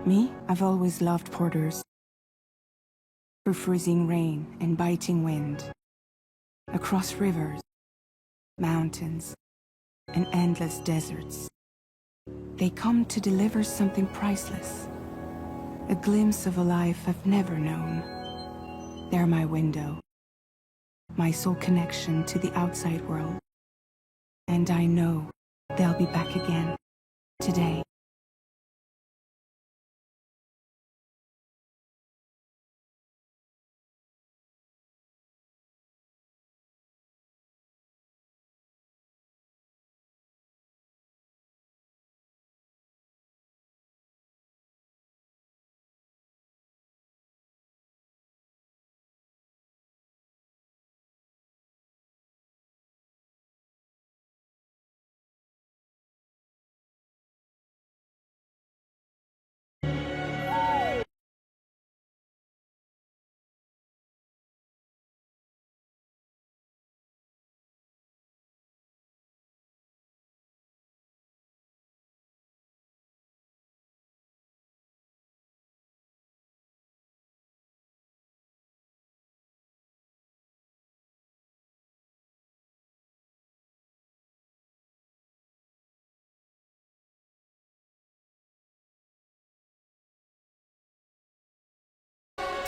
Me, I've always loved porters. Through freezing rain and biting wind. Across rivers, mountains, and endless deserts. They come to deliver something priceless. A glimpse of a life I've never known. They're my window. My sole connection to the outside world. And I know they'll be back again. Today.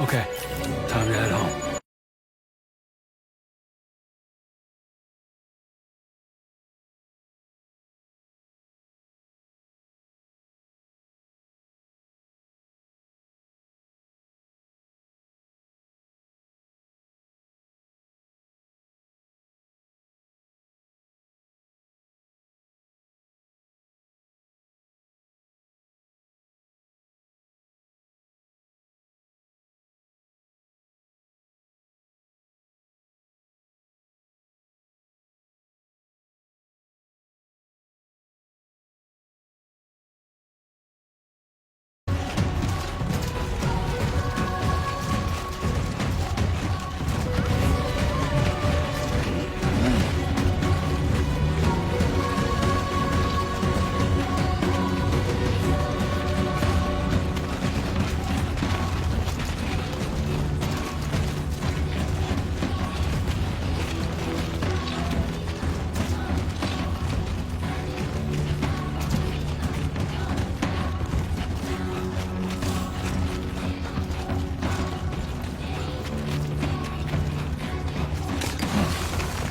Okay, time to head home.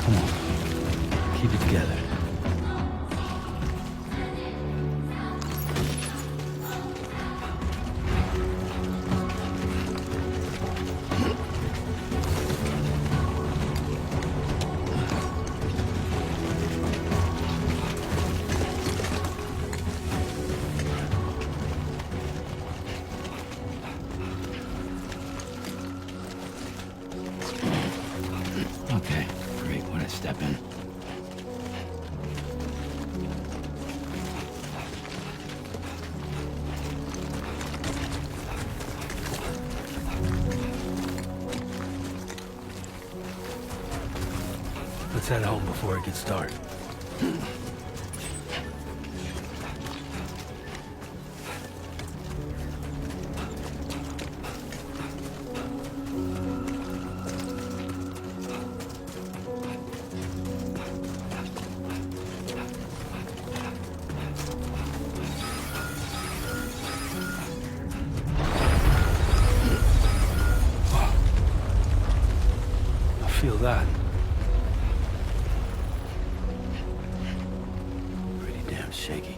Come on, keep it together. Okay, great. When I step in. Let's head home before it gets dark. Feel that. Pretty damn shaky.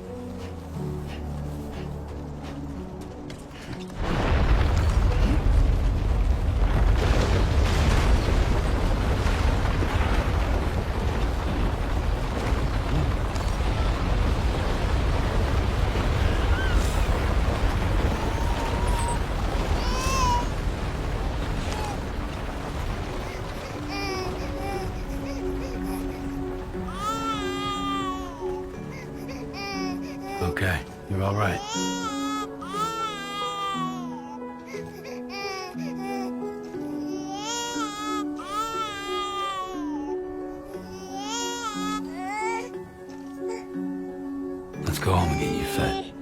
Okay, you're all right. Let's go home and get you fed.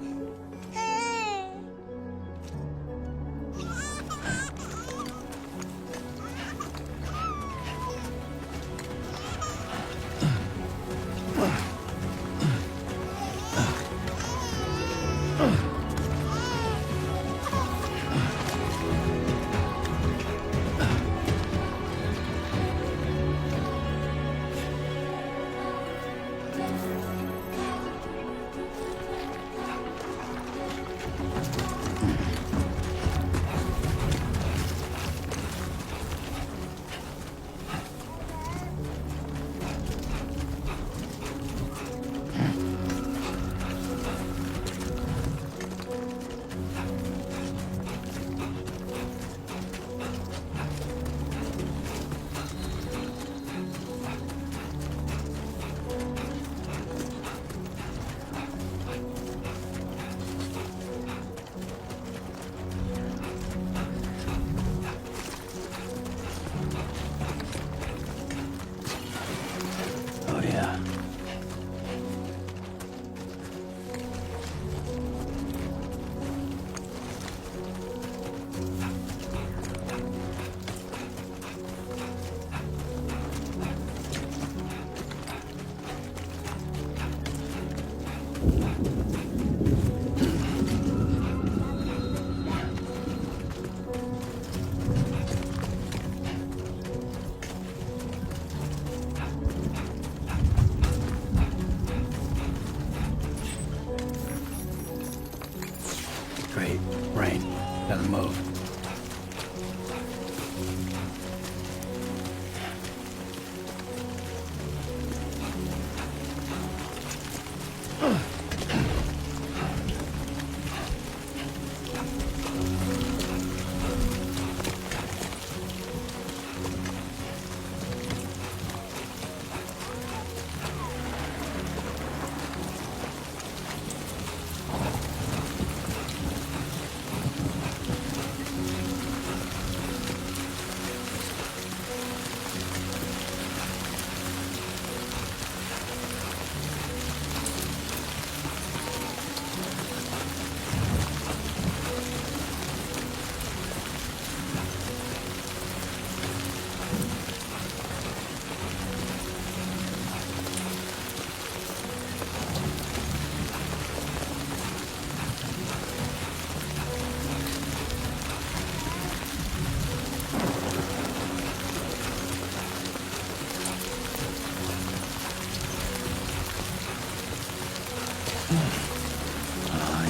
Yeah. Great. Rain. Gotta move.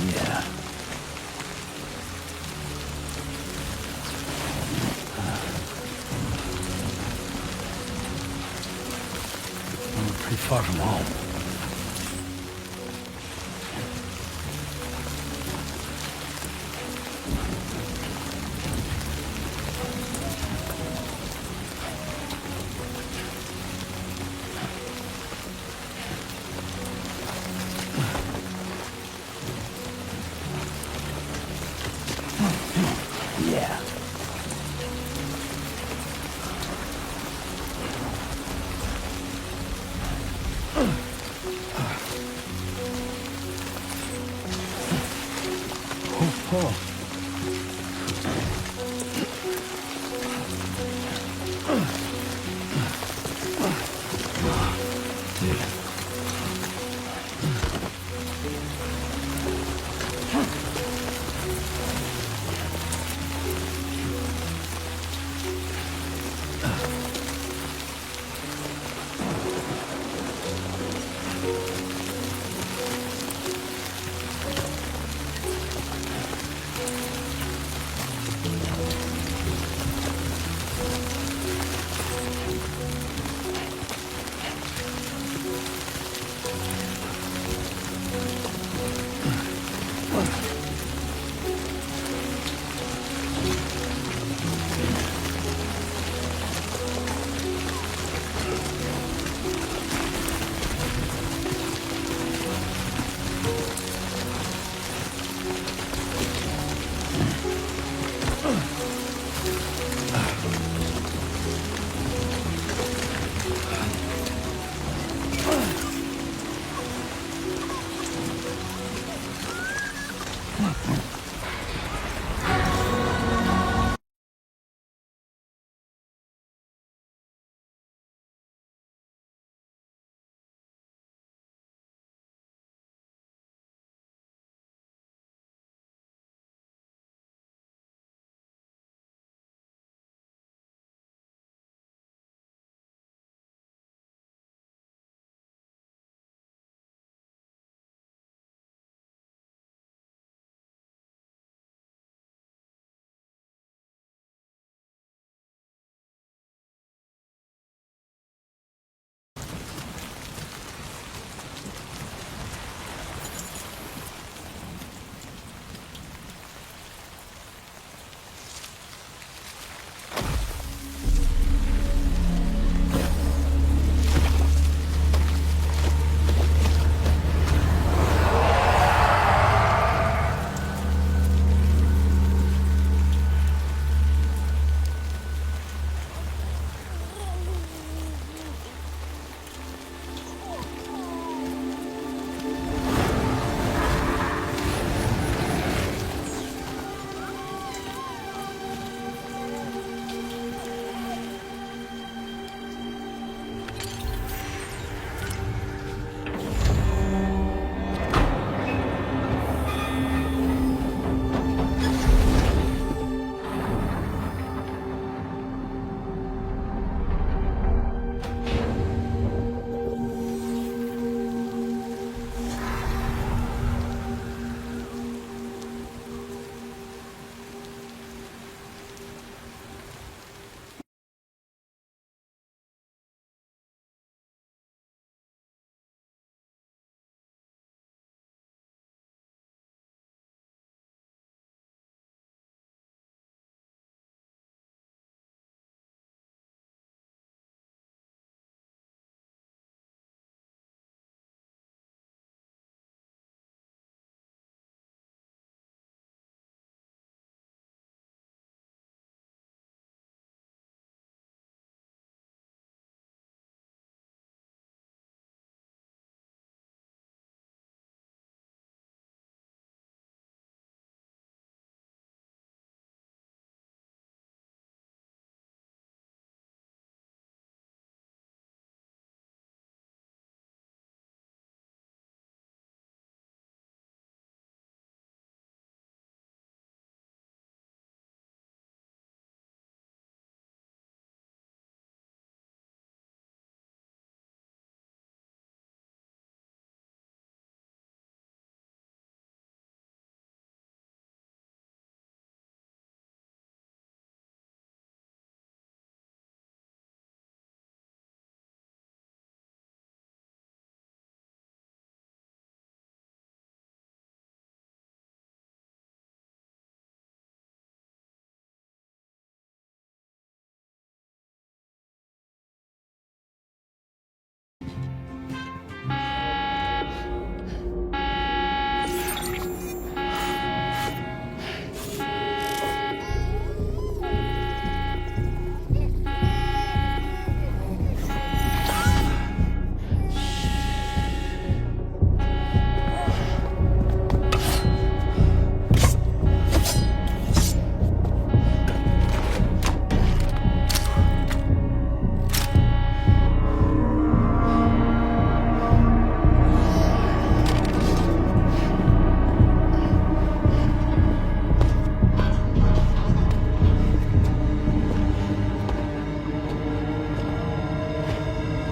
Yeah. We're pretty far from home. Yeah.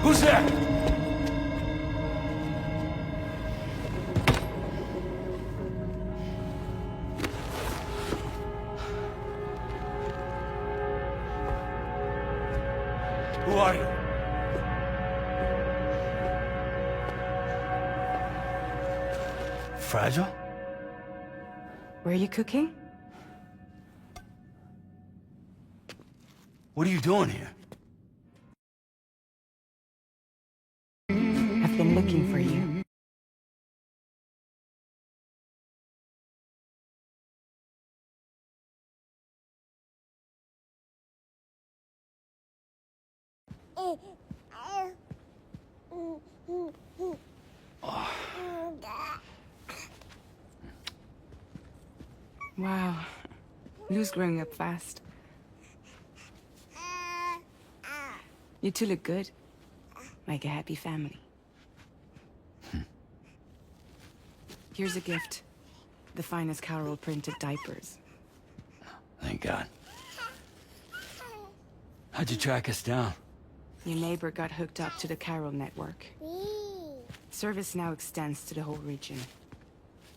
Who's there? Who are you? Fragile? Were you cooking? What are you doing here? I've been looking for you. Wow. Lou's growing up fast. You two look good. Like a happy family. Here's a gift. The finest Carol printed diapers. Thank God. How'd you track us down? Your neighbor got hooked up to the Carol network. Service now extends to the whole region.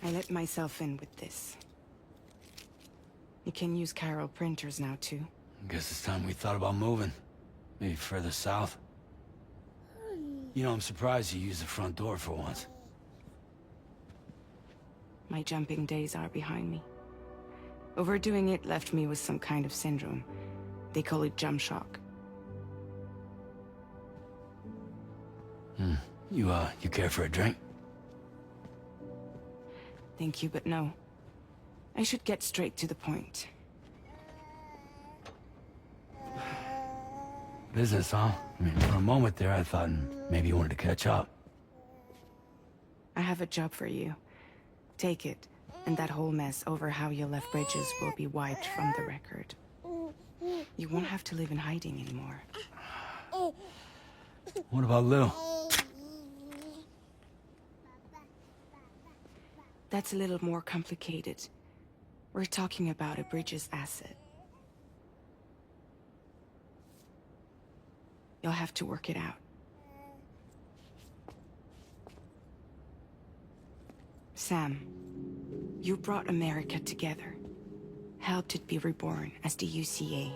I let myself in with this. You can use Carol printers now, too. Guess it's time we thought about moving. Maybe further south. You know, I'm surprised you used the front door for once. My jumping days are behind me. Overdoing it left me with some kind of syndrome. They call it jump shock. You care for a drink? Thank you, but no. I should get straight to the point. Business, huh? I mean, for a moment there, I thought maybe you wanted to catch up. I have a job for you. Take it, and that whole mess over how you left Bridges will be wiped from the record. You won't have to live in hiding anymore. What about Lil? That's a little more complicated. We're talking about a Bridges asset. You'll have to work it out. Sam, you brought America together. Helped it be reborn as the UCA.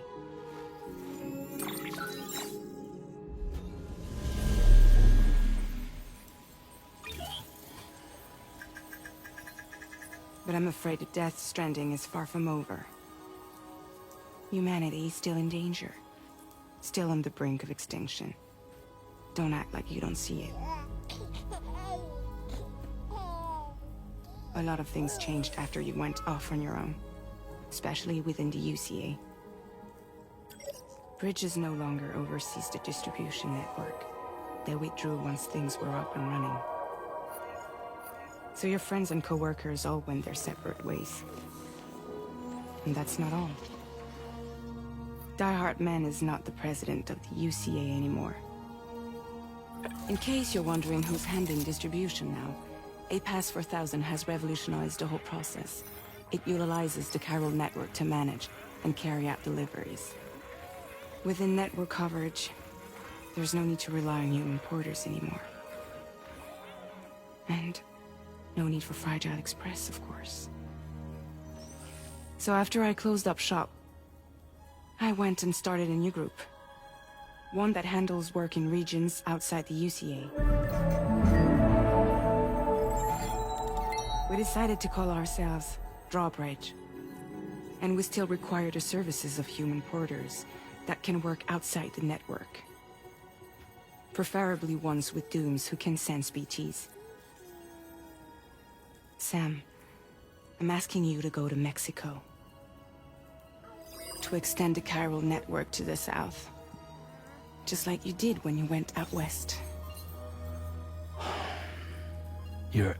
But I'm afraid the Death Stranding is far from over. Humanity is still in danger. Still on the brink of extinction. Don't act like you don't see it. A lot of things changed after you went off on your own. Especially within the UCA. Bridges no longer oversees the distribution network. They withdrew once things were up and running. So your friends and co-workers all went their separate ways. And that's not all. Die Hard Man is not the president of the UCA anymore. In case you're wondering who's handling distribution now, A Pass 4000 has revolutionized the whole process. It utilizes the Carol network to manage and carry out deliveries. Within network coverage, there's no need to rely on human porters anymore. And no need for Fragile Express, of course. So after I closed up shop, I went and started a new group. One that handles work in regions outside the UCA. We decided to call ourselves Drawbridge. And we still require the services of human porters that can work outside the network. Preferably ones with dooms who can sense BTs. Sam, I'm asking you to go to Mexico. To extend the Carol network to the south. Just like you did when you went out west. You're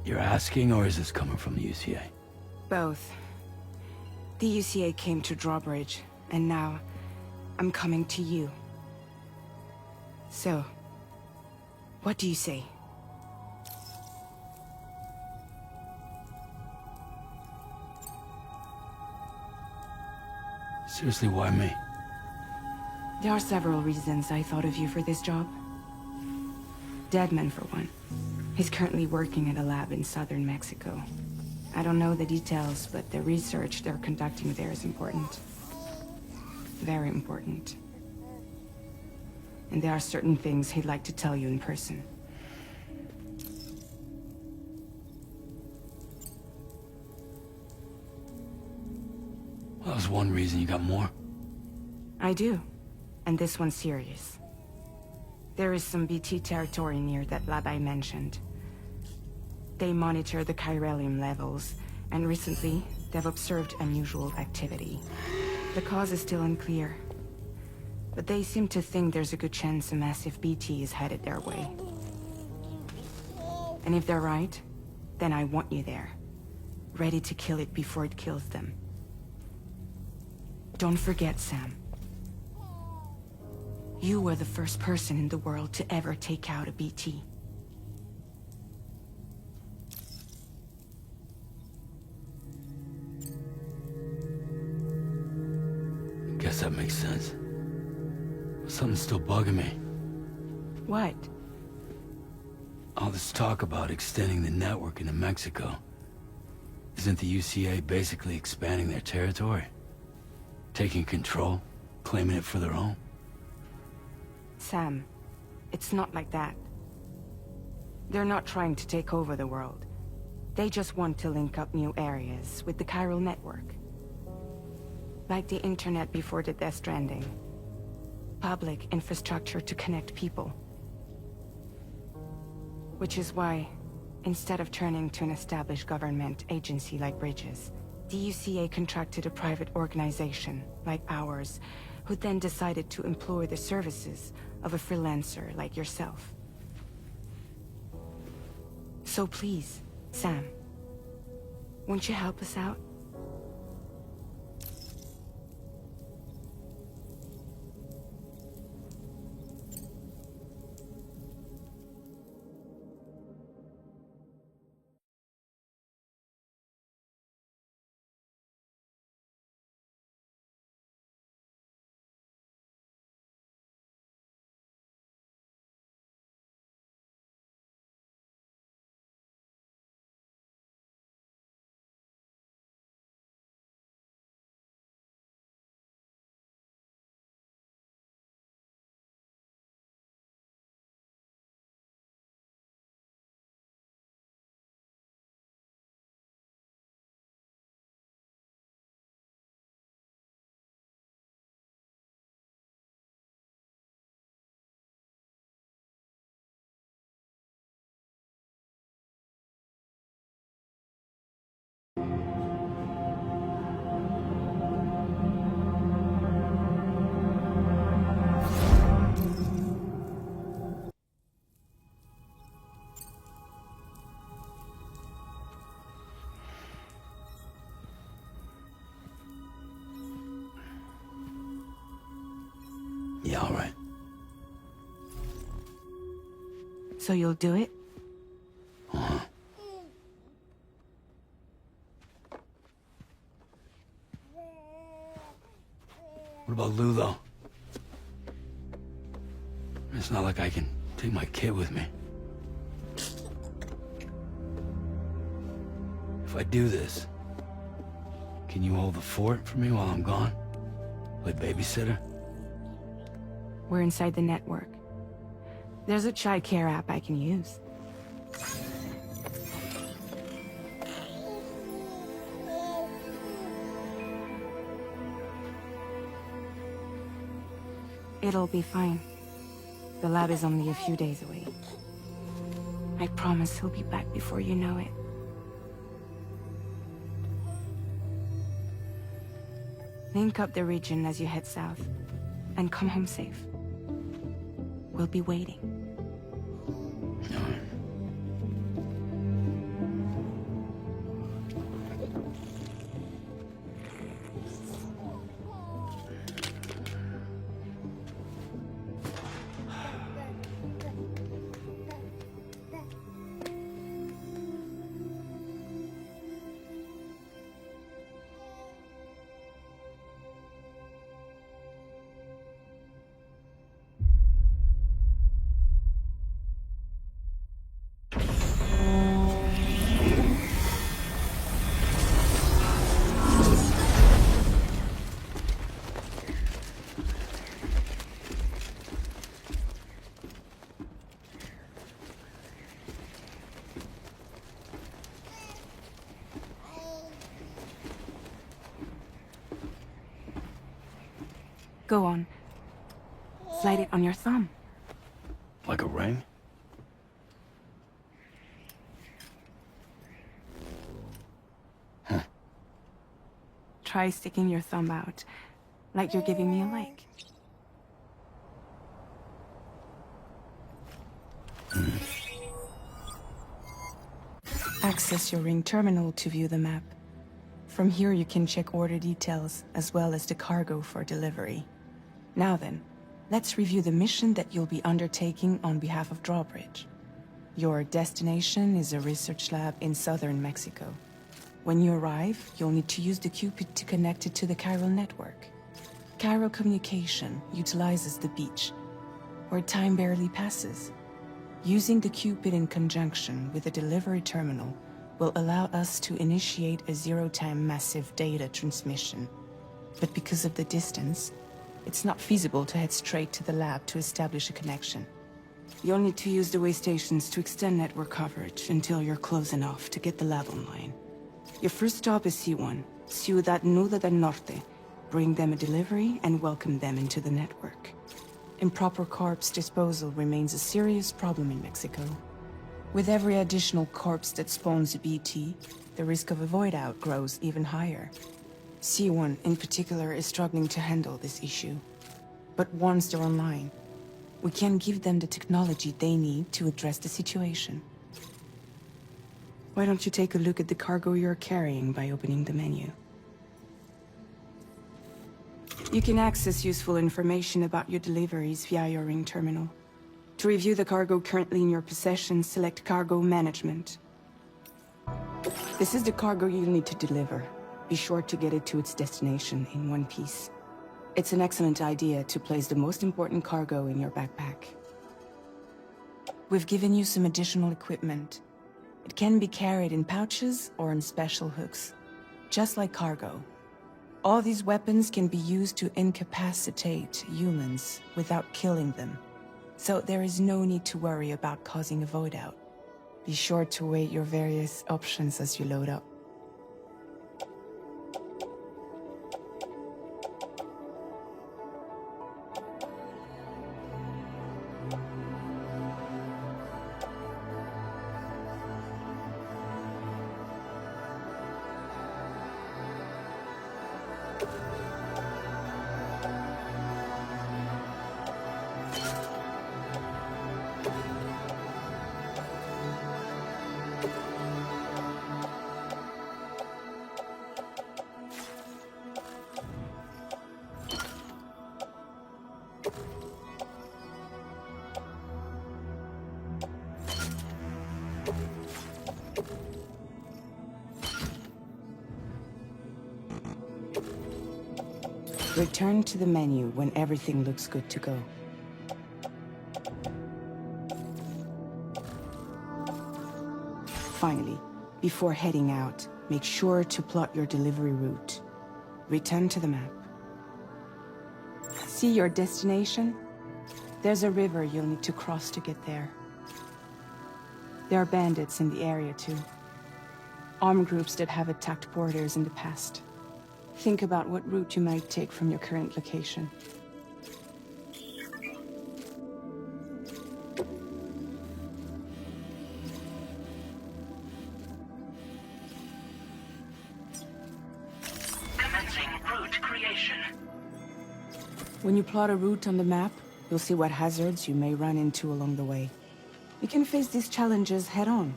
asking, or is this coming from the UCA? Both. The UCA came to Drawbridge, and now I'm coming to you. So, what do you say? Seriously, why me? There are several reasons I thought of you for this job. Deadman, for one. He's currently working at a lab in southern Mexico. I don't know the details, but the research they're conducting there is important. Very important. And there are certain things he'd like to tell you in person. Well, that was one reason you got more. I do. And this one's serious. There is some BT territory near that lab I mentioned. They monitor the chiralium levels, and recently, they've observed unusual activity. The cause is still unclear, but they seem to think there's a good chance a massive BT is headed their way. And if they're right, then I want you there, ready to kill it before it kills them. Don't forget, Sam. You were the first person in the world to ever take out a BT. Guess that makes sense. Something's still bugging me. What? All this talk about extending the network into Mexico. Isn't the UCA basically expanding their territory? Taking control? Claiming it for their own? Sam, it's not like that. They're not trying to take over the world. They just want to link up new areas with the chiral network. Like the internet before the Death Stranding. Public infrastructure to connect people. Which is why, instead of turning to an established government agency like Bridges, the UCA contracted a private organization, like ours, who then decided to employ the services of a freelancer like yourself. So please, Sam, won't you help us out? Yeah, all right. So you'll do it? Uh-huh. What about Lou, though? It's not like I can take my kid with me. If I do this, can you hold the fort for me while I'm gone? Play babysitter? We're inside the network. There's a child care app I can use. It'll be fine. The lab is only a few days away. I promise he'll be back before you know it. Link up the region as you head south, and come home safe. We'll be waiting. All right. Go on. Slide it on your thumb. Like a ring? Huh. Try sticking your thumb out, like you're giving me a like. Access your ring terminal to view the map. From here you can check order details, as well as the cargo for delivery. Now then, let's review the mission that you'll be undertaking on behalf of Drawbridge. Your destination is a research lab in southern Mexico. When you arrive, you'll need to use the Cupid to connect it to the chiral network. Chiral communication utilizes the beach, where time barely passes. Using the Cupid in conjunction with the delivery terminal will allow us to initiate a zero-time massive data transmission. But because of the distance, it's not feasible to head straight to the lab to establish a connection. You'll need to use the way stations to extend network coverage until you're close enough to get the lab online. Your first stop is C1, Ciudad Nuda del Norte. Bring them a delivery and welcome them into the network. Improper corpse disposal remains a serious problem in Mexico. With every additional corpse that spawns a BT, the risk of a void out grows even higher. C1 in particular is struggling to handle this issue. But once they're online, we can give them the technology they need to address the situation. Why don't you take a look at the cargo you're carrying by opening the menu? You can access useful information about your deliveries via your ring terminal. To review the cargo currently in your possession, select Cargo Management. This is the cargo you'll need to deliver. Be sure to get it to its destination in one piece. It's an excellent idea to place the most important cargo in your backpack. We've given you some additional equipment. It can be carried in pouches or on special hooks, just like cargo. All these weapons can be used to incapacitate humans without killing them. So there is no need to worry about causing a void out. Be sure to weigh your various options as you load up. Return to the menu when everything looks good to go. Finally, before heading out, make sure to plot your delivery route. Return to the map. See your destination? There's a river you'll need to cross to get there. There are bandits in the area too. Armed groups that have attacked borders in the past. Think about what route you might take from your current location. Commencing route creation. When you plot a route on the map, you'll see what hazards you may run into along the way. You can face these challenges head-on,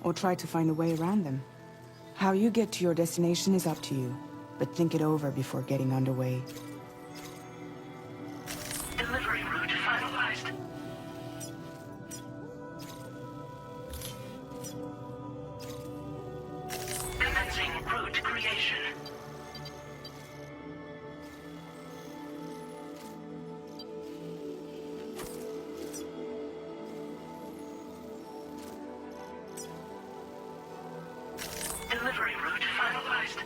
or try to find a way around them. How you get to your destination is up to you, but think it over before getting underway. Delivery route finalized. Commencing route creation. Delivery route finalized.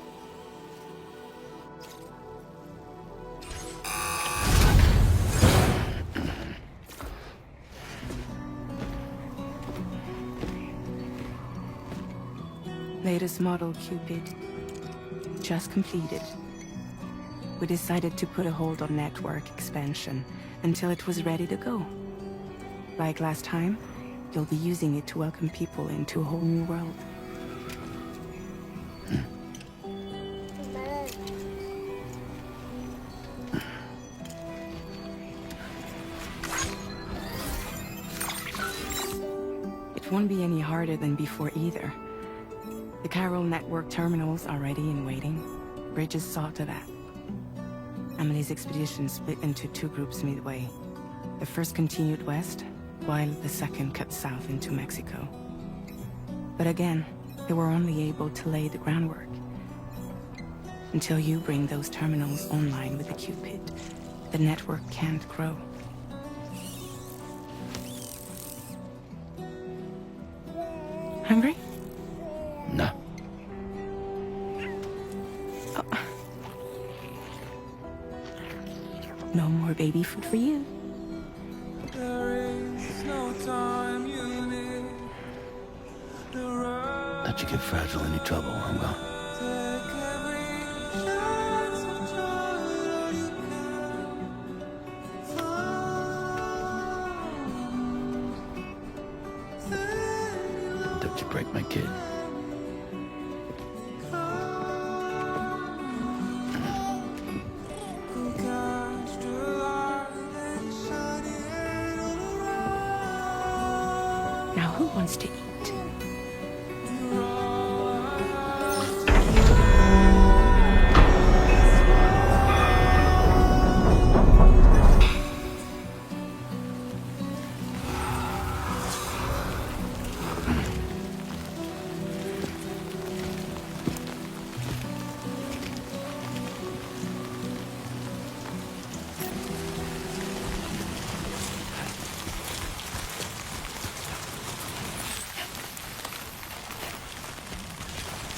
Latest model Cupid. Just completed. we decided to put a hold on network expansion until it was ready to go. Like last time, you'll be using it to welcome people into a whole new world. It won't be any harder than before either. The Carol network terminals are ready and waiting. Bridges saw to that. Emily's expedition split into two groups midway. The first continued west, while the second cut south into Mexico. But again, they were only able to lay the groundwork. Until you bring those terminals online with the Cupid, the network can't grow. Hungry? No. No more baby food for you. Let you get fragile any trouble, I'm gone. Don't you break my kid. Now who wants to eat?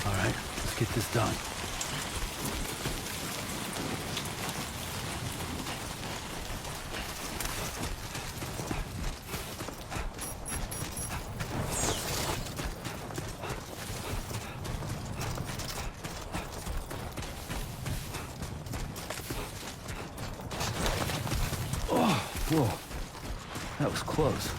All right, let's get this done. Oh, whoa. That was close.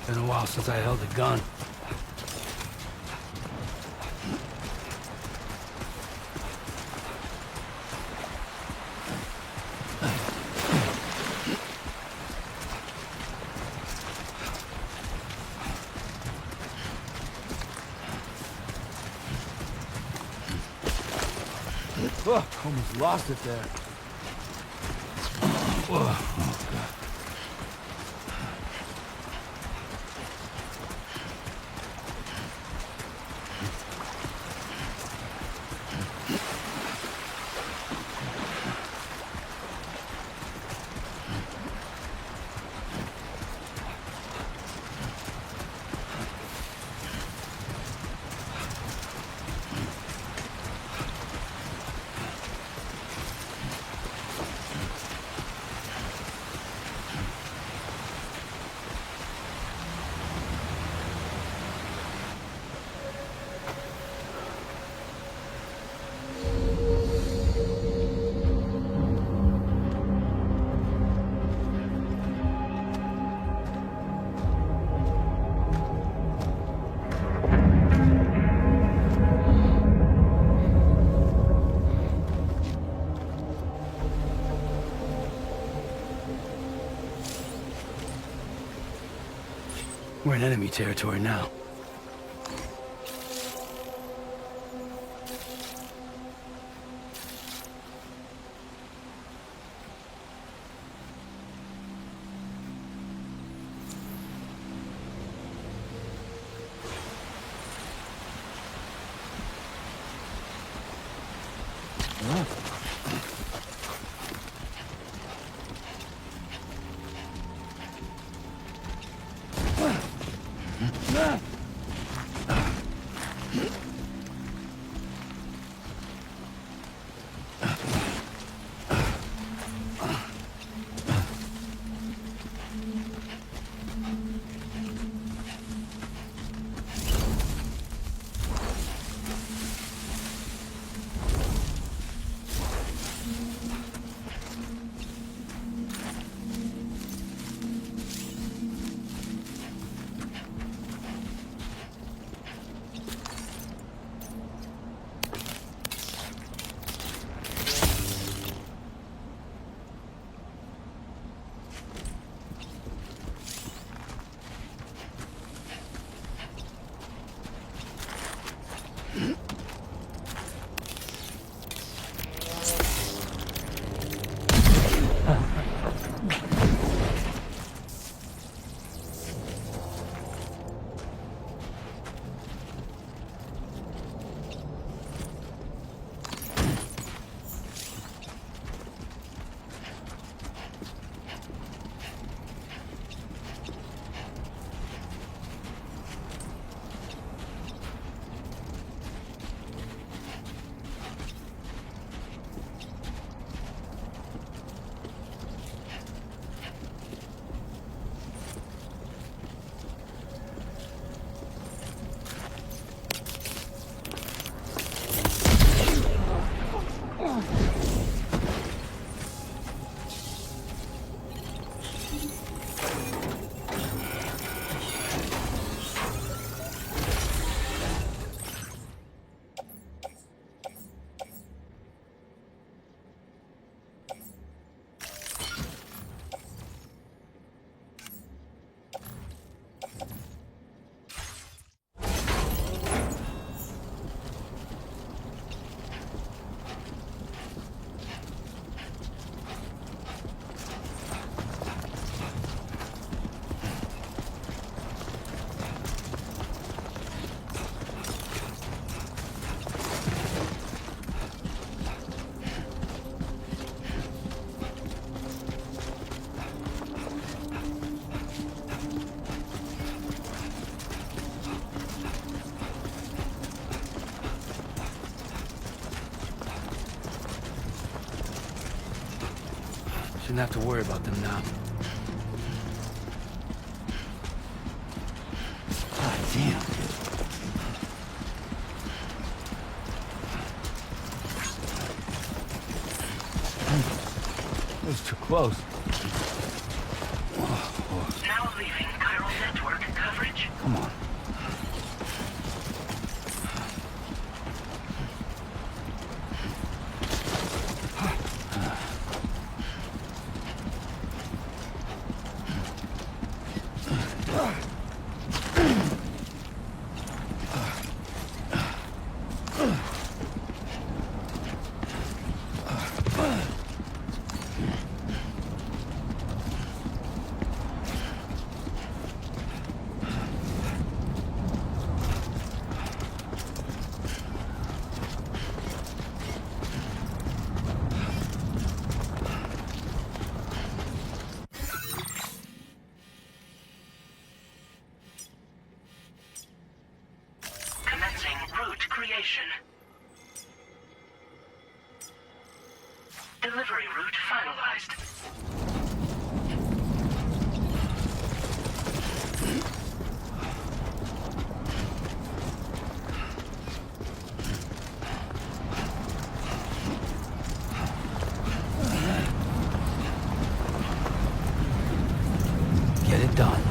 Been a while since I held a gun. Oh, almost lost it there. Oh, God. We're in enemy territory now. Shouldn't have to worry about them now. God damn. That was too close. Now leaving chiral network coverage. Come on. Commencing route creation. Delivery route finalized. Get it done.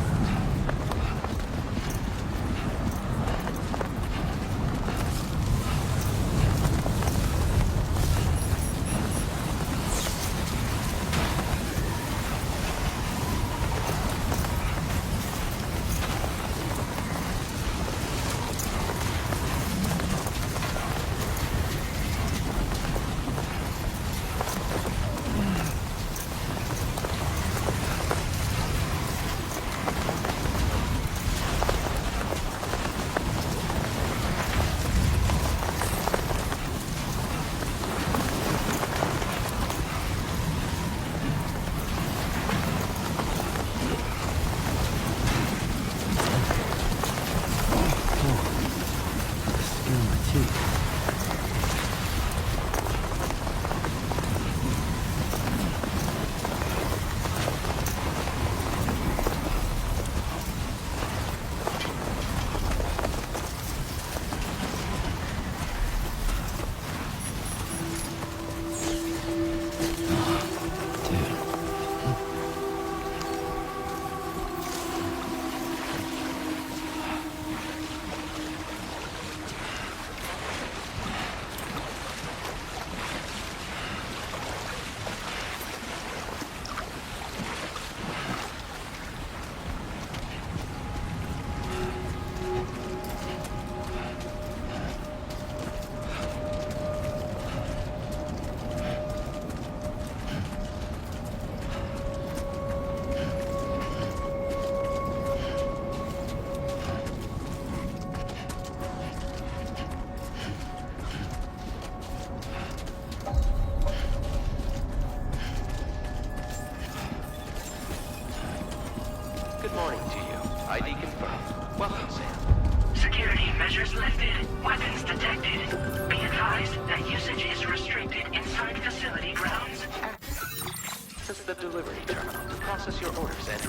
Good morning to you. ID confirmed. Welcome, Sam. Security measures lifted. Weapons detected. Be advised that usage is restricted inside facility grounds. Access the delivery terminal to process your orders and...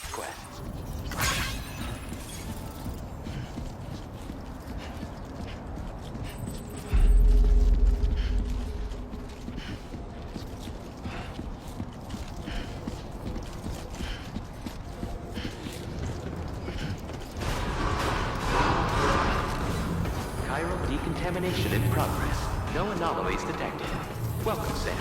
requests. Chiral decontamination in progress. No anomalies detected. Welcome, Sam.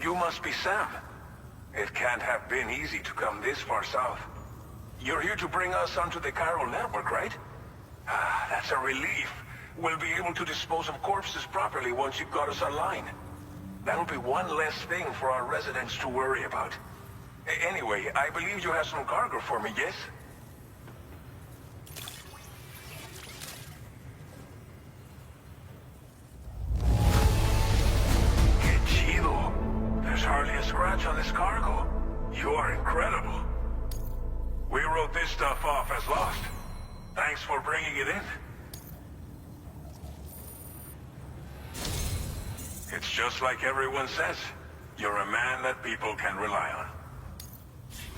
You must be Sam. It can't have been easy to come this far south. You're here to bring us onto the chiral network, right? Ah, that's a relief. We'll be able to dispose of corpses properly once you've got us online. That'll be one less thing for our residents to worry about. Anyway, I believe you have some cargo for me, yes? Que chido. There's hardly a scratch on this cargo. You are incredible. We wrote this stuff off as lost. Thanks for bringing it in. It's just like everyone says. You're a man that people can rely on.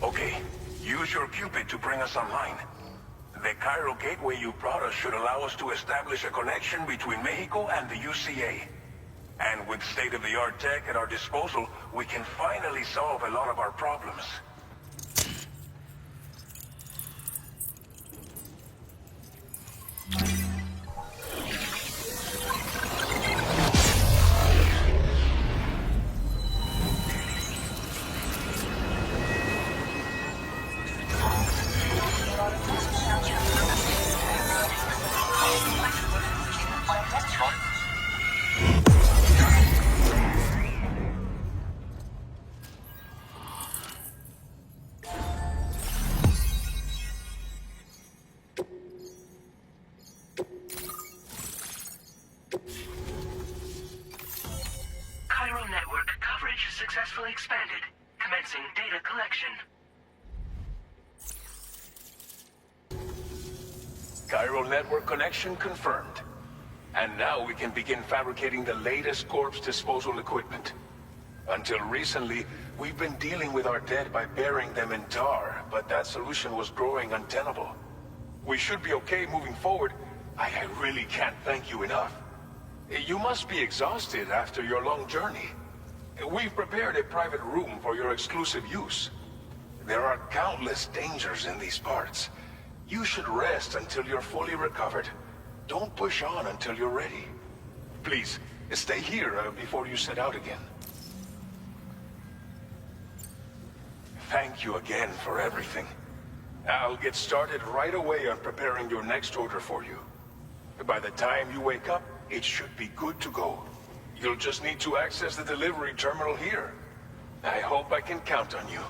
Okay, use your Cupid to bring us online. The chiral gateway you brought us should allow us to establish a connection between Mexico and the UCA. And with state-of-the-art tech at our disposal, we can finally solve a lot of our problems. Chiral network coverage successfully expanded. Commencing data collection. Chiral network connection confirmed. And now we can begin fabricating the latest corpse disposal equipment. Until recently, we've been dealing with our dead by burying them in tar, but that solution was growing untenable. We should be okay moving forward. I really can't thank you enough. You must be exhausted after your long journey. We've prepared a private room for your exclusive use. There are countless dangers in these parts. You should rest until you're fully recovered. Don't push on until you're ready. Please, stay here before you set out again. Thank you again for everything. I'll get started right away on preparing your next order for you. By the time you wake up, it should be good to go. You'll just need to access the delivery terminal here. I hope I can count on you.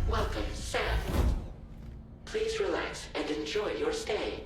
Welcome, Sam. Please relax and enjoy your stay.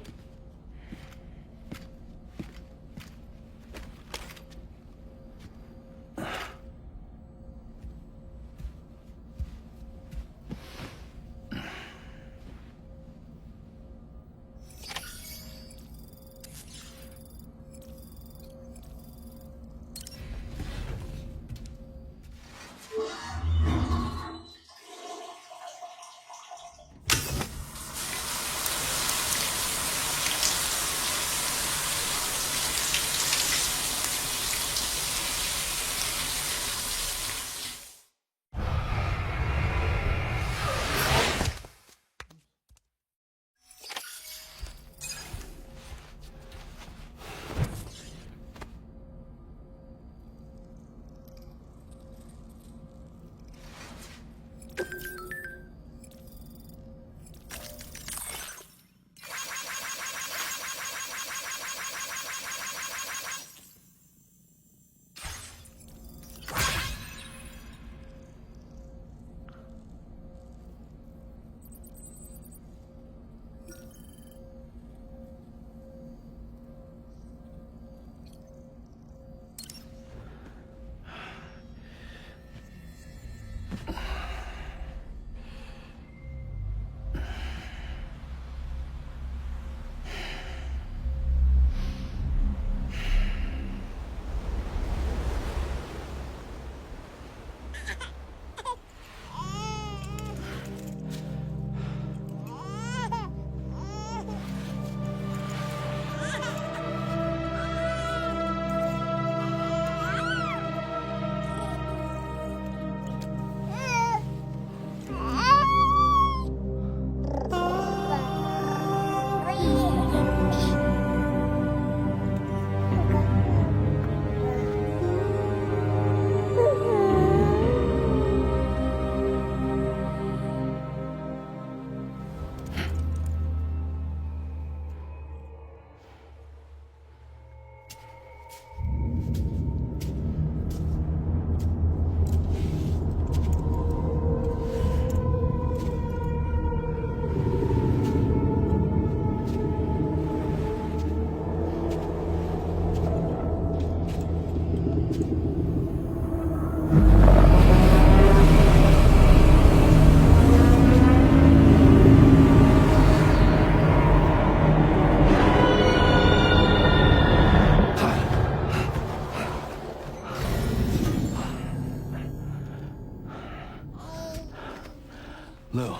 Lou.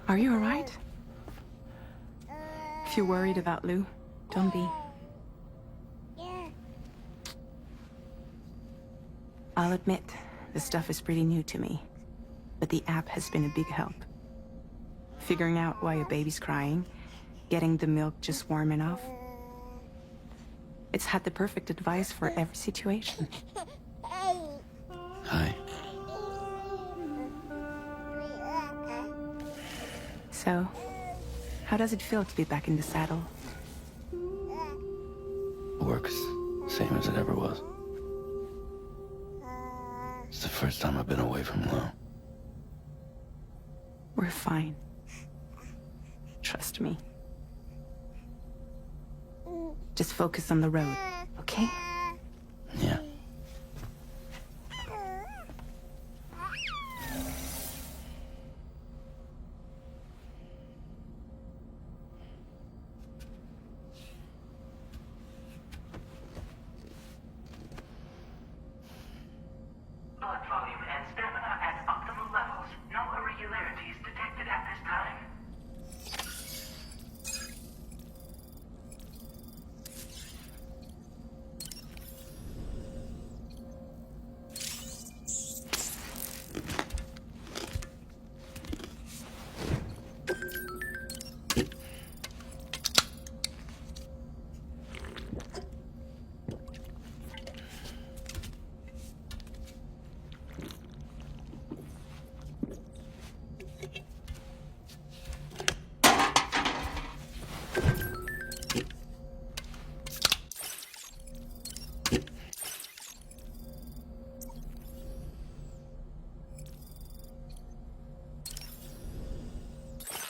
Are you alright? If you're worried about Lou, don't be. I'll admit, the stuff is pretty new to me, but the app has been a big help. Figuring out why a baby's crying, getting the milk just warm enough. It's had the perfect advice for every situation. Hi. So, how does it feel to be back in the saddle? Works same as it ever was. It's the first time I've been away from Lou. We're fine. Trust me. Just focus on the road, okay? Yeah. Blood volume and stamina at optimal levels. No irregularities detected at this time.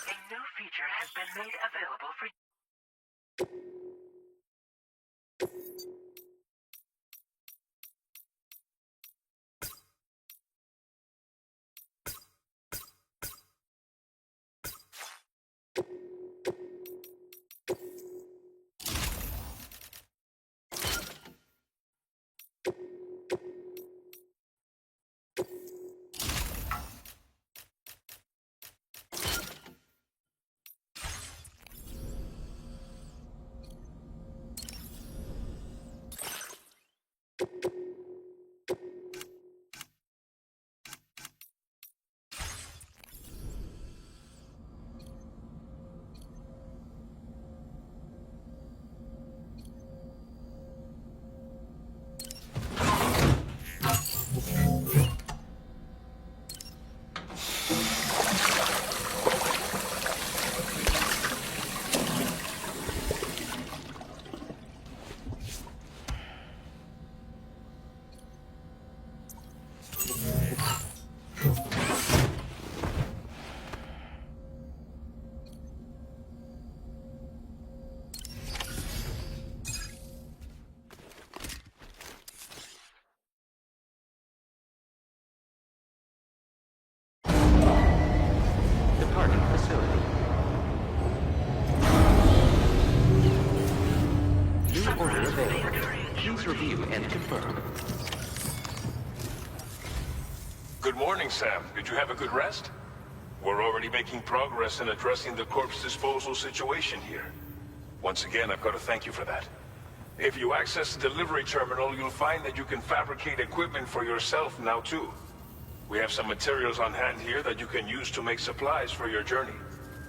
A new feature has been made available for Departing facility. New order available. Please review and confirm. Good morning, Sam. Did you have a good rest? We're already making progress in addressing the corpse disposal situation here. Once again, I've got to thank you for that. If you access the delivery terminal, you'll find that you can fabricate equipment for yourself now too. We have some materials on hand here that you can use to make supplies for your journey.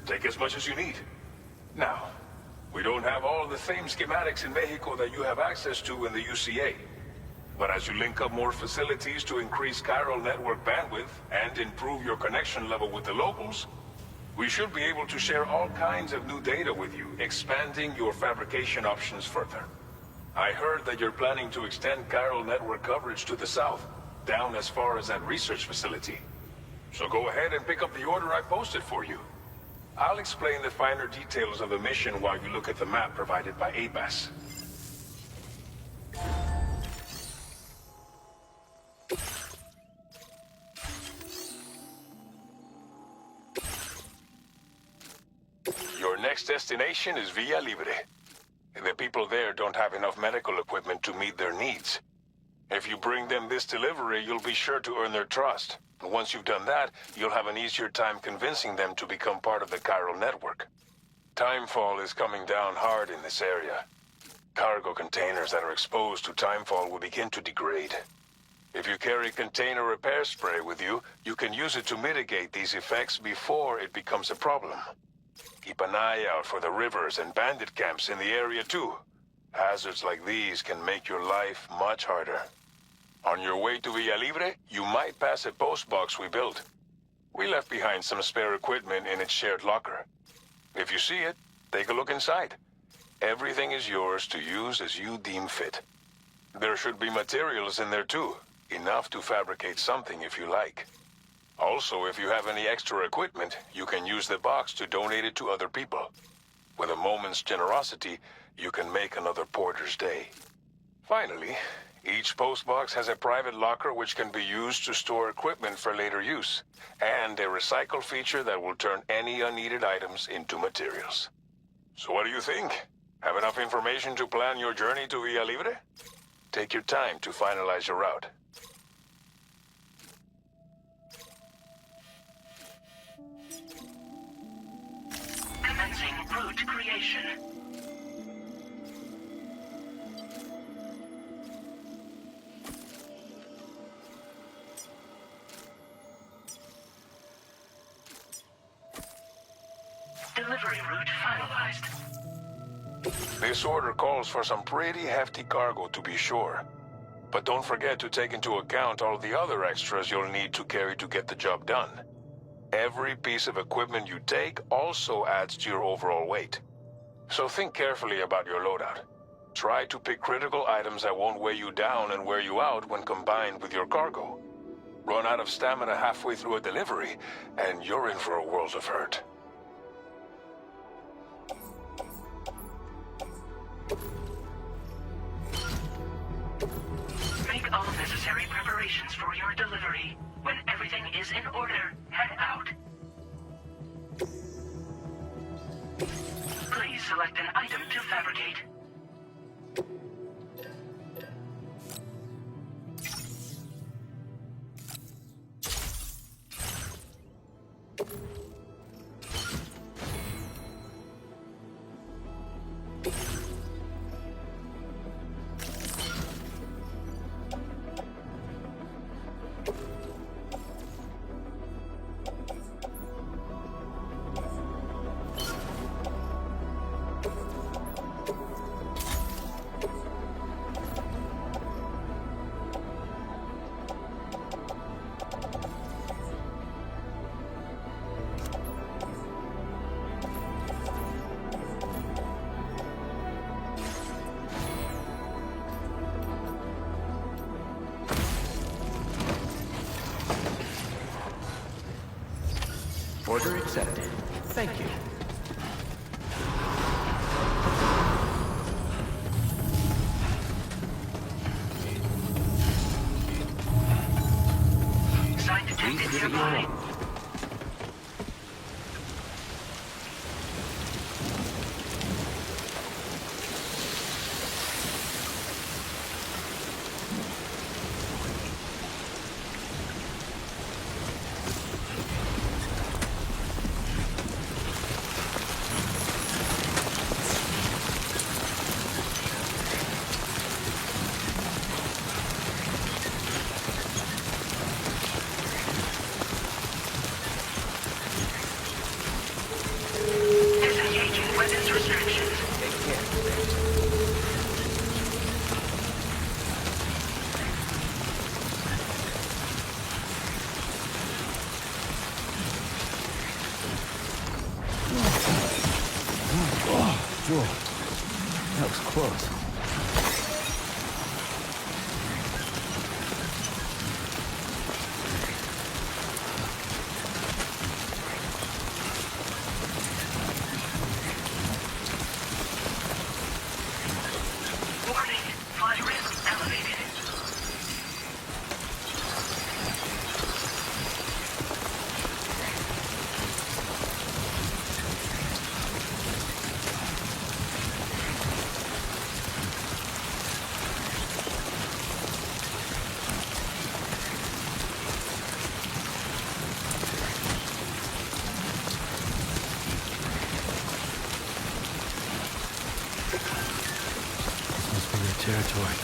Take as much as you need. Now, we don't have all the same schematics in Mexico that you have access to in the UCA. But as you link up more facilities to increase chiral network bandwidth and improve your connection level with the locals, we should be able to share all kinds of new data with you, expanding your fabrication options further. I heard that you're planning to extend chiral network coverage to the south, down as far as that research facility. So go ahead and pick up the order I posted for you. I'll explain the finer details of the mission while you look at the map provided by ABAS. Your next destination is Villa Libre. The people there don't have enough medical equipment to meet their needs. If you bring them this delivery, you'll be sure to earn their trust. And once you've done that, you'll have an easier time convincing them to become part of the chiral network. Timefall is coming down hard in this area. Cargo containers that are exposed to timefall will begin to degrade. If you carry container repair spray with you, you can use it to mitigate these effects before it becomes a problem. Keep an eye out for the rivers and bandit camps in the area too. Hazards like these can make your life much harder. On your way to Villa Libre, you might pass a post box we built. We left behind some spare equipment in its shared locker. If you see it, take a look inside. Everything is yours to use as you deem fit. There should be materials in there too, enough to fabricate something if you like. Also, if you have any extra equipment, you can use the box to donate it to other people. With a moment's generosity, you can make another porter's day. Finally, each postbox has a private locker which can be used to store equipment for later use, and a recycle feature that will turn any unneeded items into materials. So what do you think? Have enough information to plan your journey to Villa Libre? Take your time to finalize your route. Commencing route creation. Delivery route finalized. This order calls for some pretty hefty cargo to be sure. But don't forget to take into account all the other extras you'll need to carry to get the job done. Every piece of equipment you take also adds to your overall weight. So think carefully about your loadout. Try to pick critical items that won't weigh you down and wear you out when combined with your cargo. Run out of stamina halfway through a delivery, and you're in for a world of hurt. Make all necessary preparations for your delivery. When everything is in order, head out. Please select an item to fabricate. Order accepted. Thank you. Site detected nearby. Disengaging weapons restrictions. Joel, that was close. Warning, fly risk elevated. territory.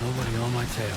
Nobody on my tail.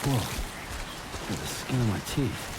Whoa. Look at the skin of my teeth.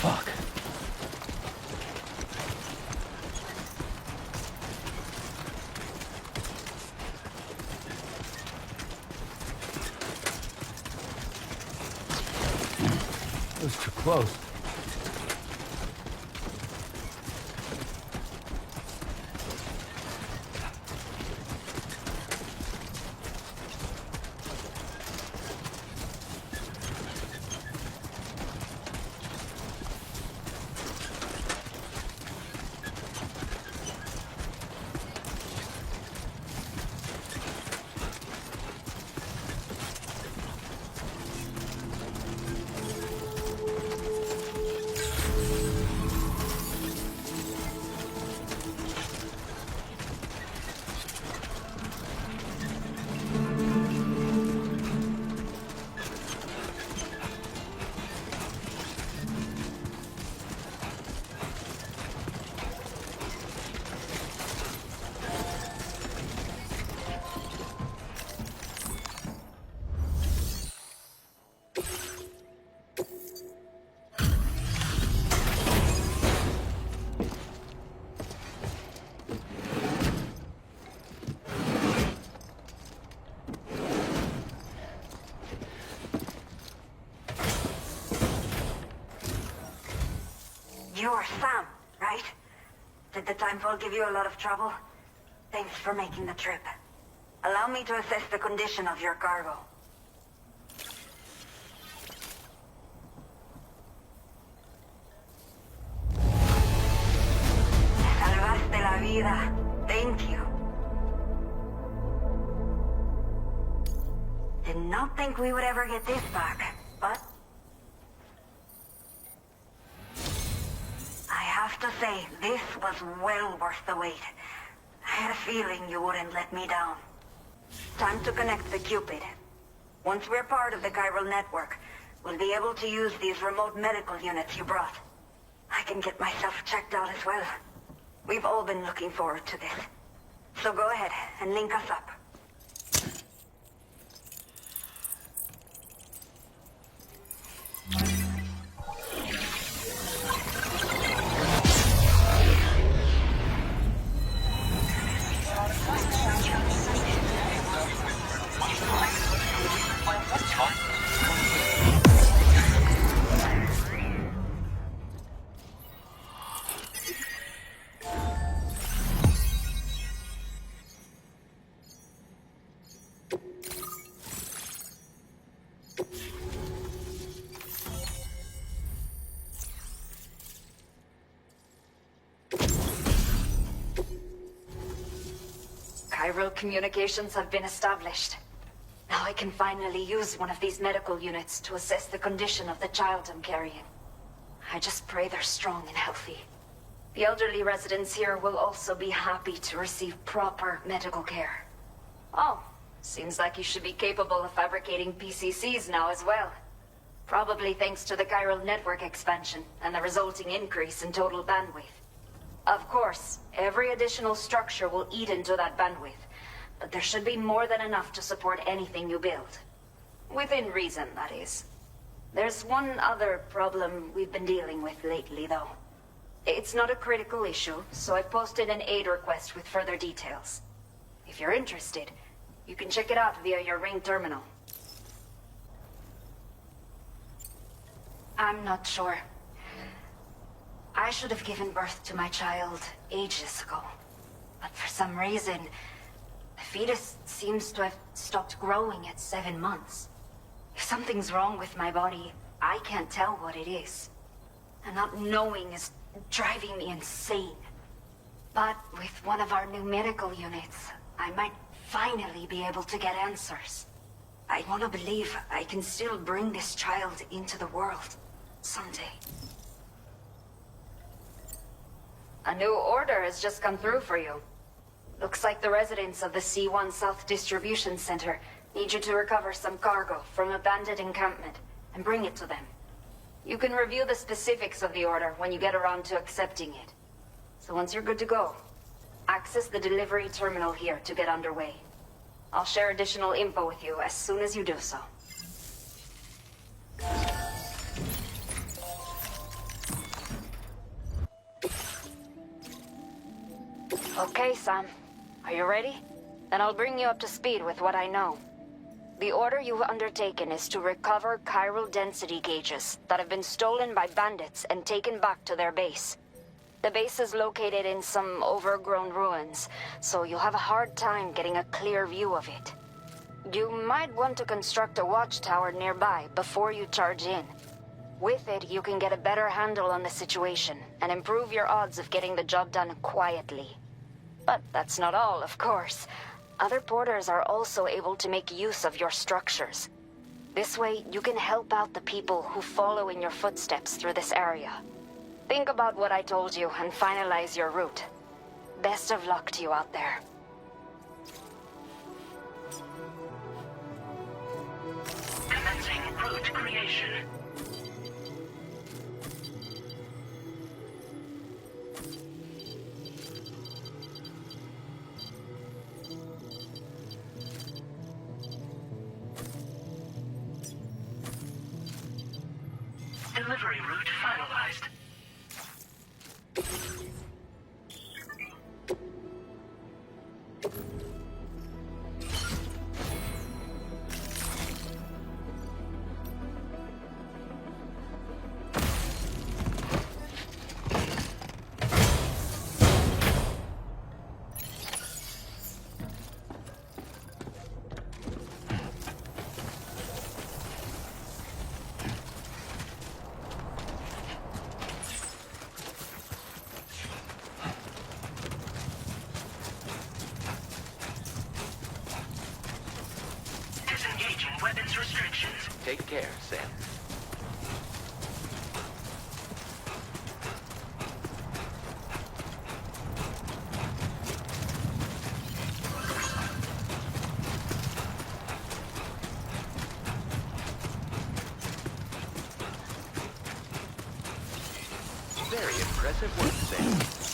Fuck. That was too close. You're Sam, right? Did the timefall give you a lot of trouble? Thanks for making the trip. Allow me to assess the condition of your cargo. Salvaste la vida. Thank you. Did not think we would ever get this back, but... I have to say, this was well worth the wait. I had a feeling you wouldn't let me down. Time to connect the Cupid. Once we're part of the chiral network, we'll be able to use these remote medical units you brought. I can get myself checked out as well. We've all been looking forward to this. So go ahead and link us up. Chiral communications have been established. Now I can finally use one of these medical units to assess the condition of the child I'm carrying. I just pray they're strong and healthy. The elderly residents here will also be happy to receive proper medical care. Oh, seems like you should be capable of fabricating PCCs now as well. Probably thanks to the chiral network expansion and the resulting increase in total bandwidth. Of course, every additional structure will eat into that bandwidth, but there should be more than enough to support anything you build. Within reason, that is. There's one other problem we've been dealing with lately, though. It's not a critical issue, so I've posted an aid request with further details. If you're interested, you can check it out via your Ring terminal. I'm not sure. I should have given birth to my child ages ago. But for some reason, the fetus seems to have stopped growing at 7 months. If something's wrong with my body, I can't tell what it is. And not knowing is driving me insane. But with one of our new medical units, I might finally be able to get answers. I want to believe I can still bring this child into the world someday. A new order has just come through for you. Looks like the residents of the C1 South Distribution Center need you to recover some cargo from a bandit encampment and bring it to them. You can review the specifics of the order when you get around to accepting it. So once you're good to go, Access the delivery terminal here to get underway. I'll share additional info with you as soon as you do so. Okay, Sam. Are you ready? Then I'll bring you up to speed with what I know. The order you've undertaken is to recover chiral density gauges that have been stolen by bandits and taken back to their base. The base is located in some overgrown ruins, so you'll have a hard time getting a clear view of it. You might want to construct a watchtower nearby before you charge in. With it, you can get a better handle on the situation and improve your odds of getting the job done quietly. But that's not all, of course. Other porters are also able to make use of your structures. This way, you can help out the people who follow in your footsteps through this area. Think about what I told you and finalize your route. Best of luck to you out there. Commencing route creation. Delivery route finalized. Disengaging weapons restrictions. Take care, Sam. Very impressive work, Sam.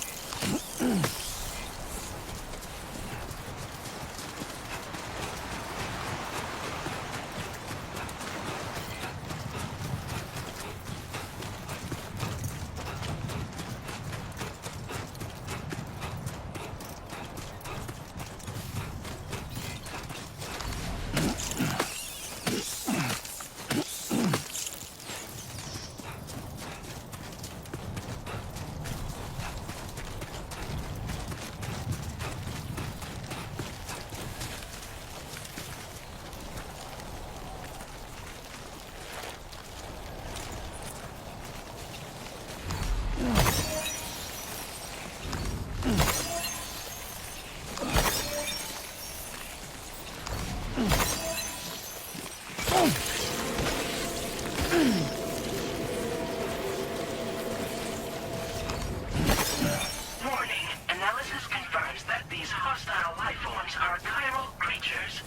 Warning. Analysis confirms that these hostile life forms are chiral creatures.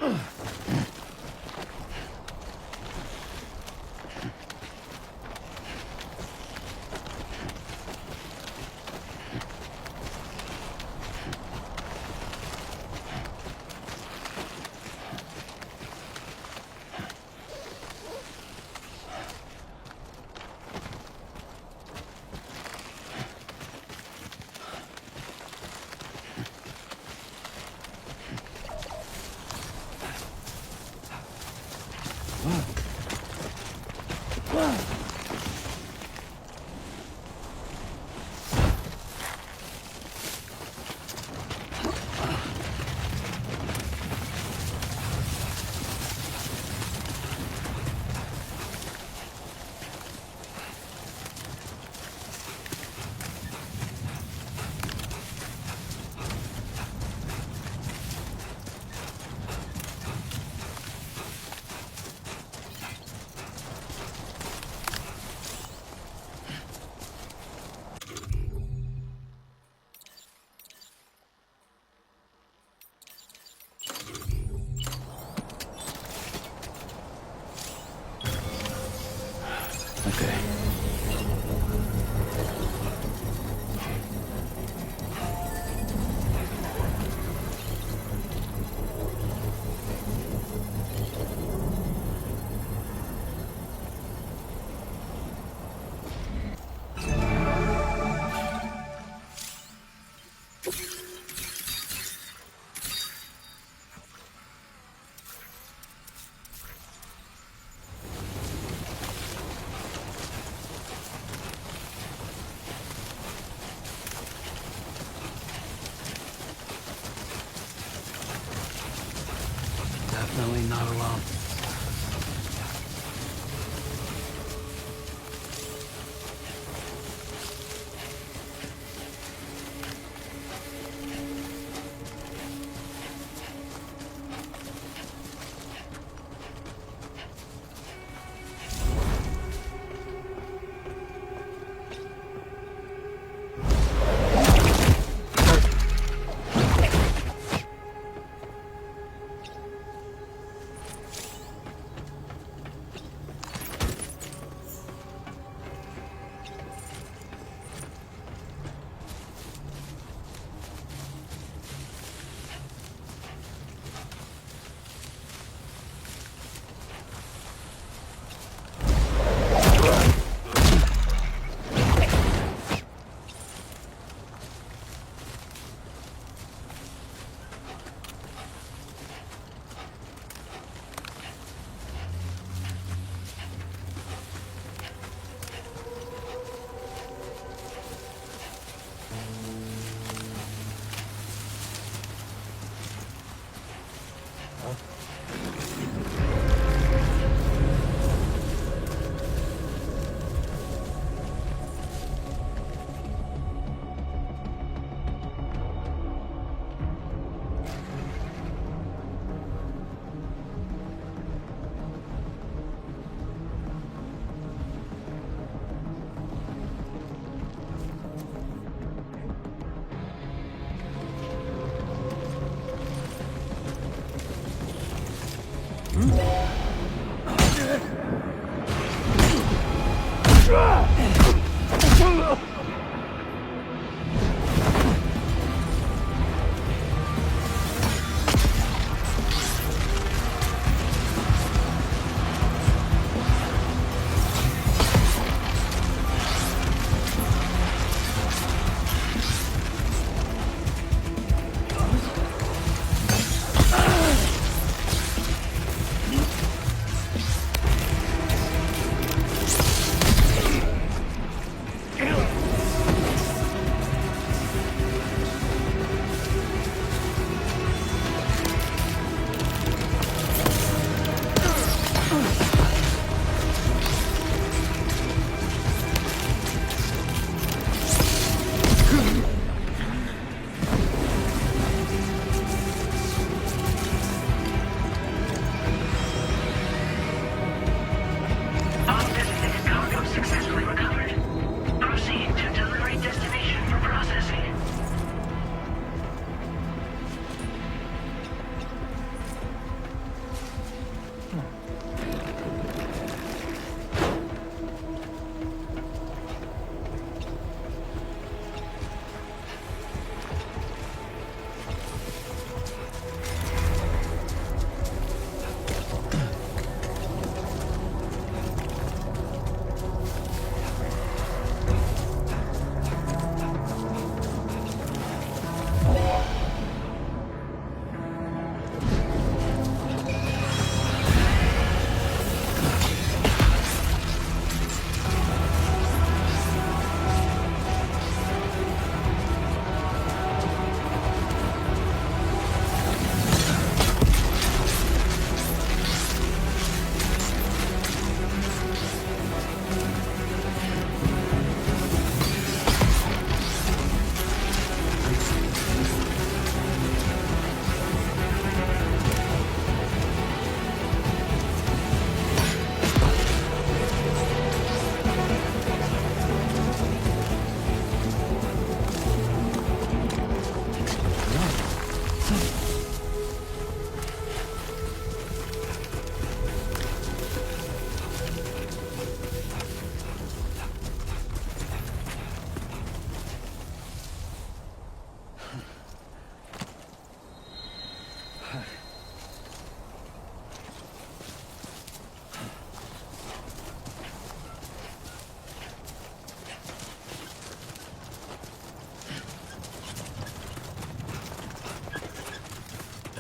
Okay. Definitely not alone.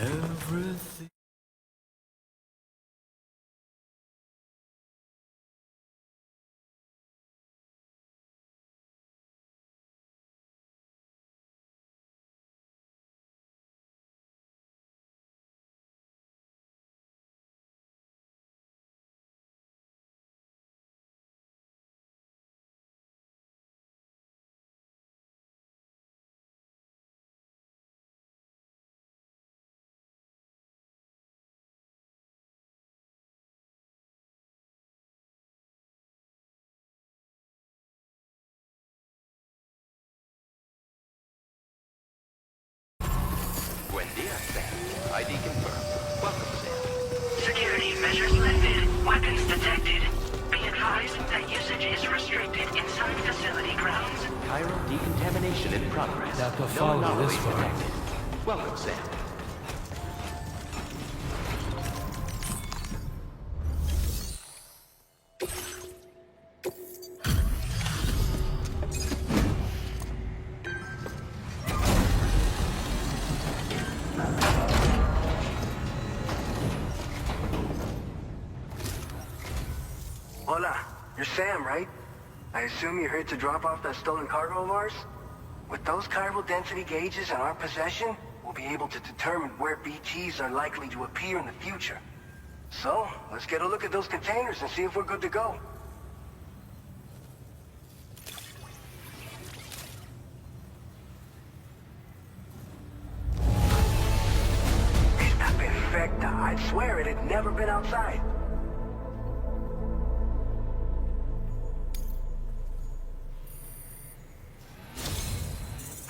Everything. Buen dia, Sam. ID confirmed. Welcome, Sam. Security measures lifted. Weapons detected. Be advised that usage is restricted inside facility grounds. Chiral decontamination in progress. Doubt they'll No follow you anomalies this far. detected. Welcome, Sam. Hola, you're Sam, right? I assume you're here to drop off that stolen cargo of ours? With those chiral density gauges in our possession, we'll be able to determine where BTs are likely to appear in the future. So, let's get a look at those containers and see if we're good to go. Está perfecta. I'd swear it had never been outside.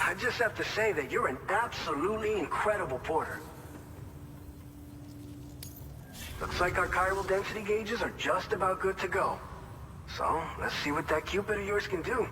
I just have to say that you're an absolutely incredible porter. Looks like our chiral density gauges are just about good to go. So, let's see what that Cupid of yours can do.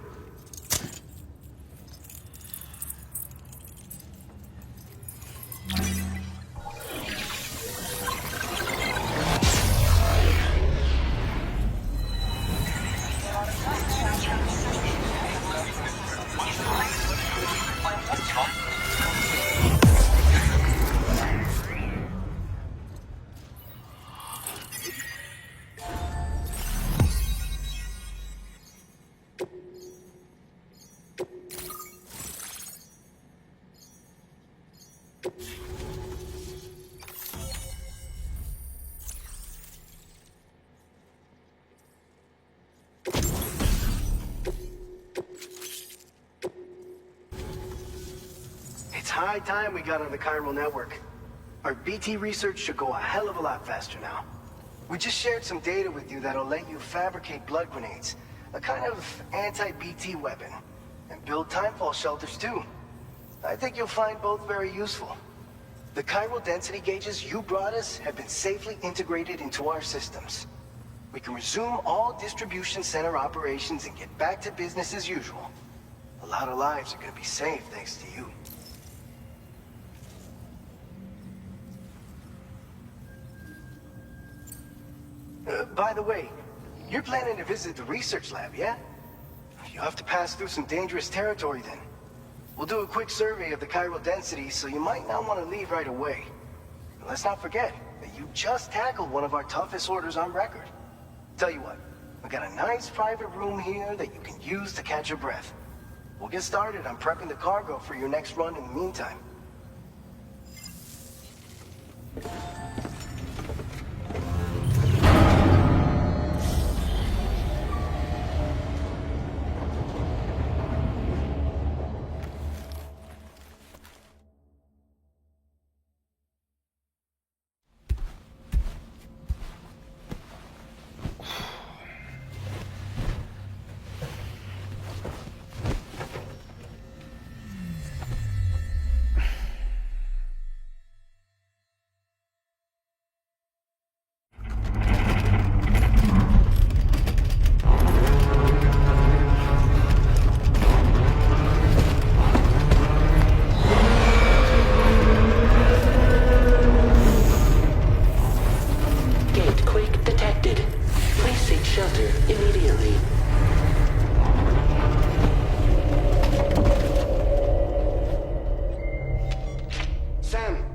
It's high time we got on the chiral network. Our BT research should go a hell of a lot faster now. We just shared some data with you that'll let you fabricate blood grenades, a kind of anti-BT weapon, and build timefall shelters too. I think you'll find both very useful. The chiral density gauges you brought us have been safely integrated into our systems. We can resume all distribution center operations and get back to business as usual. A lot of lives are gonna be saved thanks to you. By the way, you're planning to visit the research lab, yeah? You'll have to pass through some dangerous territory then. We'll do a quick survey of the chiral density, so you might not want to leave right away. And let's not forget that you just tackled one of our toughest orders on record. Tell you what, we got a nice private room here that you can use to catch your breath. We'll get started on prepping the cargo for your next run in the meantime.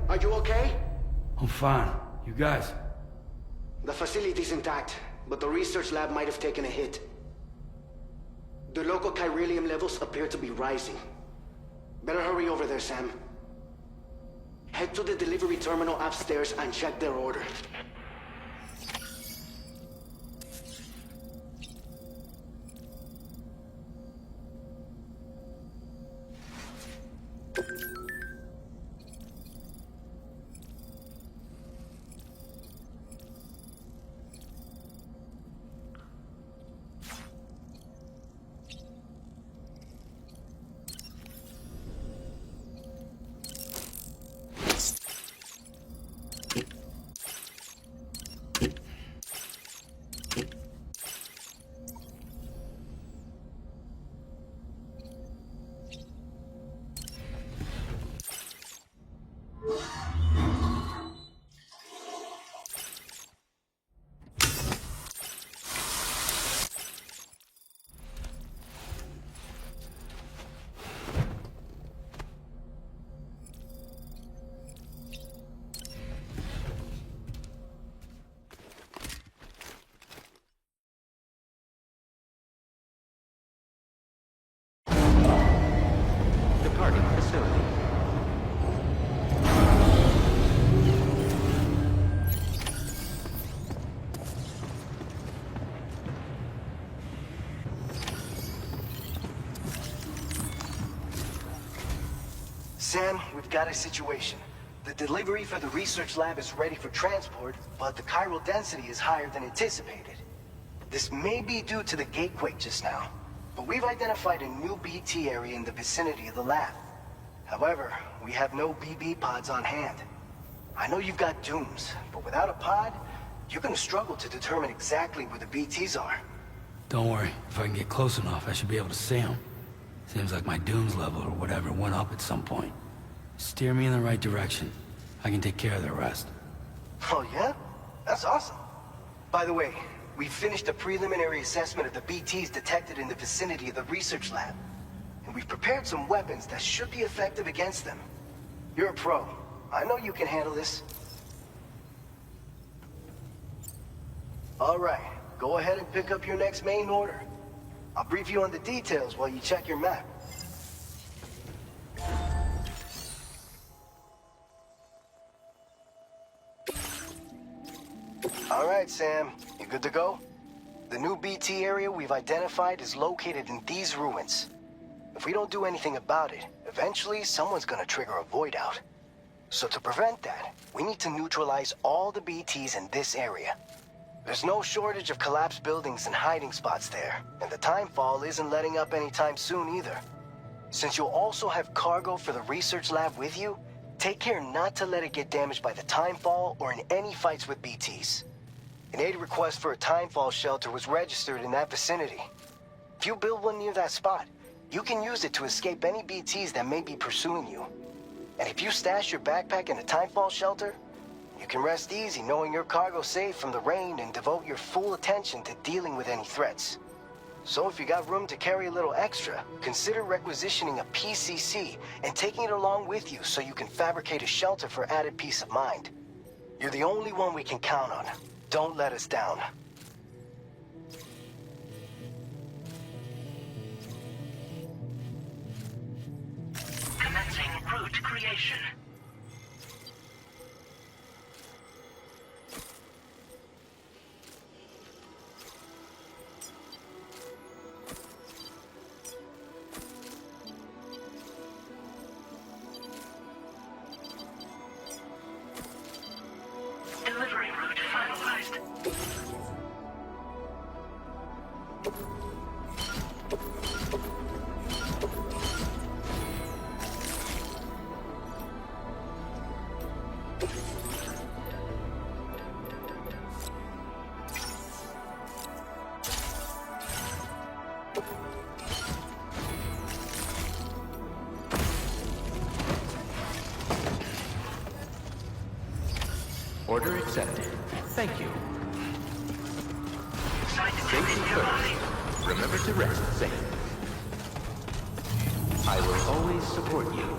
Are you okay? I'm fine. You guys? The facility's intact, but the research lab might have taken a hit. The local chiralium levels appear to be rising. Better hurry over there, Sam. Head to the delivery terminal upstairs and check their order. Departing facility. Sam, we've got a situation. The delivery for the research lab is ready for transport, but the chiral density is higher than anticipated. This may be due to the gatequake just now, but we've identified a new BT area in the vicinity of the lab. However, we have no BB pods on hand. I know you've got dooms, but without a pod, you're gonna struggle to determine exactly where the BTs are. Don't worry. If I can get close enough, I should be able to see them. Seems like my dooms level or whatever went up at some point. Steer me in the right direction. I can take care of the rest. Oh yeah? That's awesome. By the way, we finished a preliminary assessment of the BTs detected in the vicinity of the research lab. And we've prepared some weapons that should be effective against them. You're a pro. I know you can handle this. All right, go ahead and pick up your next main order. I'll brief you on the details while you check your map. All right, Sam. You good to go? The new BT area we've identified is located in these ruins. If we don't do anything about it, eventually someone's gonna trigger a void out. So to prevent that, we need to neutralize all the BTs in this area. There's no shortage of collapsed buildings and hiding spots there, and the timefall isn't letting up anytime soon either. Since you'll also have cargo for the research lab with you, take care not to let it get damaged by the timefall or in any fights with BTs. An aid request for a timefall shelter was registered in that vicinity. If you build one near that spot, you can use it to escape any BTs that may be pursuing you. And if you stash your backpack in a timefall shelter, you can rest easy knowing your cargo's safe from the rain and devote your full attention to dealing with any threats. So if you got room to carry a little extra, consider requisitioning a PCC and taking it along with you so you can fabricate a shelter for added peace of mind. You're the only one we can count on. Don't let us down. Commencing route creation. Delivery route finalized. Order accepted. Thank you. Site Safety detected nearby. first. Remember to rest safe. I will always support you.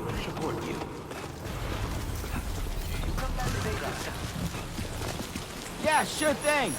Yeah, sure thing.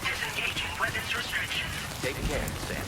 Disengaging weapons restrictions. Take care, Sam.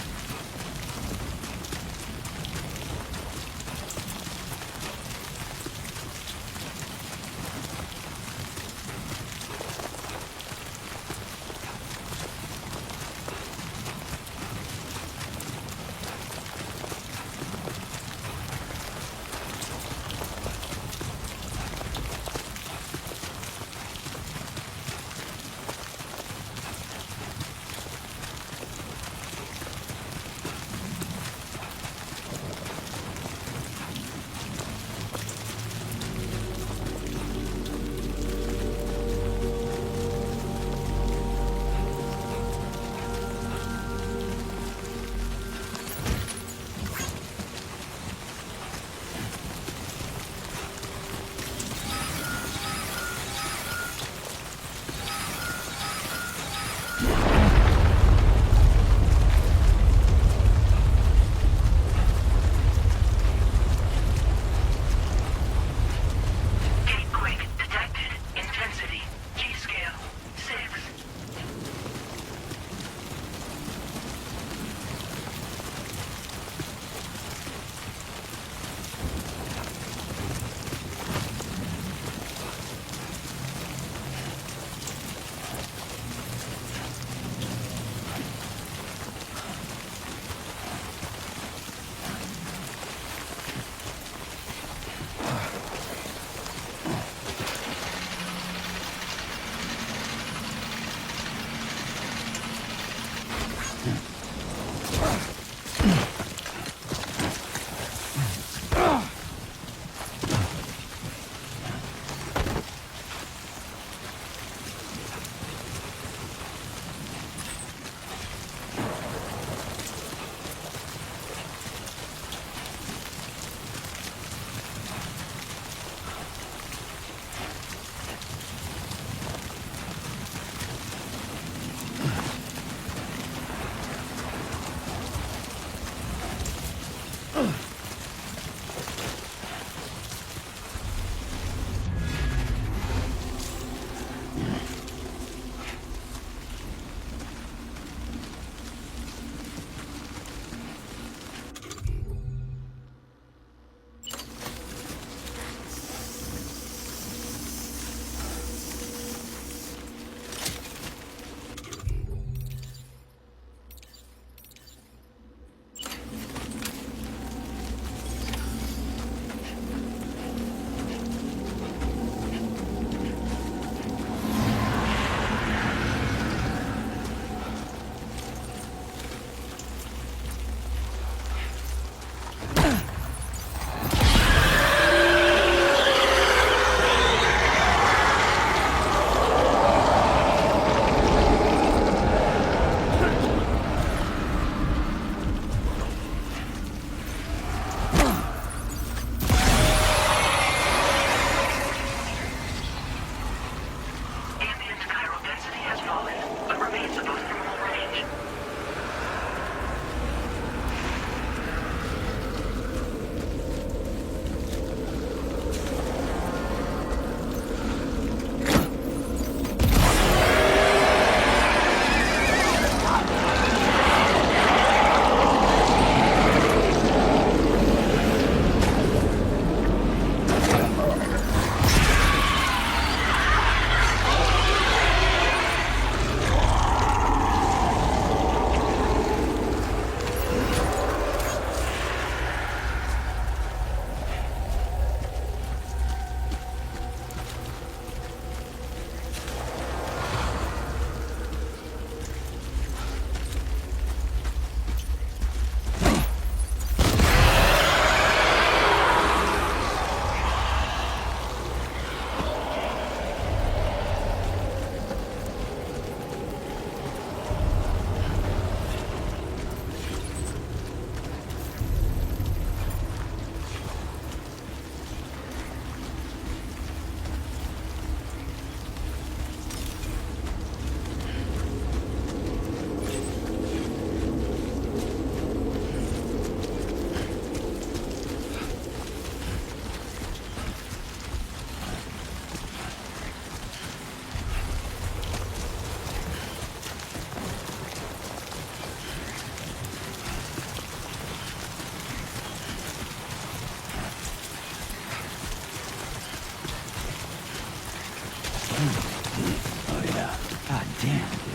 Oh yeah. God damn.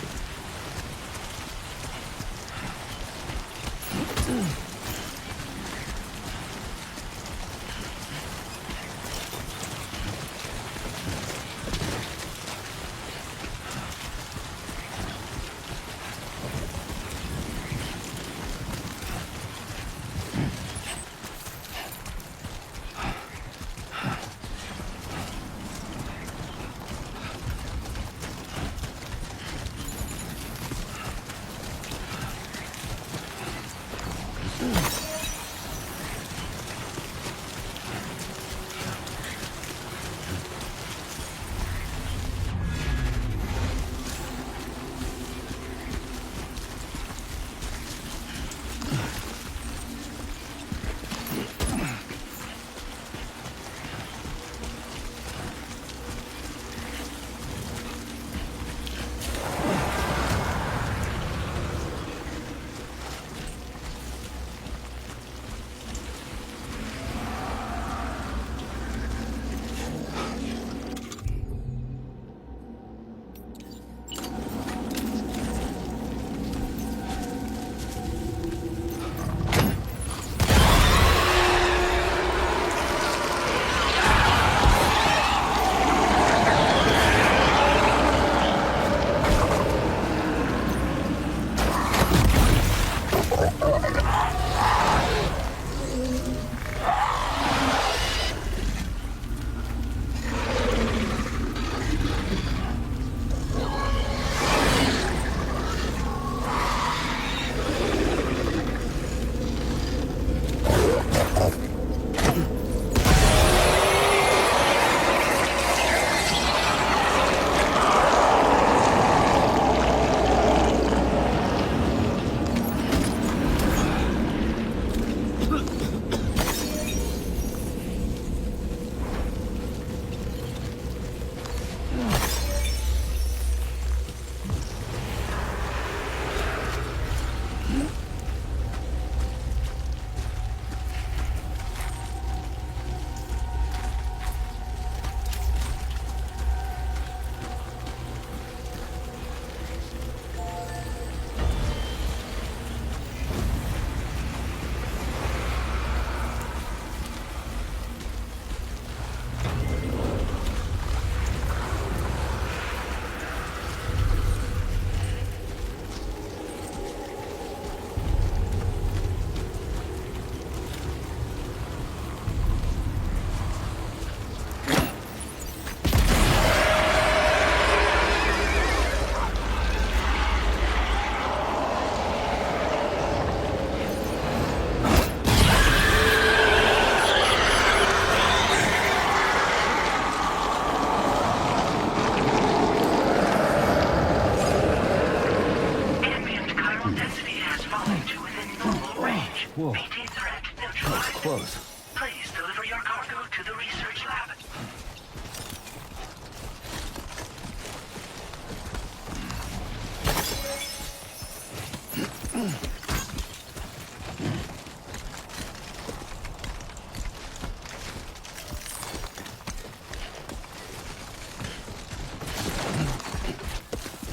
Whoa. BT threat That was neutralized. close. Please deliver your cargo to the research lab.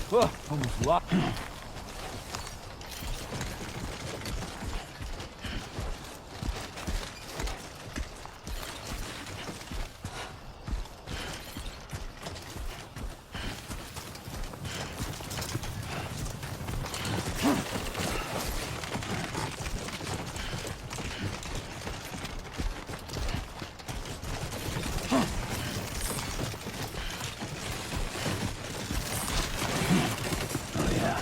Oh, almost lost. Oh yeah.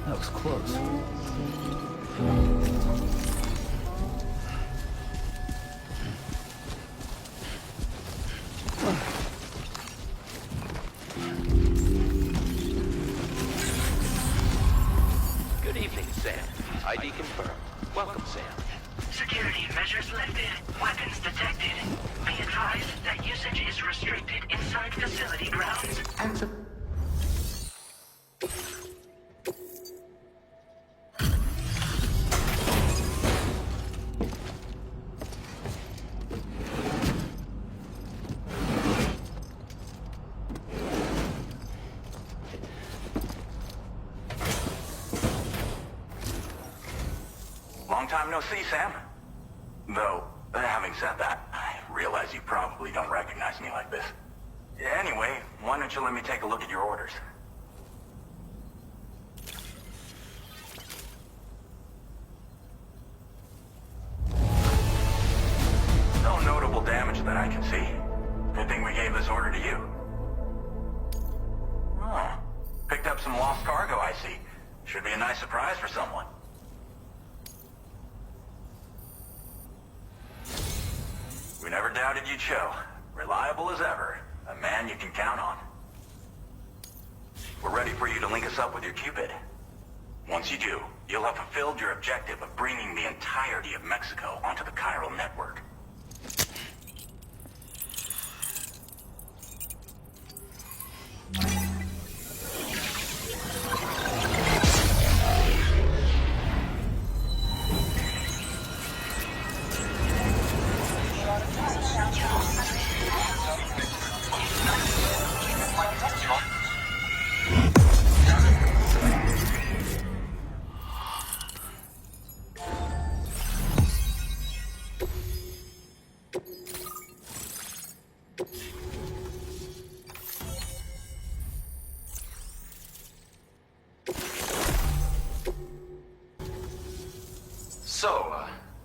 That was close. Good evening, Sam. ID confirmed. Welcome, Sam. Security measures lifted. Weapons detected. Be advised that usage is restricted inside facility grounds. Long time no see, Sam. Though, having said that, I realize you probably don't recognize me like this. Anyway, why don't you let me take a look at your orders? No notable damage that I can see. Good thing we gave this order to you. Oh, picked up some lost cargo, I see. Should be a nice surprise for someone. We never doubted you'd show. Reliable as ever. A man you can count on. We're ready for you to link us up with your Cupid. Once you do, you'll have fulfilled your objective of bringing the entirety of Mexico onto the chiral network.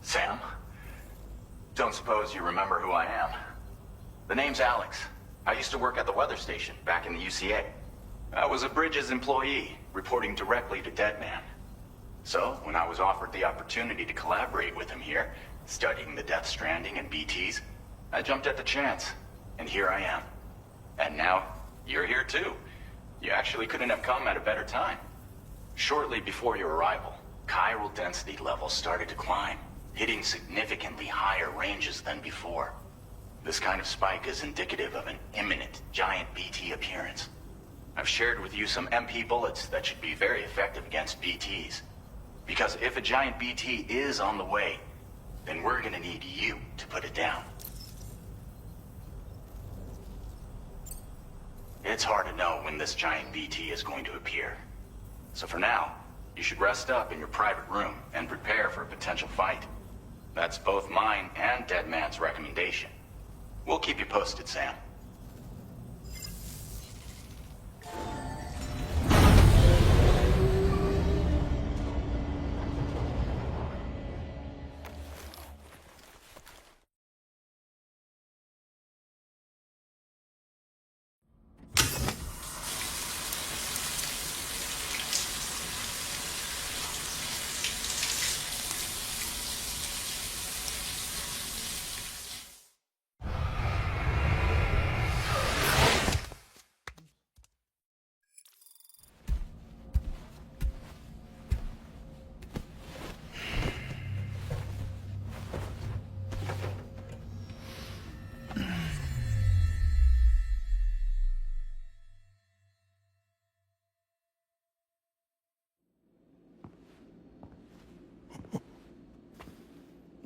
Sam, don't suppose you remember who I am? The name's Alex. I used to work at the weather station back in the UCA. I was a Bridges employee, reporting directly to Deadman. So, when I was offered the opportunity to collaborate with him here, studying the Death Stranding and BTs, I jumped at the chance, and here I am. And now, you're here too. You actually couldn't have come at a better time. Shortly before your arrival, chiral density levels started to climb, hitting significantly higher ranges than before. This kind of spike is indicative of an imminent giant BT appearance. I've shared with you some MP bullets that should be very effective against BTs. Because if a giant BT is on the way, then we're gonna need you to put it down. It's hard to know when this giant BT is going to appear. So for now, you should rest up in your private room and prepare for a potential fight. That's both mine and Deadman's recommendation. We'll keep you posted, Sam.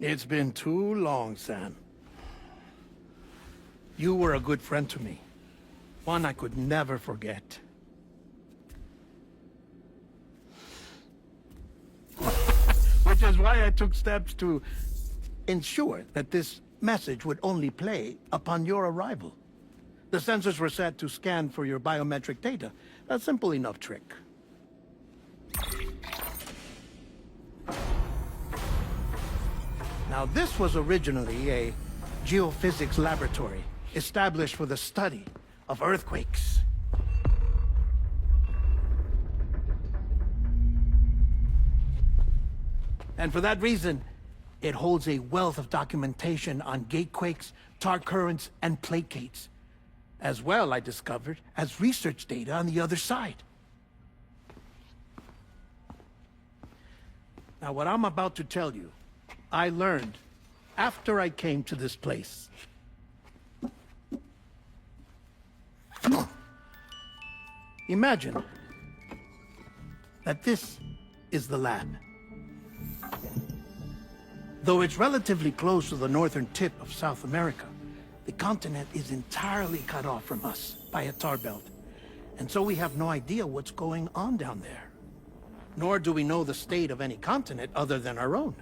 It's been too long, Sam. You were a good friend to me. One I could never forget. Which is why I took steps to ensure that this message would only play upon your arrival. The sensors were set to scan for your biometric data. A simple enough trick. Now, this was originally a geophysics laboratory established for the study of earthquakes. And for that reason, it holds a wealth of documentation on gatequakes, tar currents, and plate gates. As well, I discovered, as research data on the other side. Now, what I'm about to tell you, I learned after I came to this place. Imagine that this is the lab. Though it's relatively close to the northern tip of South America, the continent is entirely cut off from us by a tar belt. And so we have no idea what's going on down there. Nor do we know the state of any continent other than our own.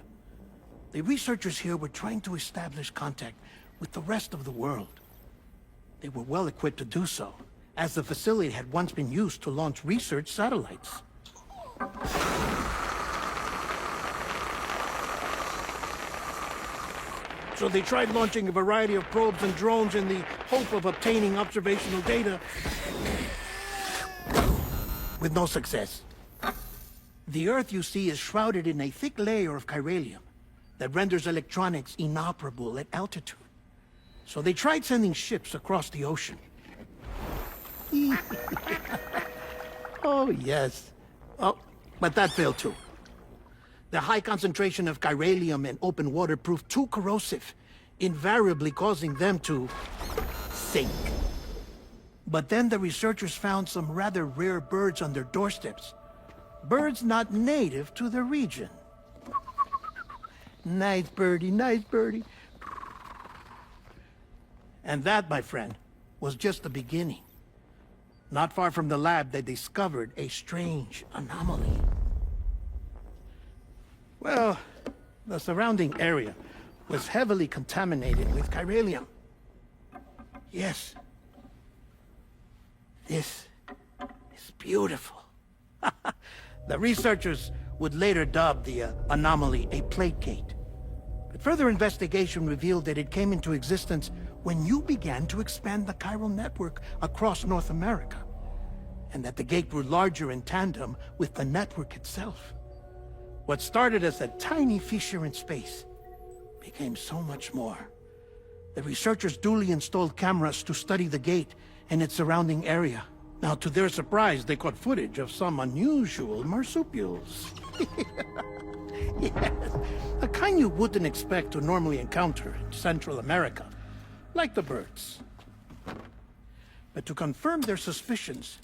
The researchers here were trying to establish contact with the rest of the world. They were well equipped to do so, as the facility had once been used to launch research satellites. So they tried launching a variety of probes and drones in the hope of obtaining observational data, with no success. The Earth, you see, is shrouded in a thick layer of chiralium that renders electronics inoperable at altitude. So they tried sending ships across the ocean. Oh, yes. Oh, but that failed too. The high concentration of chiralium in open water proved too corrosive, invariably causing them to sink. But then the researchers found some rather rare birds on their doorsteps. Birds not native to the region. Nice birdie, nice birdie. And that, my friend, was just the beginning. Not far from the lab, they discovered a strange anomaly. Well, the surrounding area was heavily contaminated with chiralium. Yes. This is beautiful. The researchers would later dub the anomaly a plate gate. But further investigation revealed that it came into existence when you began to expand the chiral network across North America, and that the gate grew larger in tandem with the network itself. What started as a tiny fissure in space became so much more. The researchers duly installed cameras to study the gate and its surrounding area. Now, to their surprise, they caught footage of some unusual marsupials. Yes, a kind you wouldn't expect to normally encounter in Central America, like the birds. But to confirm their suspicions,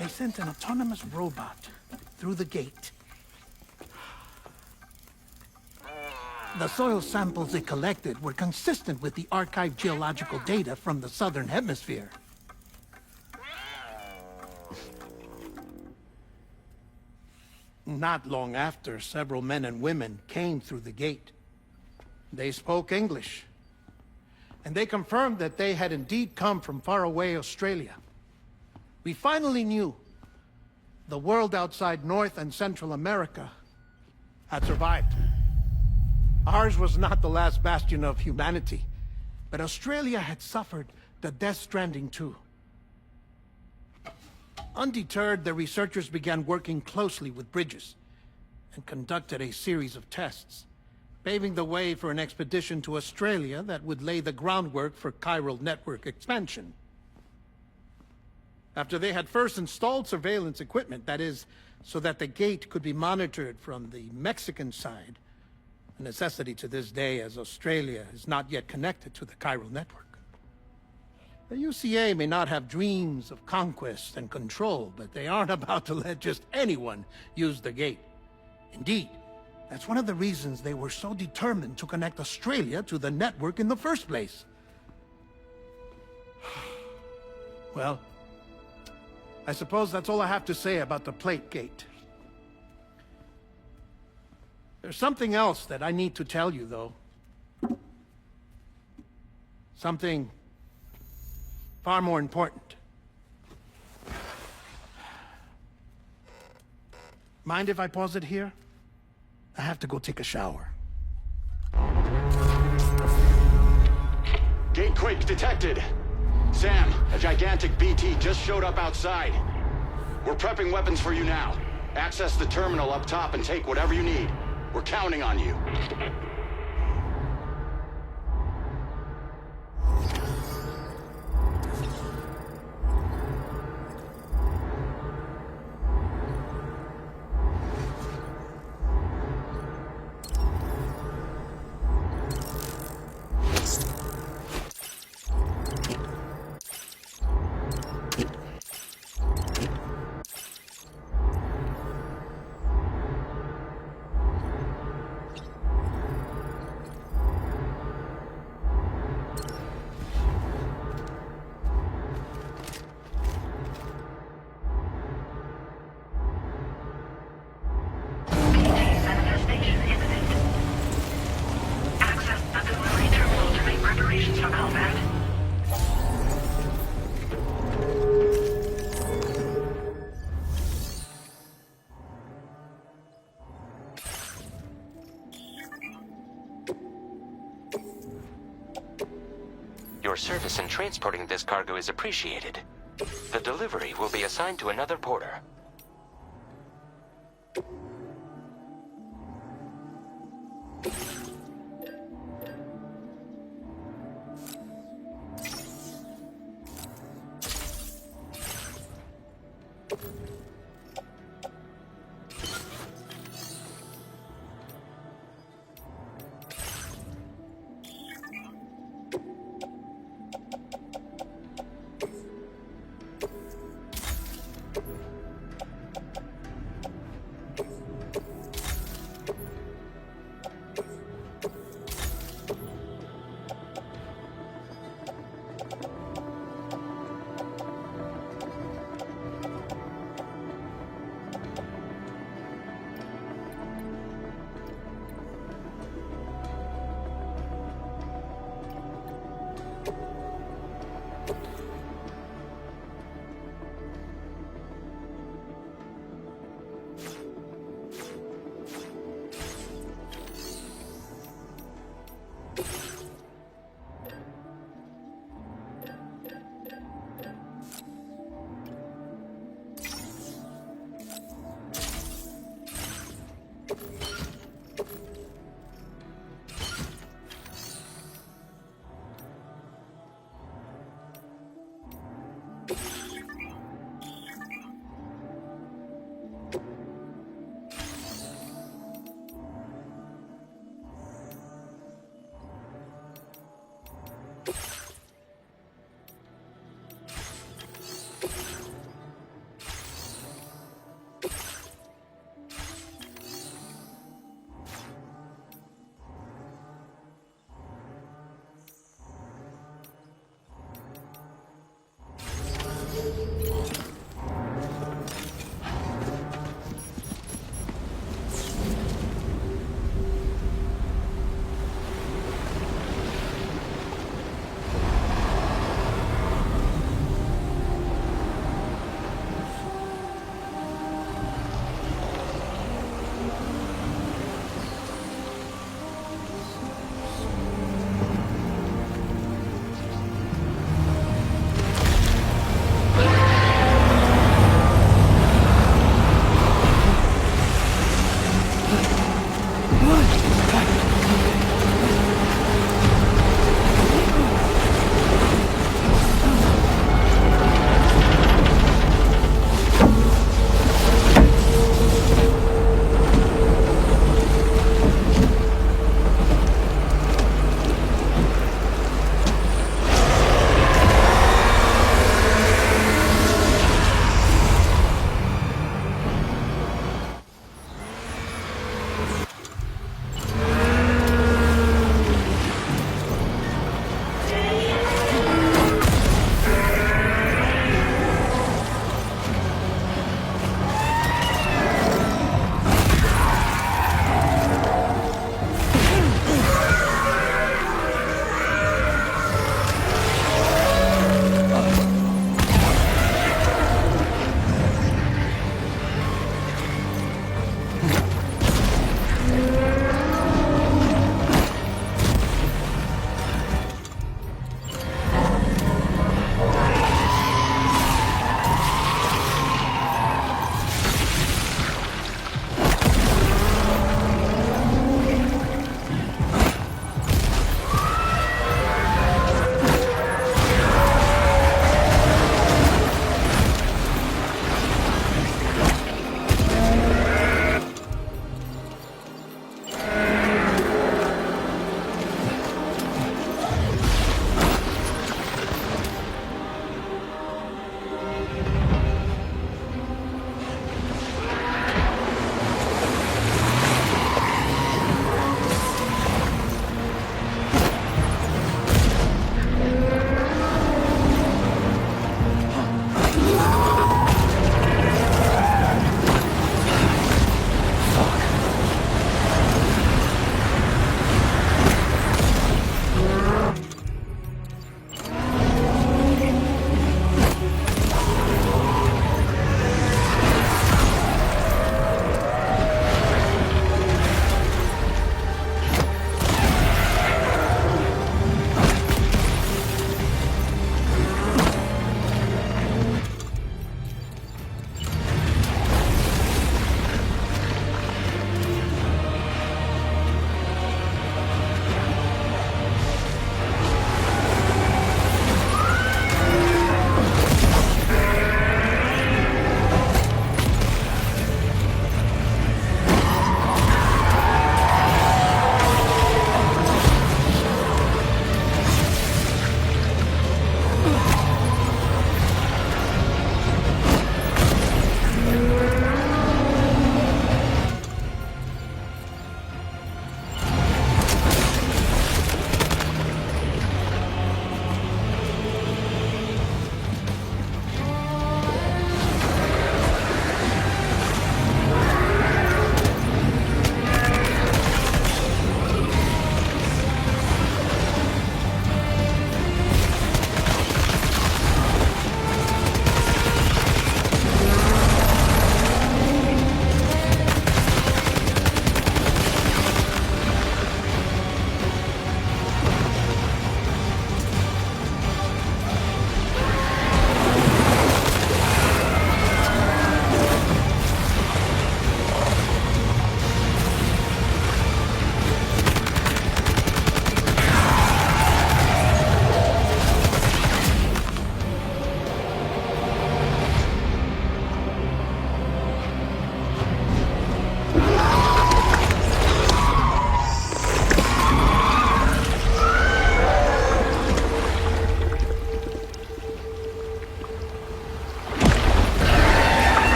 they sent an autonomous robot through the gate. The soil samples it collected were consistent with the archived geological data from the southern hemisphere. Not long after, several men and women came through the gate. They spoke English, and they confirmed that they had indeed come from faraway Australia. We finally knew the world outside North and Central America had survived. Ours was not the last bastion of humanity, but Australia had suffered the death stranding too. Undeterred, the researchers began working closely with Bridges and conducted a series of tests, paving the way for an expedition to Australia that would lay the groundwork for chiral network expansion. After they had first installed surveillance equipment, that is, so that the gate could be monitored from the Mexican side, a necessity to this day as Australia is not yet connected to the chiral network. The UCA may not have dreams of conquest and control, but they aren't about to let just anyone use the gate. Indeed, that's one of the reasons they were so determined to connect Australia to the network in the first place. Well, I suppose that's all I have to say about the plate gate. There's something else that I need to tell you, though. Something far more important. Mind if I pause it here? I have to go take a shower. Gatequake detected. Sam, a gigantic BT just showed up outside. We're prepping weapons for you now. Access the terminal up top and take whatever you need. We're counting on you. Manifestation imminent. Access the delivery terminal to make preparations for combat. Your service in transporting this cargo is appreciated. The delivery will be assigned to another porter.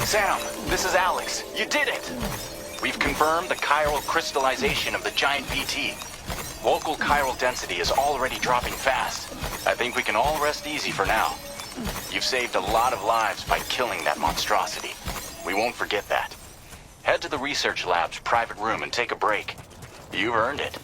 Sam, this is Alex. You did it! We've confirmed the chiral crystallization of the giant BT. Local chiral density is already dropping fast. I think we can all rest easy for now. You've saved a lot of lives by killing that monstrosity. We won't forget that. Head to the research lab's private room and take a break. You've earned it.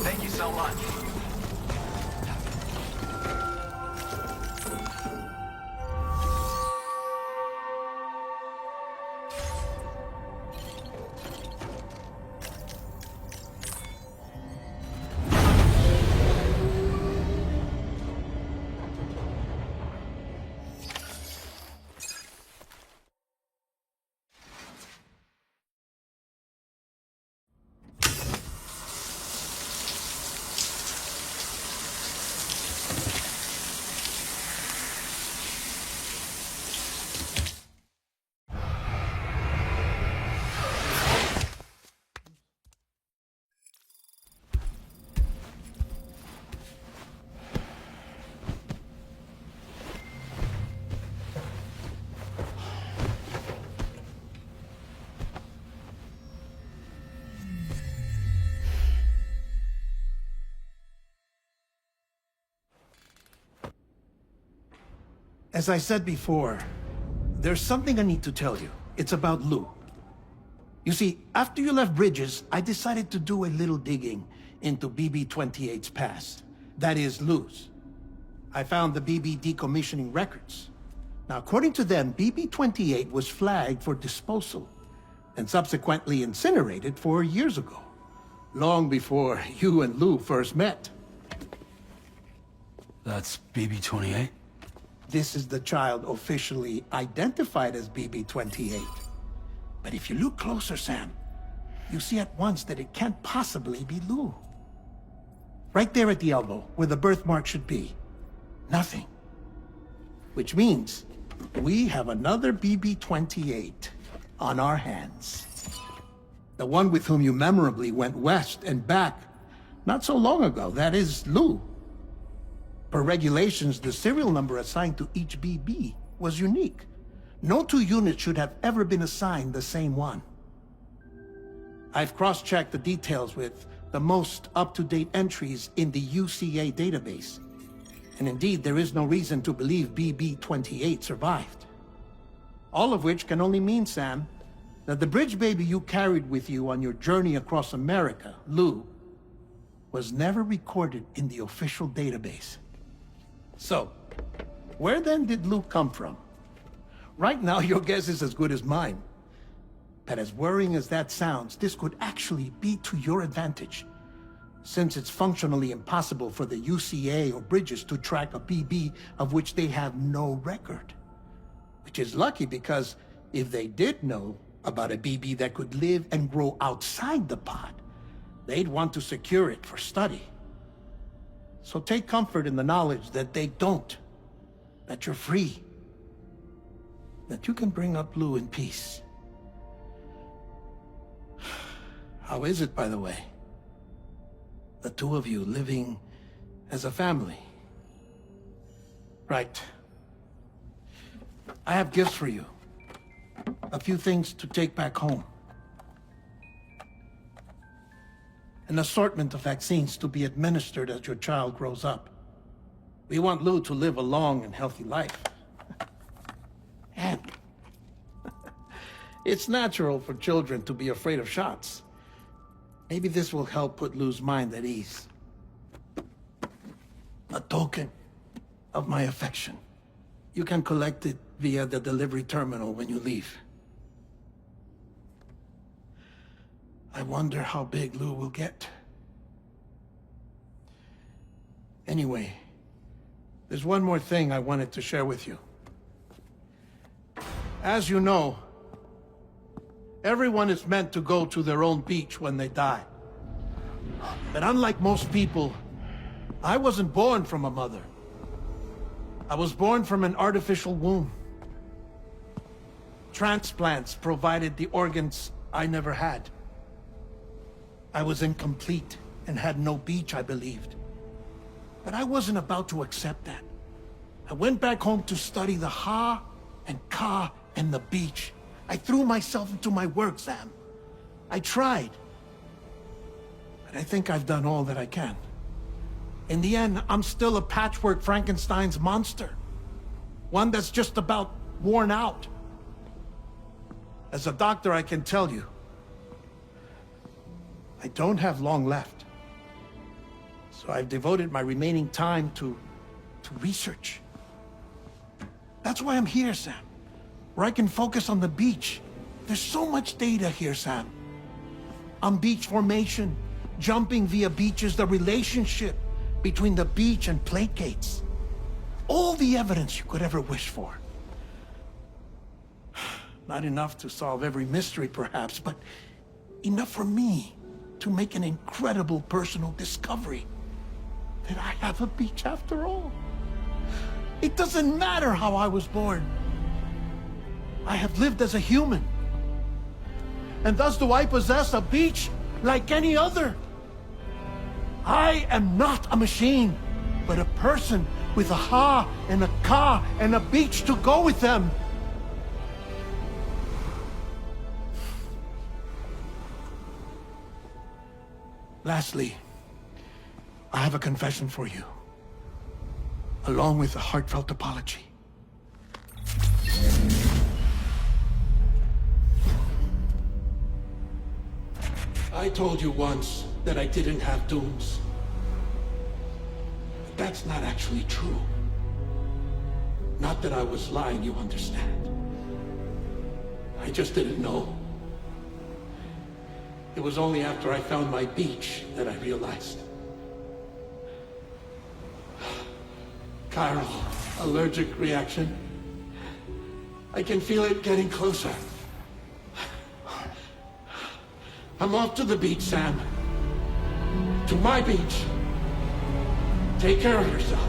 Thank you so much. As I said before, there's something I need to tell you. It's about Lou. You see, after you left Bridges, I decided to do a little digging into BB-28's past. That is, Lou's. I found the BB decommissioning records. Now, according to them, BB-28 was flagged for disposal and subsequently incinerated 4 years ago, long before you and Lou first met. That's BB-28? This is the child officially identified as BB-28. But if you look closer, Sam, you see at once that it can't possibly be Lou. Right there at the elbow, where the birthmark should be. Nothing. Which means we have another BB-28 on our hands. The one with whom you memorably went west and back not so long ago, that is Lou. Per regulations, the serial number assigned to each BB was unique. No two units should have ever been assigned the same one. I've cross-checked the details with the most up-to-date entries in the UCA database. And indeed, there is no reason to believe BB-28 survived. All of which can only mean, Sam, that the bridge baby you carried with you on your journey across America, Lou, was never recorded in the official database. So, where then did Lou come from? Right now, your guess is as good as mine. But as worrying as that sounds, this could actually be to your advantage, since it's functionally impossible for the UCA or Bridges to track a BB of which they have no record. Which is lucky because if they did know about a BB that could live and grow outside the pod, they'd want to secure it for study. So take comfort in the knowledge that they don't, that you're free, that you can bring up Lou in peace. How is it, by the way? The two of you living as a family. Right. I have gifts for you. A few things to take back home. an assortment of vaccines to be administered as your child grows up. We want Lou to live a long and healthy life. And it's natural for children to be afraid of shots. Maybe this will help put Lou's mind at ease. A token of my affection. You can collect it via the delivery terminal when you leave. I wonder how big Lou will get. Anyway, there's one more thing I wanted to share with you. As you know, everyone is meant to go to their own beach when they die. But unlike most people, I wasn't born from a mother. I was born from an artificial womb. Transplants provided the organs I never had. I was incomplete and had no beach, I believed. But I wasn't about to accept that. I went back home to study the Ha and Ka and the beach. I threw myself into my work, Sam. I tried. But I think I've done all that I can. In the end, I'm still a patchwork Frankenstein's monster. One that's just about worn out. As a doctor, I can tell you, I don't have long left. So I've devoted my remaining time to research. That's why I'm here, Sam. Where I can focus on the beach. There's so much data here, Sam. On beach formation, jumping via beaches, the relationship between the beach and plate gates. All the evidence you could ever wish for. Not enough to solve every mystery, perhaps, but enough for me to make an incredible personal discovery. That I have a beach after all. It doesn't matter how I was born. I have lived as a human. And thus do I possess a beach like any other. I am not a machine, but a person with a Ha and a Ka and a beach to go with them. Lastly, I have a confession for you, along with a heartfelt apology. I told you once that I didn't have dooms. But that's not actually true. Not that I was lying, you understand. I just didn't know. It was only after I found my beach that I realized. Chiral allergic reaction. I can feel it getting closer. I'm off to the beach, Sam. To my beach. Take care of yourself.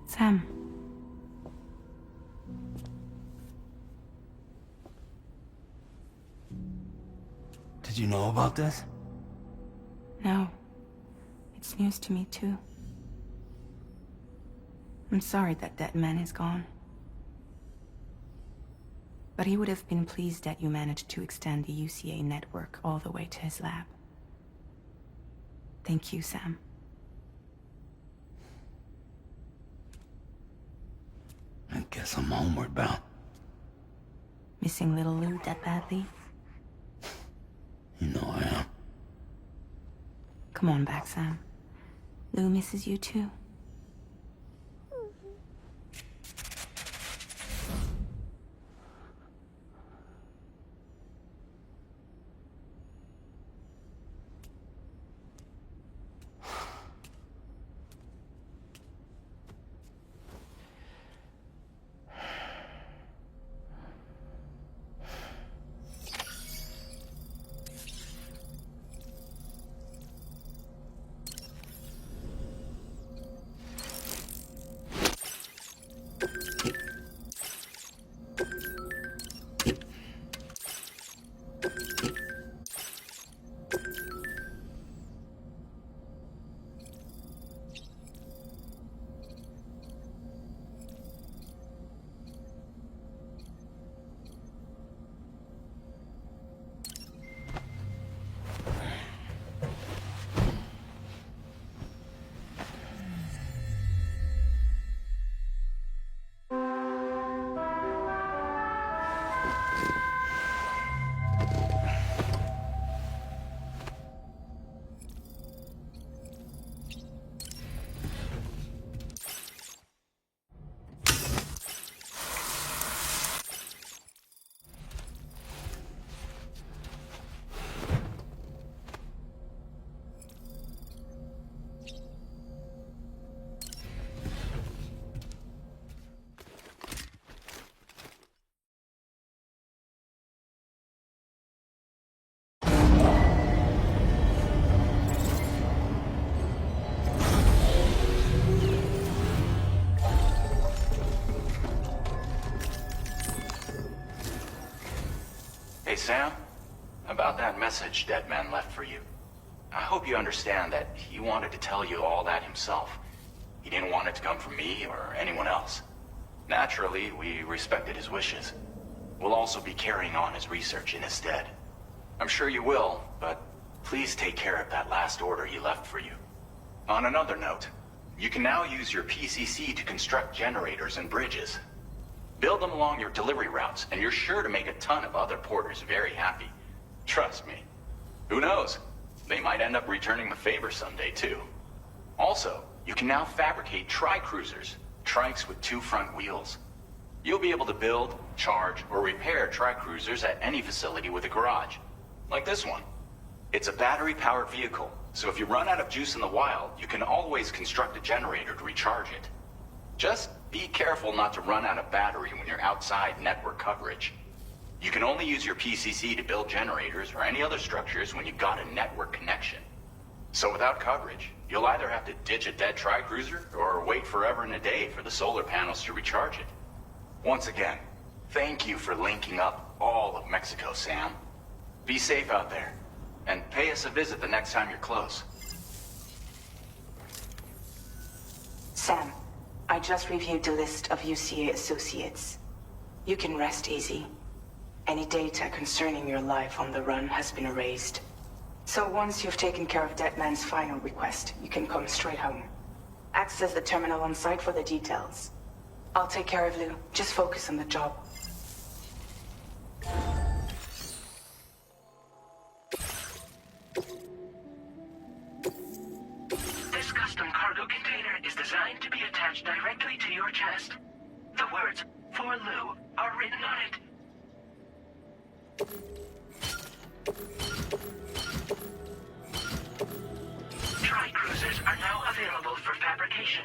Sam. Did you know about this? No. It's news to me, too. I'm sorry that man is gone. But he would have been pleased that you managed to extend the UCA network all the way to his lab. Thank you, Sam. I guess I'm homeward bound. Missing little Lou that badly? You know I am. Come on back, Sam. Lou misses you too. Sam, about that message Deadman left for you. I hope you understand that he wanted to tell you all that himself. He didn't want it to come from me or anyone else. Naturally, we respected his wishes. We'll also be carrying on his research in his stead. I'm sure you will, but please take care of that last order he left for you. On another note, you can now use your PCC to construct generators and bridges. Build them along your delivery routes, and you're sure to make a ton of other porters very happy. Trust me. Who knows? They might end up returning the favor someday, too. Also, you can now fabricate tri-cruisers, trikes with 2 front wheels. You'll be able to build, charge, or repair tri-cruisers at any facility with a garage. Like this one. It's a battery-powered vehicle, so if you run out of juice in the wild, you can always construct a generator to recharge it. Just be careful not to run out of battery when you're outside network coverage. You can only use your PCC to build generators or any other structures when you've got a network connection. So without coverage, you'll either have to ditch a dead tri-cruiser or wait forever and a day for the solar panels to recharge it. Once again, thank you for linking up all of Mexico, Sam. Be safe out there, and pay us a visit the next time you're close. Sam, I just reviewed the list of UCA associates. You can rest easy. Any data concerning your life on the run has been erased. So once you've taken care of Deadman's final request, you can come straight home. Access the terminal on site for the details. I'll take care of Lou. Just focus on the job. This custom cargo container is designed to be attached directly to your chest. The words, "For Lou," are written on it. Tri-cruisers are now available for fabrication.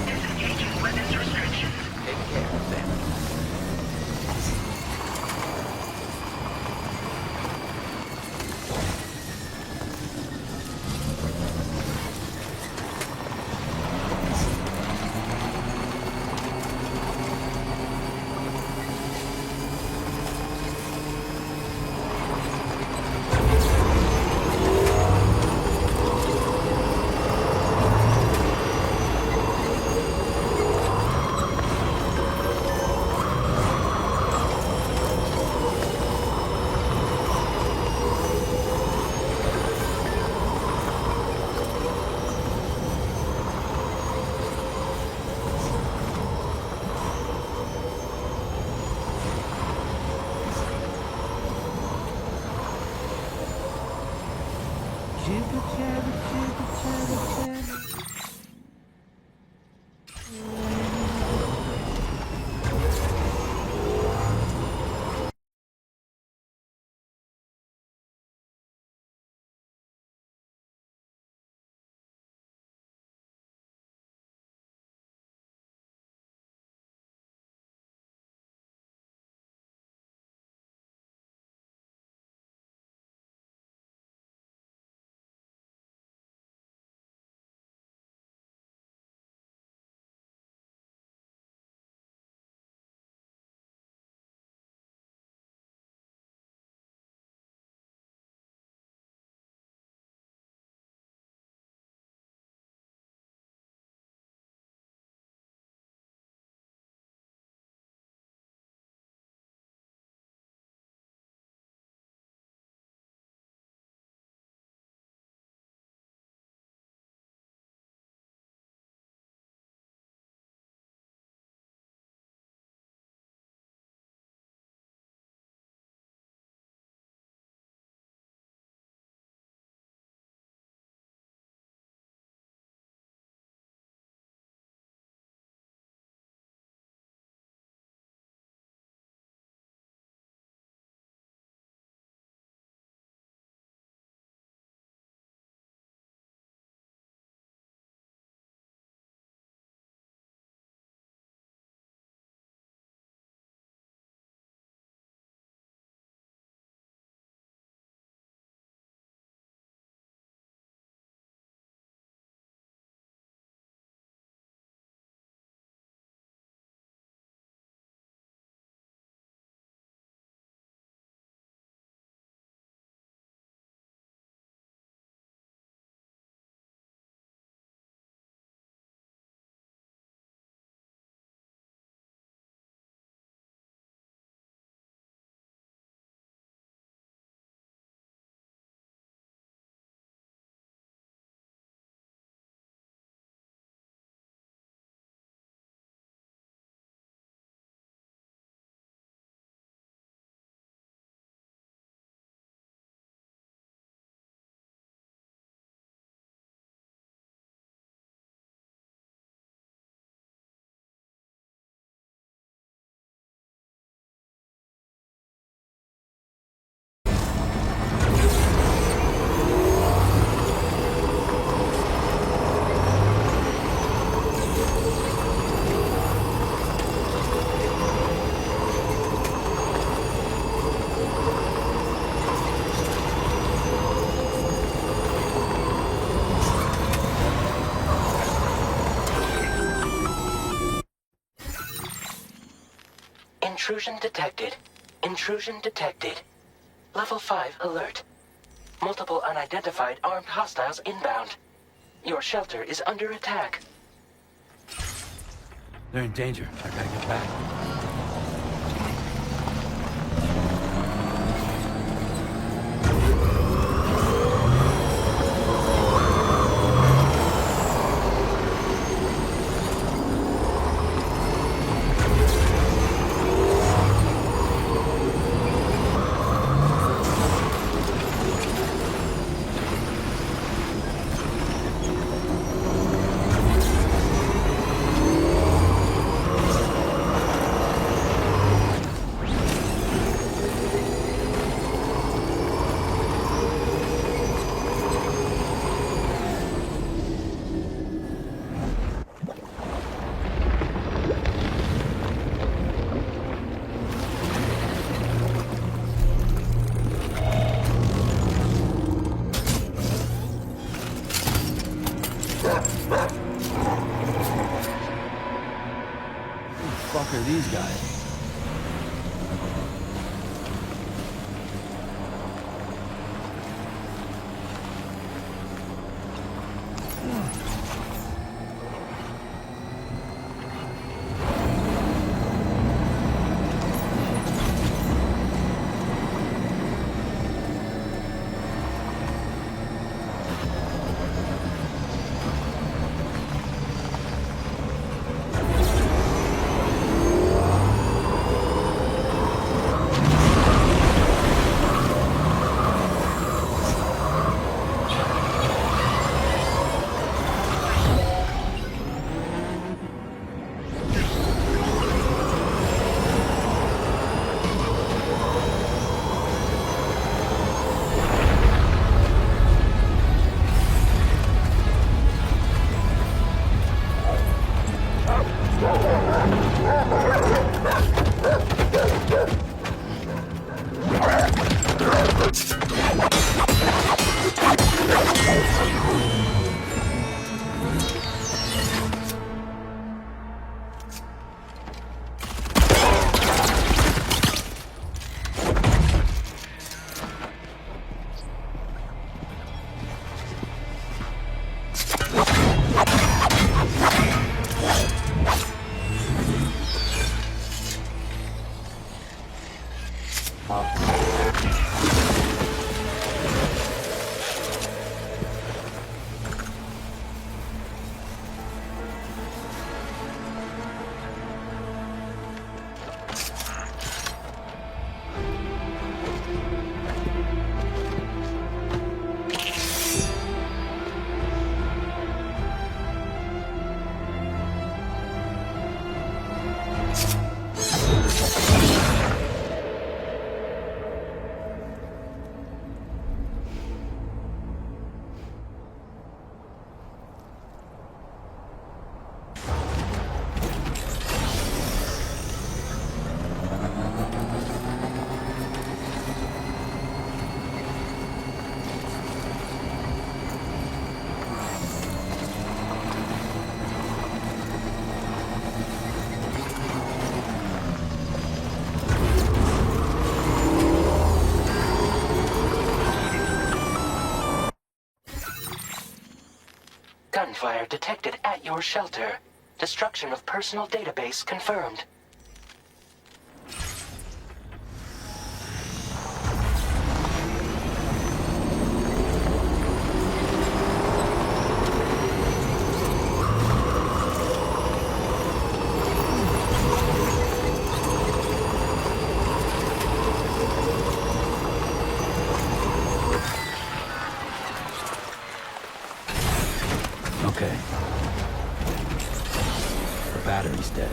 Disengaging weapons restrictions. Take care, Sam. Intrusion detected. Intrusion detected. Level 5 alert. Multiple unidentified armed hostiles inbound. Your shelter is under attack. They're in danger. I gotta get back. Fuck are these guys? Gunfire detected at your shelter. Destruction of personal database confirmed. Okay. The battery's dead.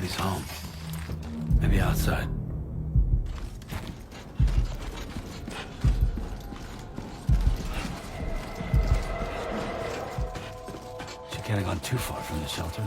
he's home. Maybe outside. She can't have gone too far from the shelter.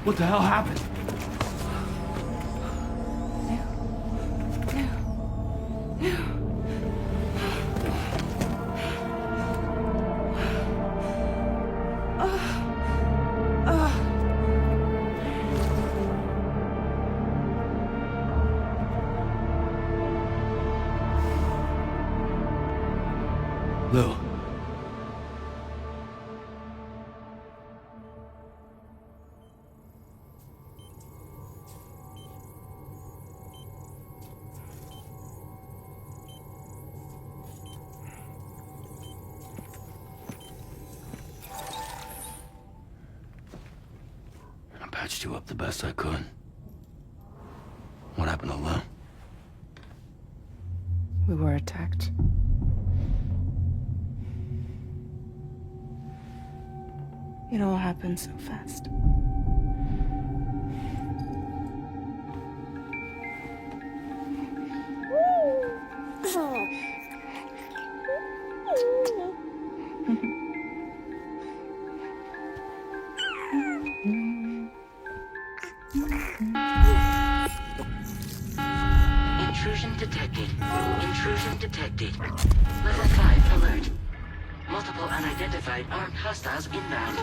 What the hell happened? Lou. I patched you up the best I could. What happened to Lou? We were attacked. It all happened so fast. Intrusion detected. Intrusion detected. Level 5 alert. Multiple unidentified armed hostiles inbound.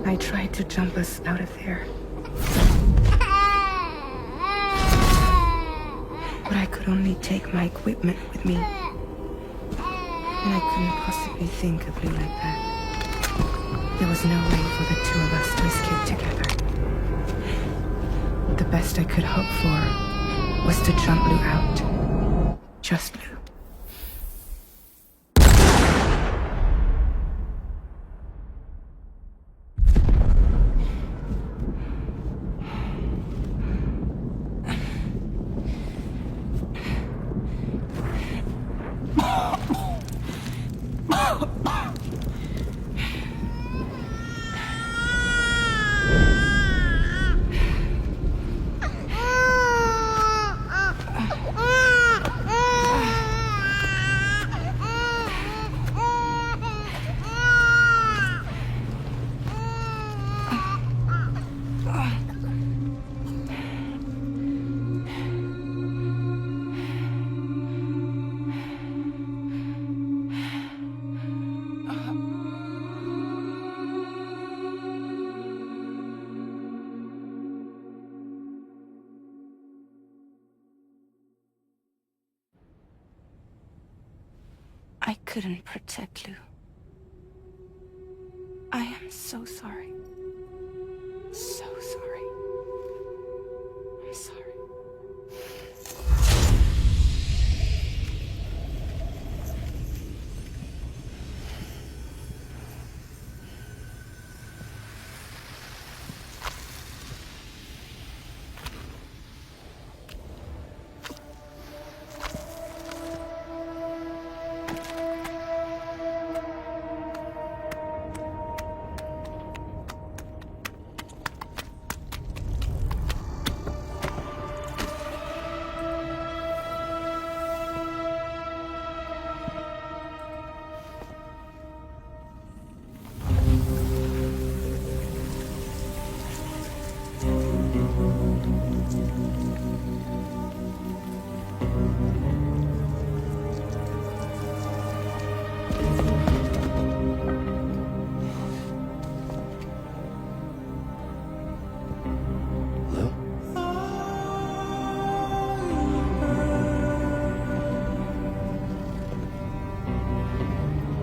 I tried to jump us out of there. But I could only take my equipment with me. And I couldn't possibly think of Lou like that. There was no way for the two of us to escape together. The best I could hope for was to jump Lou out. Just Lou. I couldn't protect Lou. I am so sorry. So sorry. I'm sorry.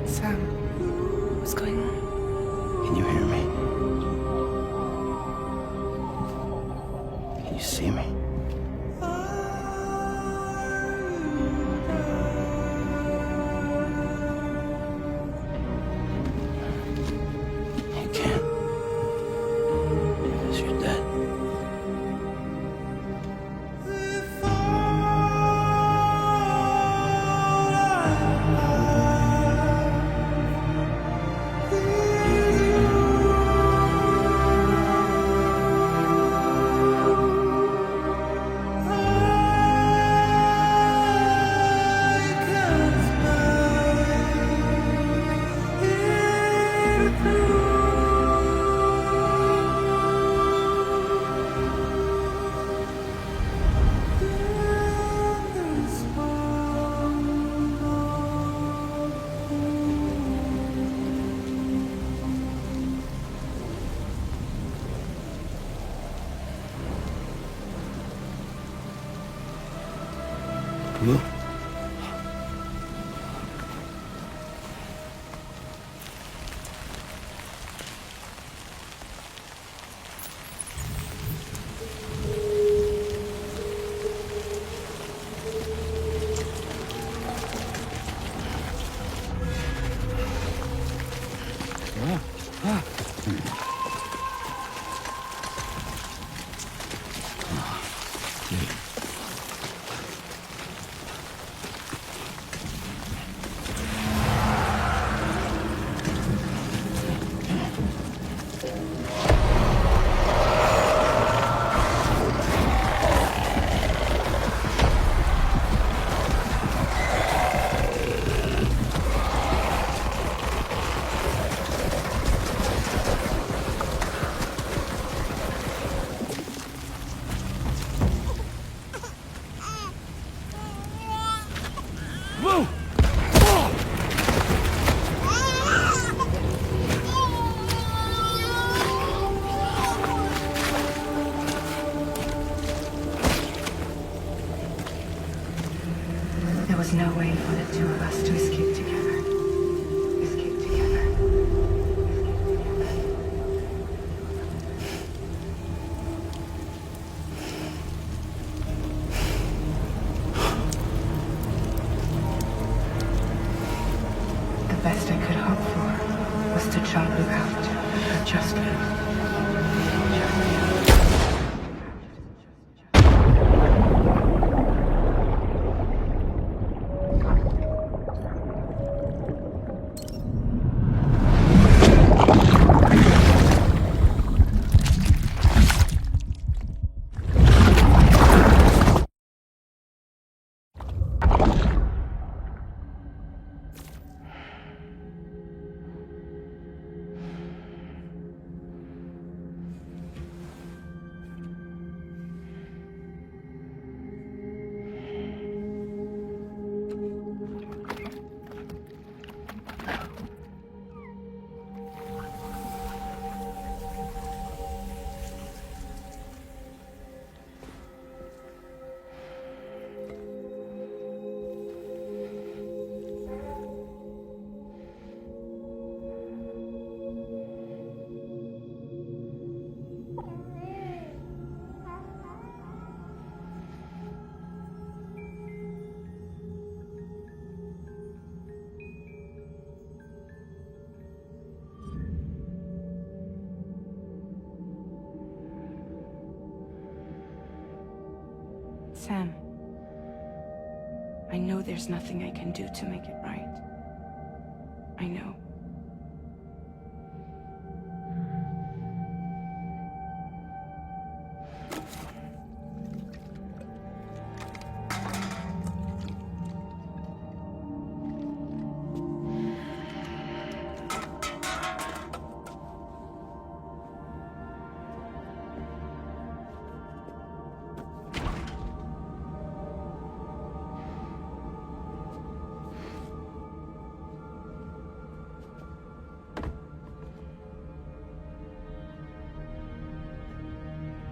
Sam, what's going on? Can you hear me? Can you see me? You can't. Because you're dead. Lou? There was no way for the two of us to escape together. Escape together. The best I could hope for was to jump Lou out. Just Lou. Sam, I know there's nothing I can do to make it right. I know.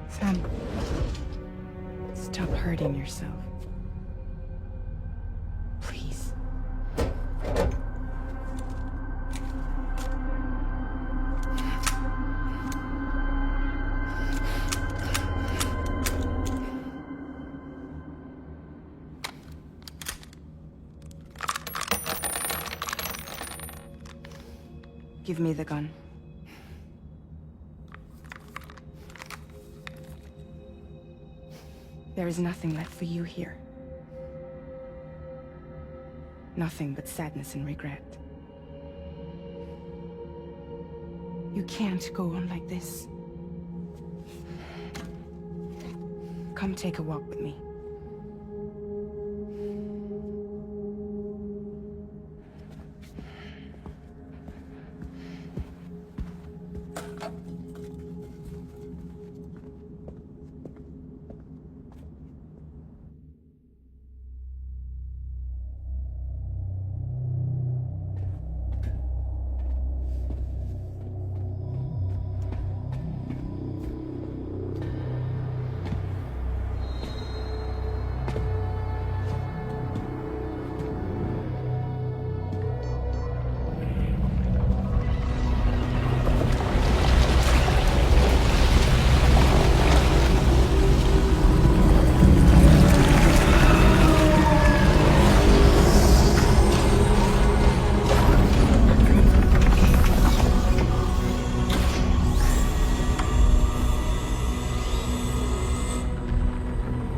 Sam, stop hurting yourself. Please. Give me the gun. There is nothing left for you here. Nothing but sadness and regret. You can't go on like this. Come take a walk with me.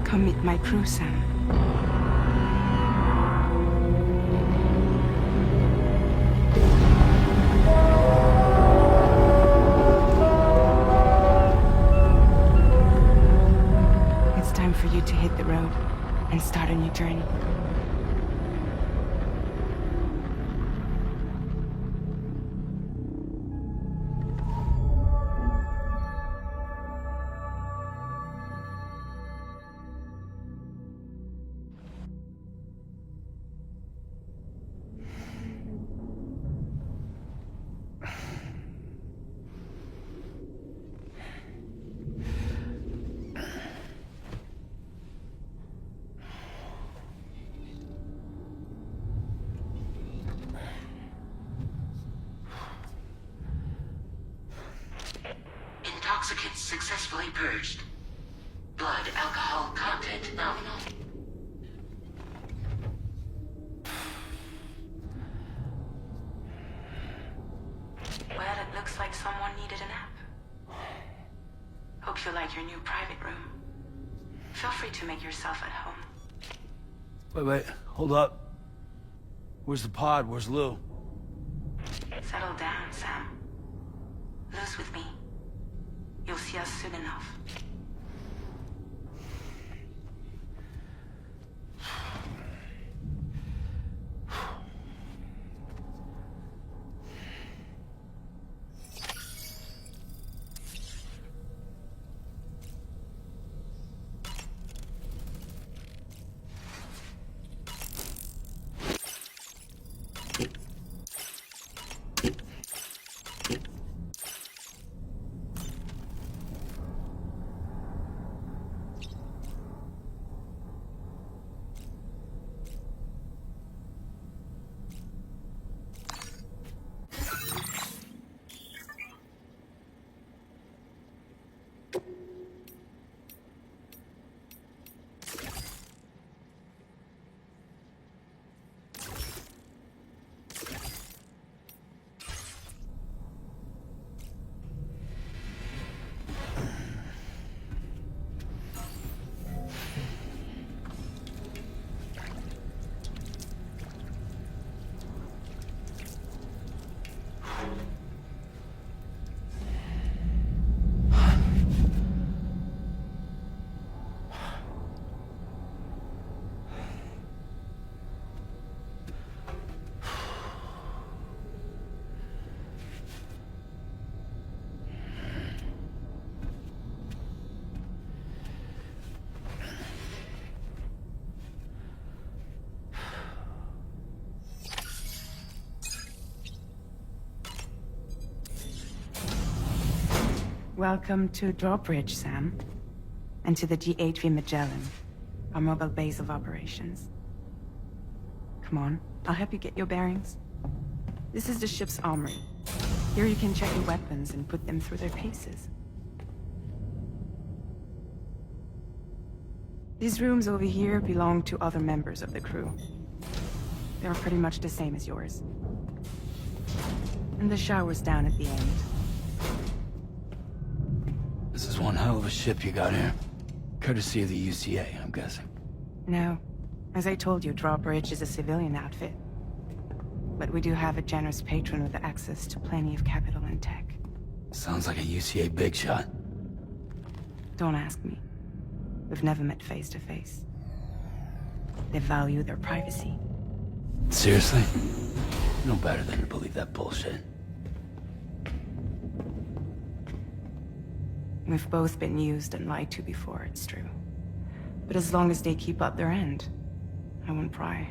Come meet my crew, Sam. It's time for you to hit the road and start a new journey. Intoxicants successfully purged. Blood alcohol content nominal. Well, it looks like someone needed a nap. Hope you like your new private room. Feel free to make yourself at home. Wait, hold up. Where's the pod? Where's Lou? Settle down, Sam. Lou's with me. You'll see us soon enough. Welcome to Drawbridge, Sam. And to the GHV Magellan, our mobile base of operations. Come on, I'll help you get your bearings. This is the ship's armory. Here you can check your weapons and put them through their paces. These rooms over here belong to other members of the crew. They're pretty much the same as yours. And the shower's down at the end. This is one hell of a ship you got here. Courtesy of the UCA, I'm guessing. No. As I told you, Drawbridge is a civilian outfit. But we do have a generous patron with access to plenty of capital and tech. Sounds like a UCA big shot. Don't ask me. We've never met face to face. They value their privacy. Seriously? No better than to believe that bullshit. We've both been used and lied to before, it's true. But as long as they keep up their end, I won't pry.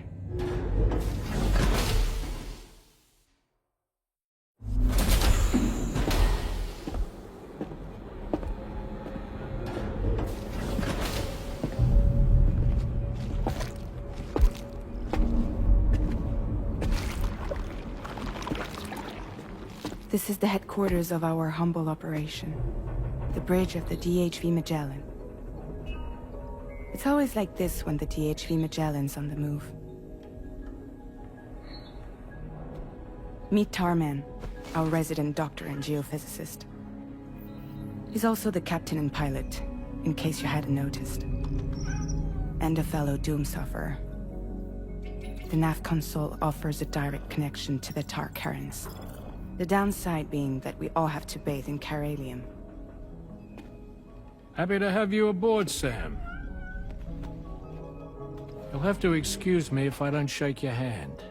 This is the headquarters of our humble operation. The bridge of the DHV Magellan. It's always like this when the DHV Magellan's on the move. Meet Tarman, our resident doctor and geophysicist. He's also the captain and pilot, in case you hadn't noticed. And a fellow doom sufferer. The nav console offers a direct connection to the Tar currents. The downside being that we all have to bathe in Caralium. Happy to have you aboard, Sam. You'll have to excuse me if I don't shake your hand.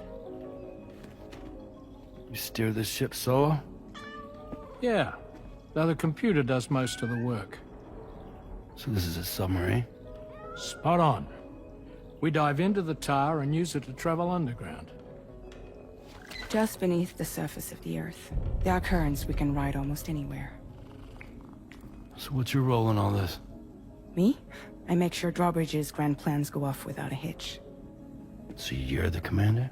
You steer this ship solo? Yeah, though the computer does most of the work. So this is a submarine? Spot on. We dive into the Tar and use it to travel underground. Just beneath the surface of the Earth, there are currents we can ride almost anywhere. So what's your role in all this? Me? I make sure Drawbridge's grand plans go off without a hitch. So you're the commander?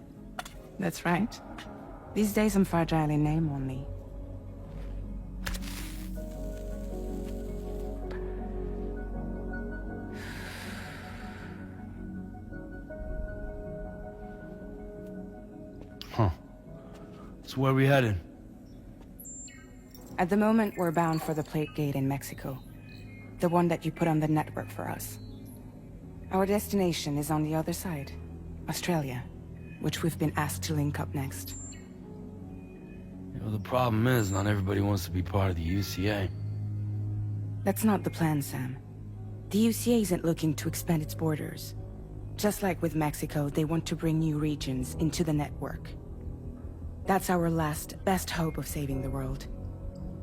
That's right. These days I'm fragile in name only. Huh. So where are we headed? At the moment, we're bound for the Plate Gate in Mexico. The one that you put on the network for us. Our destination is on the other side, Australia, which we've been asked to link up next. You know, the problem is, not everybody wants to be part of the UCA. That's not the plan, Sam. The UCA isn't looking to expand its borders. Just like with Mexico, they want to bring new regions into the network. That's our last, best hope of saving the world.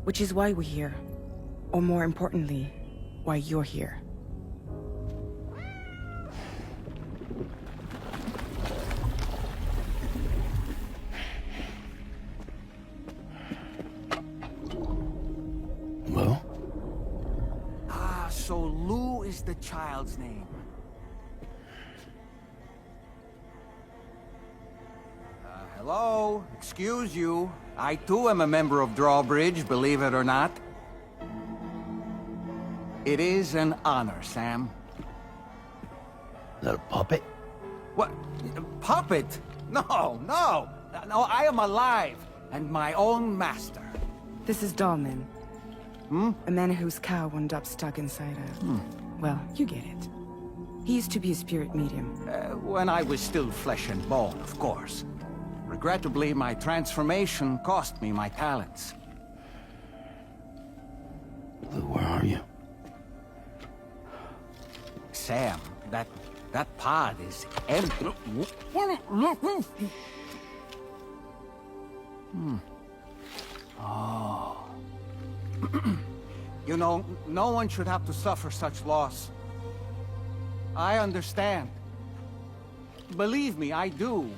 Which is why we're here. Or more importantly, why you're here. Well? Ah, so Lou is the child's name. Hello? Excuse you. I too am a member of Drawbridge, believe it or not. It is an honor, Sam. Is that a puppet? What? Puppet? No, no! No, I am alive, and my own master. This is Dahlman. A man whose cow wound up stuck inside a... Well, you get it. He used to be a spirit medium. When I was still flesh and bone, of course. Regrettably, my transformation cost me my talents. Lou, where are you? Sam, that pod is empty. Oh. You know, no one should have to suffer such loss. I understand. Believe me, I do.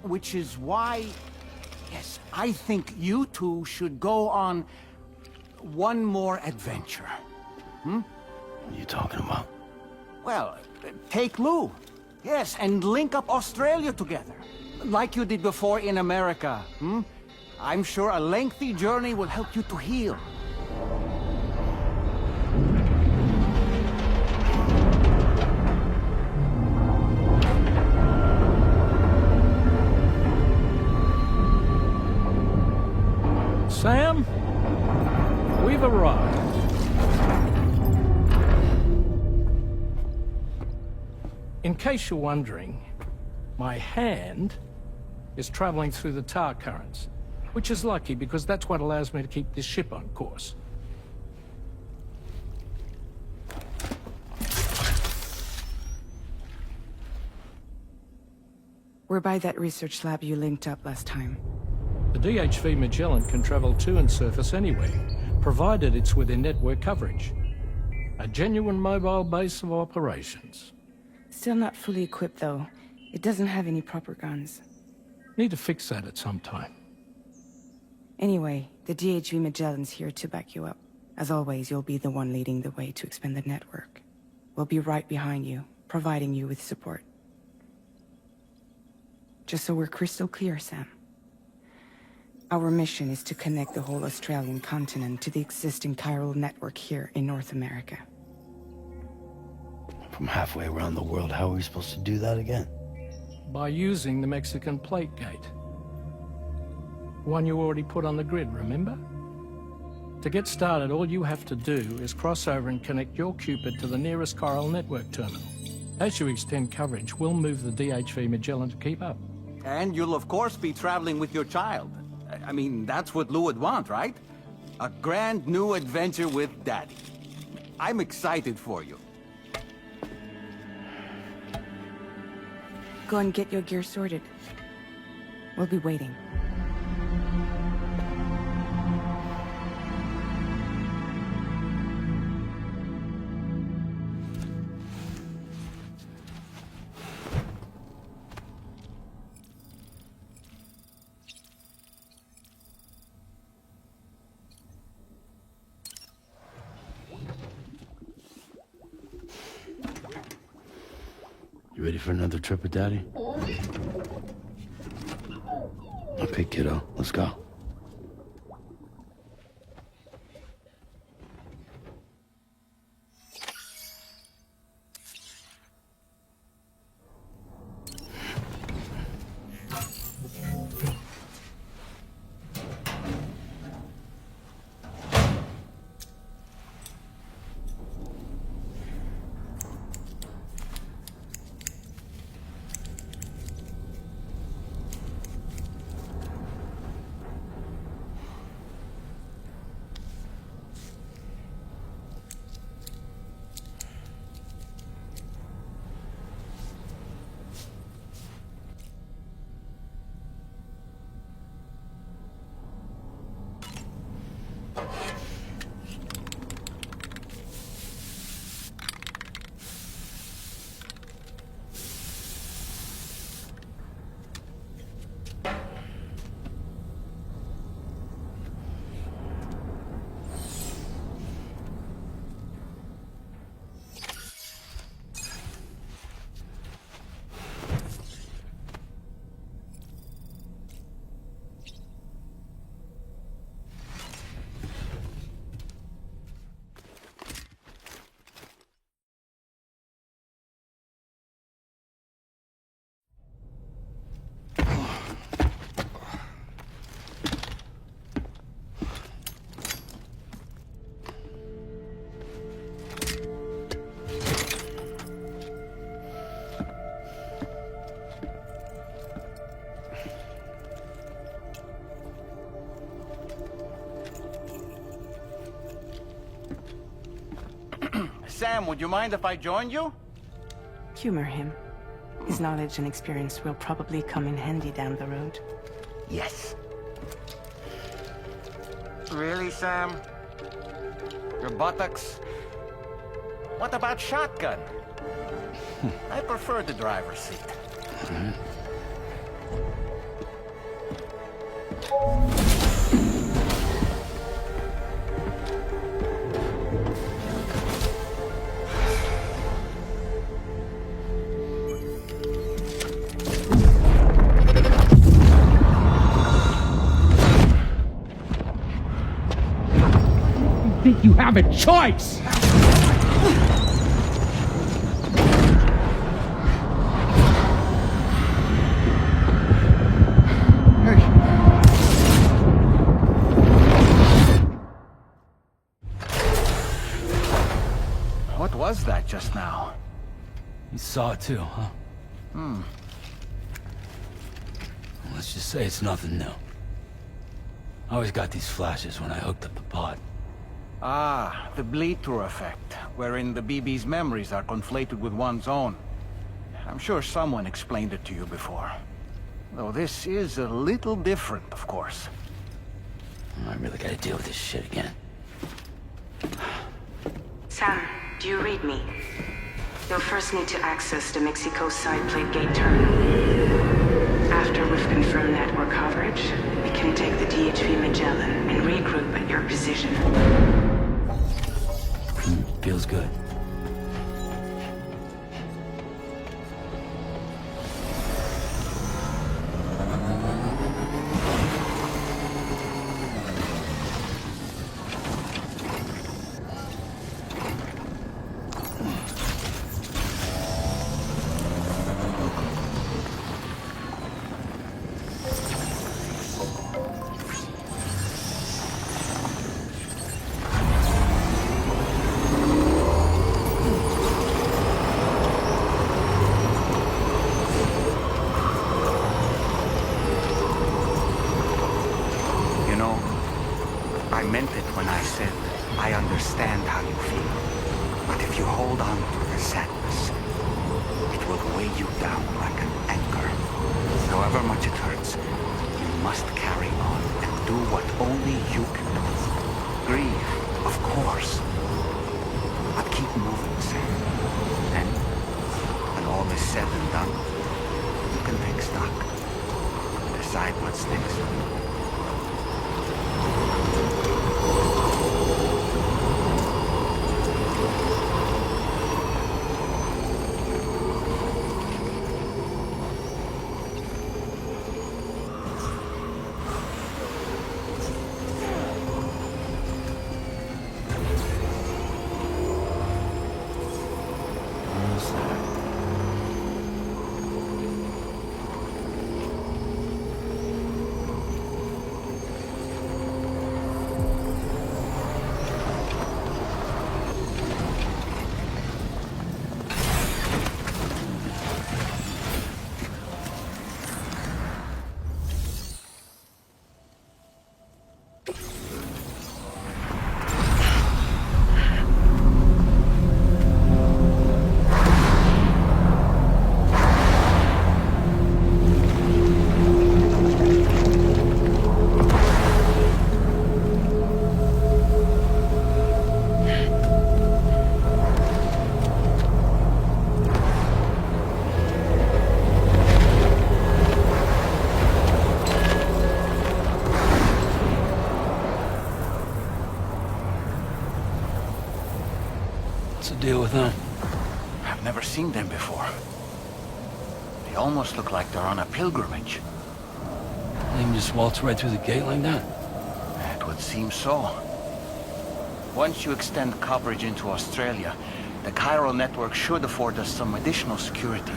Which is why, yes, I think you two should go on one more adventure. What are you talking about? Well, take Lou. Yes, and link up Australia together. Like you did before in America, I'm sure a lengthy journey will help you to heal. Sam, we've arrived. In case you're wondering, my hand is traveling through the tar currents, which is lucky because that's what allows me to keep this ship on course. We're by that research lab you linked up last time. The DHV Magellan can travel to and surface anywhere, provided it's within network coverage. A genuine mobile base of operations. Still not fully equipped, though. It doesn't have any proper guns. Need to fix that at some time. Anyway, the DHV Magellan's here to back you up. As always, you'll be the one leading the way to expand the network. We'll be right behind you, providing you with support. Just so we're crystal clear, Sam. Our mission is to connect the whole Australian continent to the existing chiral network here in North America. From halfway around the world, how are we supposed to do that again? By using the Mexican plate gate. One you already put on the grid, remember? To get started, all you have to do is cross over and connect your Cupid to the nearest chiral network terminal. As you extend coverage, we'll move the DHV Magellan to keep up. And you'll of course be traveling with your child. I mean, that's what Lou would want, right? A grand new adventure with Daddy. I'm excited for you. Go and get your gear sorted. We'll be waiting. You ready for another trip with Daddy? Okay, kiddo, let's go. Sam, would you mind if I joined you? Humor him. His knowledge and experience will probably come in handy down the road. Yes. Really, Sam? Your buttocks? What about shotgun? I prefer the driver's seat. have a choice! What was that just now? You saw it too, huh? Let's just say it's nothing new. I always got these flashes when I hooked up the pod. Ah, the bleed-through effect, wherein the BB's memories are conflated with one's own. I'm sure someone explained it to you before. Though this is a little different, of course. I really gotta deal with this shit again. Sam, do you read me? You'll first need to access the Mexico side plate gate terminal. After we've confirmed network coverage, we can take the DHV Magellan and regroup at your position. Feels good. I meant it when I said, I understand how you feel. But if you hold on to the sadness, it will weigh you down like an anchor. However much it hurts, you must carry on and do what only you can do. Grieve, of course. But keep moving, Sam. And when all is said and done, you can take stock. Decide what's next. Deal with them. I've never seen them before. They almost look like they're on a pilgrimage. They can just waltz right through the gate like that? It would seem so. Once you extend coverage into Australia, the chiral network should afford us some additional security.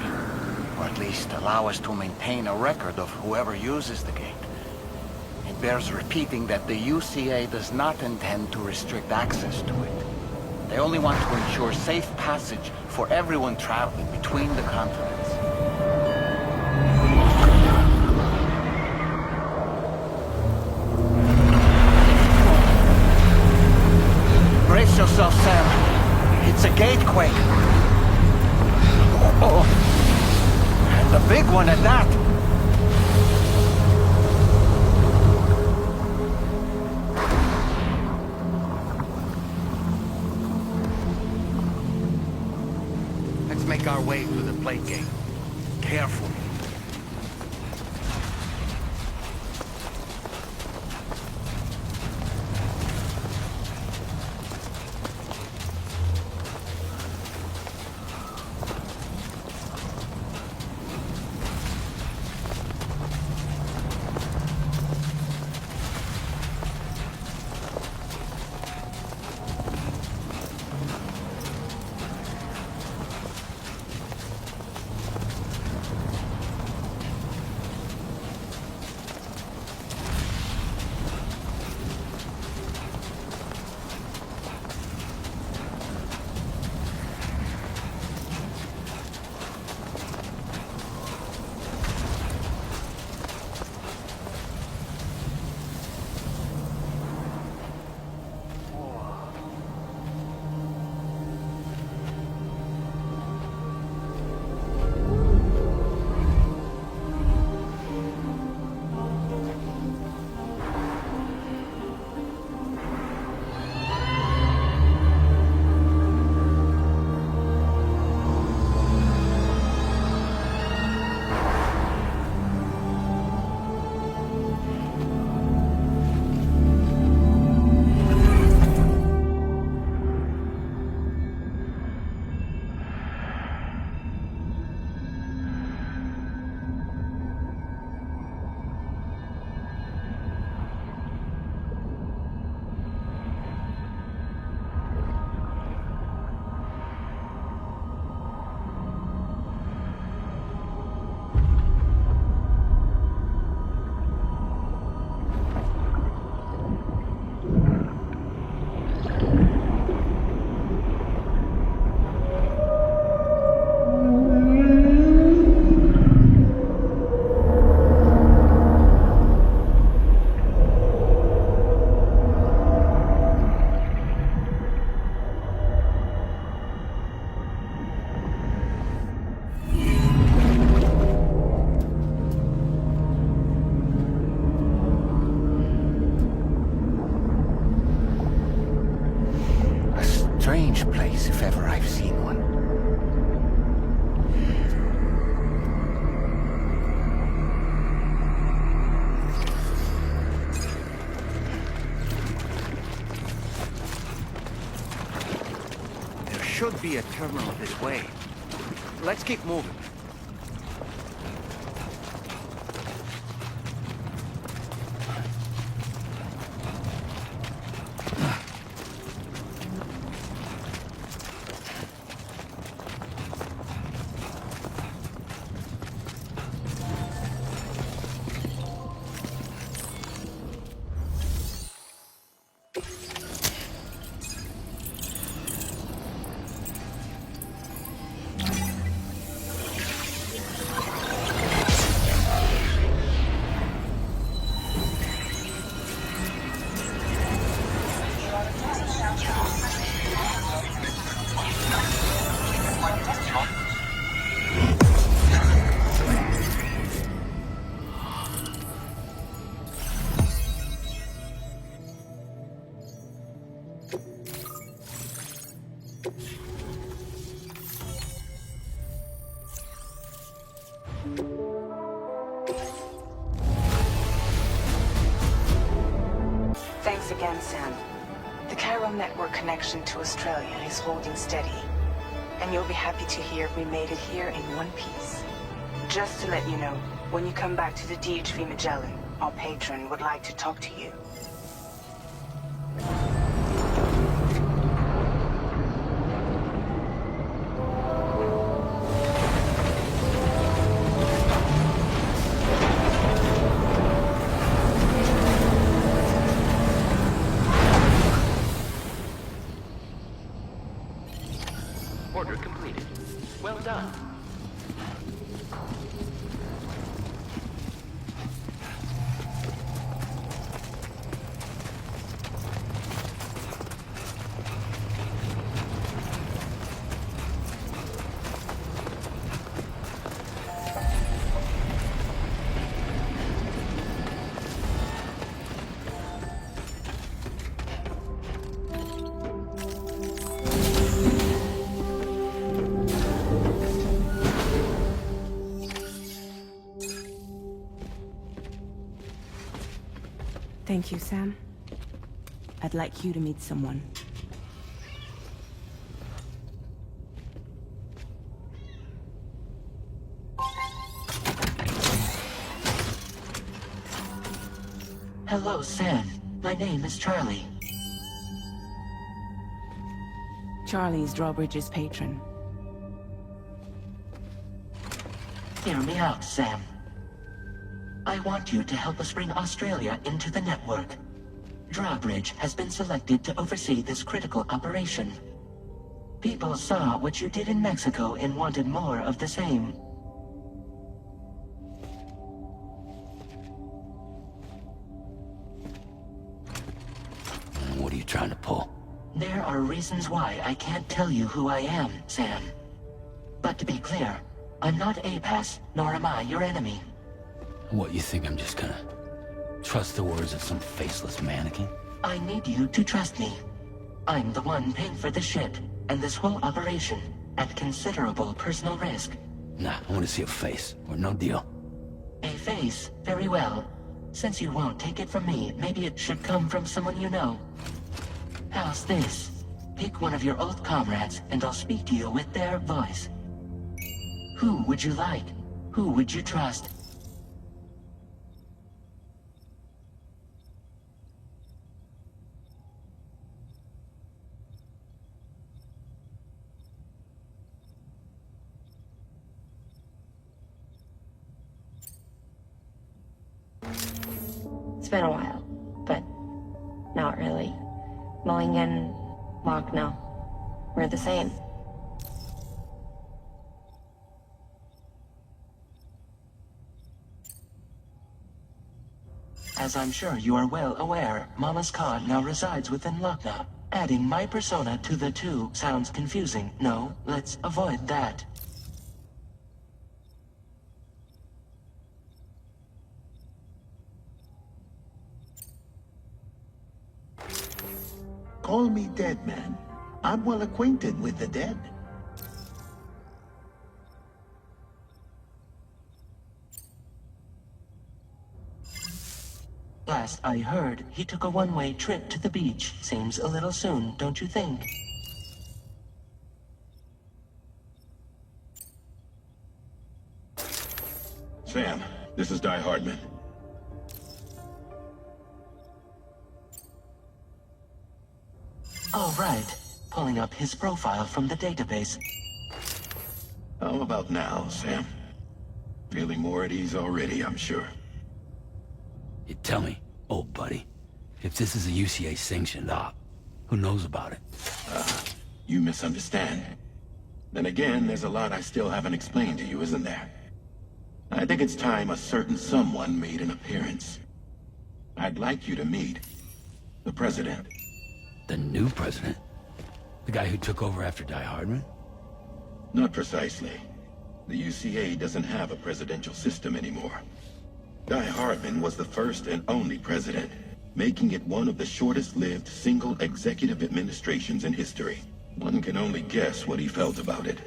Or at least allow us to maintain a record of whoever uses the gate. It bears repeating that the UCA does not intend to restrict access to it. They only want to ensure safe passage for everyone traveling between the continents. Brace yourself, Sam. It's a gatequake. Oh, and a big one at that. Make our way through the plate gate. Carefully. face if ever I've seen one. There should be a terminal this way. Let's keep moving. Thanks again, Sam. The chiral network connection to Australia is holding steady. And you'll be happy to hear we made it here in one piece. Just to let you know, when you come back to the DHV Magellan, our patron would like to talk to you. Order completed. Well done. Thank you, Sam. I'd like you to meet someone. Hello, Sam. My name is Charlie. Charlie's Drawbridge's patron. Hear me out, Sam. I want you to help us bring Australia into the network. Drawbridge has been selected to oversee this critical operation. People saw what you did in Mexico and wanted more of the same. What are you trying to pull? There are reasons why I can't tell you who I am, Sam. But to be clear, I'm not APAS, nor am I your enemy. What, you think I'm just gonna trust the words of some faceless mannequin? I need you to trust me. I'm the one paying for the ship, and this whole operation, at considerable personal risk. Nah, I want to see a face, or no deal. A face? Very well. Since you won't take it from me, maybe it should come from someone you know. How's this? Pick one of your old comrades, and I'll speak to you with their voice. Who would you like? Who would you trust? It's been a while, but not really. Mulligan, Lochno, we're the same. As I'm sure you are well aware, Mama's Khan now resides within Lochna. Adding my persona to the two sounds confusing. No, let's avoid that. Call me dead man, I'm well acquainted with the dead. Last I heard, he took a one-way trip to the beach. Seems a little soon, don't you think? Sam, this is Die Hardman. All right. Pulling up his profile from the database. How about now, Sam? Feeling more at ease already, I'm sure. You tell me, old buddy, if this is a UCA-sanctioned op, who knows about it? You misunderstand. Then again, there's a lot I still haven't explained to you, isn't there? I think it's time a certain someone made an appearance. I'd like you to meet the President. The new president? The guy who took over after Die Hardman? Not precisely. The UCA doesn't have a presidential system anymore. Die Hardman was the first and only president, making it one of the shortest-lived single executive administrations in history. One can only guess what he felt about it.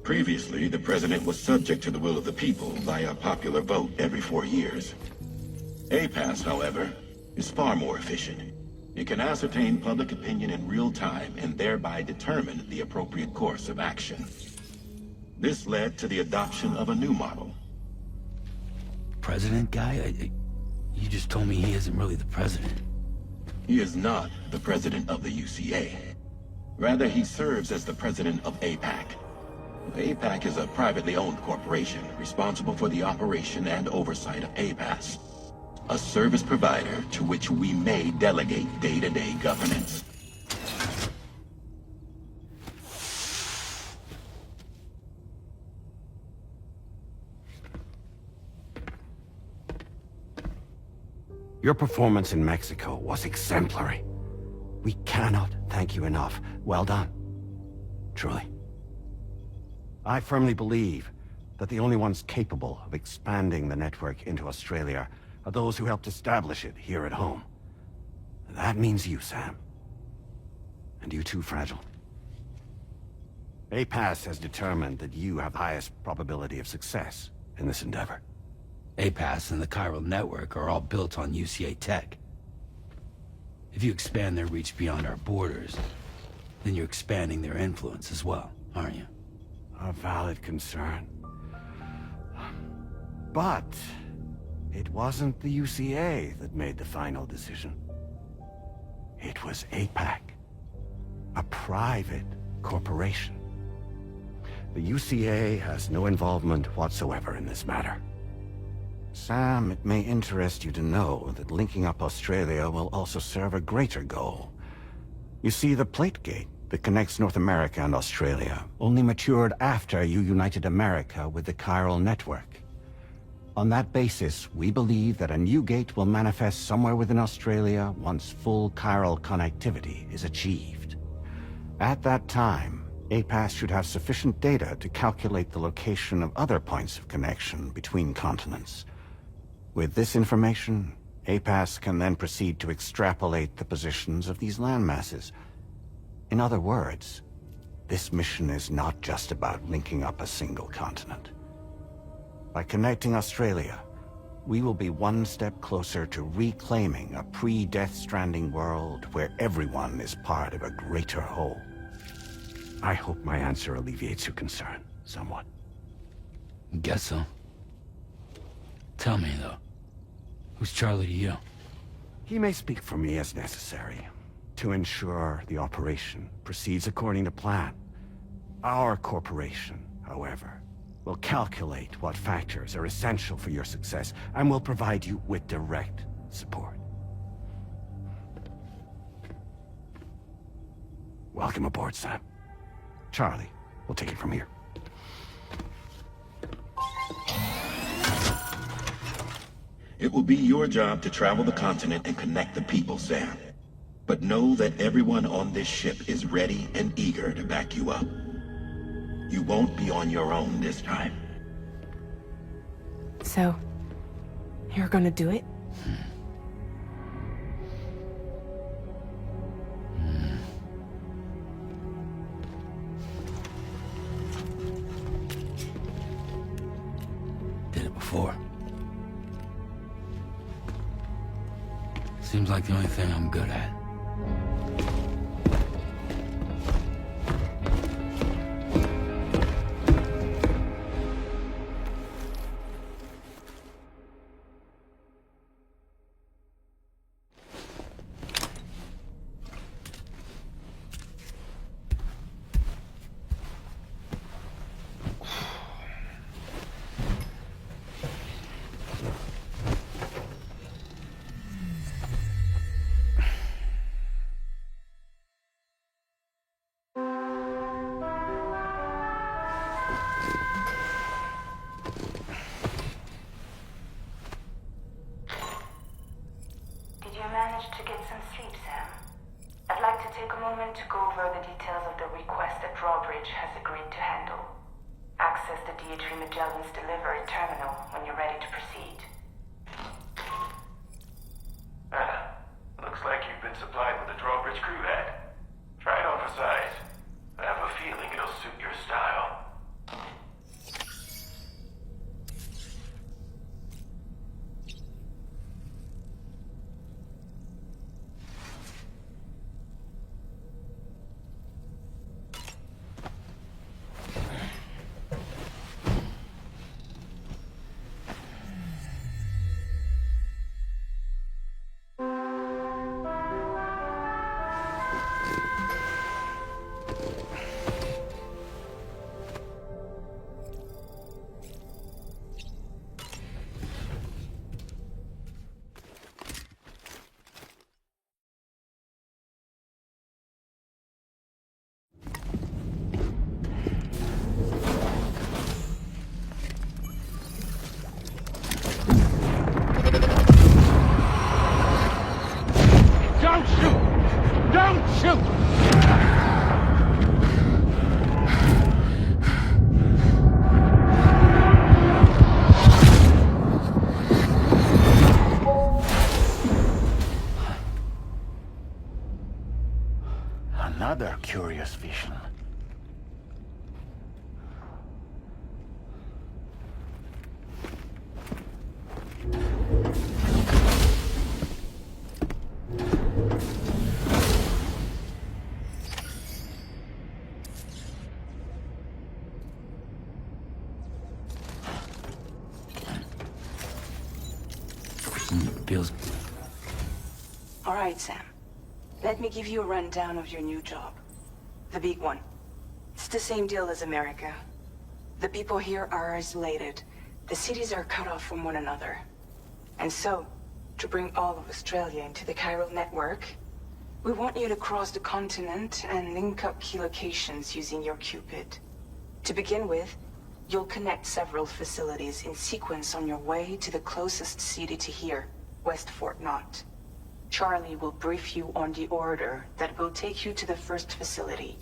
Previously, the president was subject to the will of the people via popular vote every 4 years. APAS, however, is far more efficient. It can ascertain public opinion in real time and thereby determine the appropriate course of action. This led to the adoption of a new model. President guy? You just told me he isn't really the president. He is not the president of the UCA. Rather, he serves as the president of APAC. APAC is a privately owned corporation responsible for the operation and oversight of APAS, a service provider to which we may delegate day-to-day governance. Your performance in Mexico was exemplary. We cannot thank you enough. Well done. Truly. I firmly believe that the only ones capable of expanding the network into Australia are those who helped establish it here at home. That means you, Sam. And you too, Fragile. APAS has determined that you have the highest probability of success in this endeavor. APAS and the chiral network are all built on UCA tech. If you expand their reach beyond our borders, then you're expanding their influence as well, aren't you? A valid concern. But it wasn't the UCA that made the final decision. It was APAC, a private corporation. The UCA has no involvement whatsoever in this matter. Sam, it may interest you to know that linking up Australia will also serve a greater goal. You see, the plate gate that connects North America and Australia only matured after you united America with the chiral network. On that basis, we believe that a new gate will manifest somewhere within Australia once full chiral connectivity is achieved. At that time, APAS should have sufficient data to calculate the location of other points of connection between continents. With this information, APAS can then proceed to extrapolate the positions of these landmasses. In other words, this mission is not just about linking up a single continent. By connecting Australia, we will be one step closer to reclaiming a pre-Death Stranding world where everyone is part of a greater whole. I hope my answer alleviates your concern somewhat. Guess so. Tell me, though, who's Charlie to you? He may speak for me as necessary, to ensure the operation proceeds according to plan. Our corporation, however, will calculate what factors are essential for your success, and will provide you with direct support. Welcome aboard, Sam. Charlie, we'll take it from here. It will be your job to travel the continent and connect the people, Sam. But know that everyone on this ship is ready and eager to back you up. You won't be on your own this time. So, you're gonna do it? before. Seems like the only thing I'm good at. Did you manage to get some sleep, Sam? I'd like to take a moment to go over the details of the request that Drawbridge has agreed to handle. Access the DHV Magellan's delivery terminal when you're ready to proceed. Looks like you've been supplied with a Drawbridge crew head. Try it on for size. I have a feeling it'll suit your style. Don't shoot! Don't shoot! Another curious vision. Feels... All right, Sam. Let me give you a rundown of your new job. The big one. It's the same deal as America. The people here are isolated. The cities are cut off from one another. And so, to bring all of Australia into the chiral network, we want you to cross the continent and link up key locations using your Cupid. To begin with, you'll connect several facilities in sequence on your way to the closest city to here, West Fort Knott. Charlie will brief you on the order that will take you to the first facility.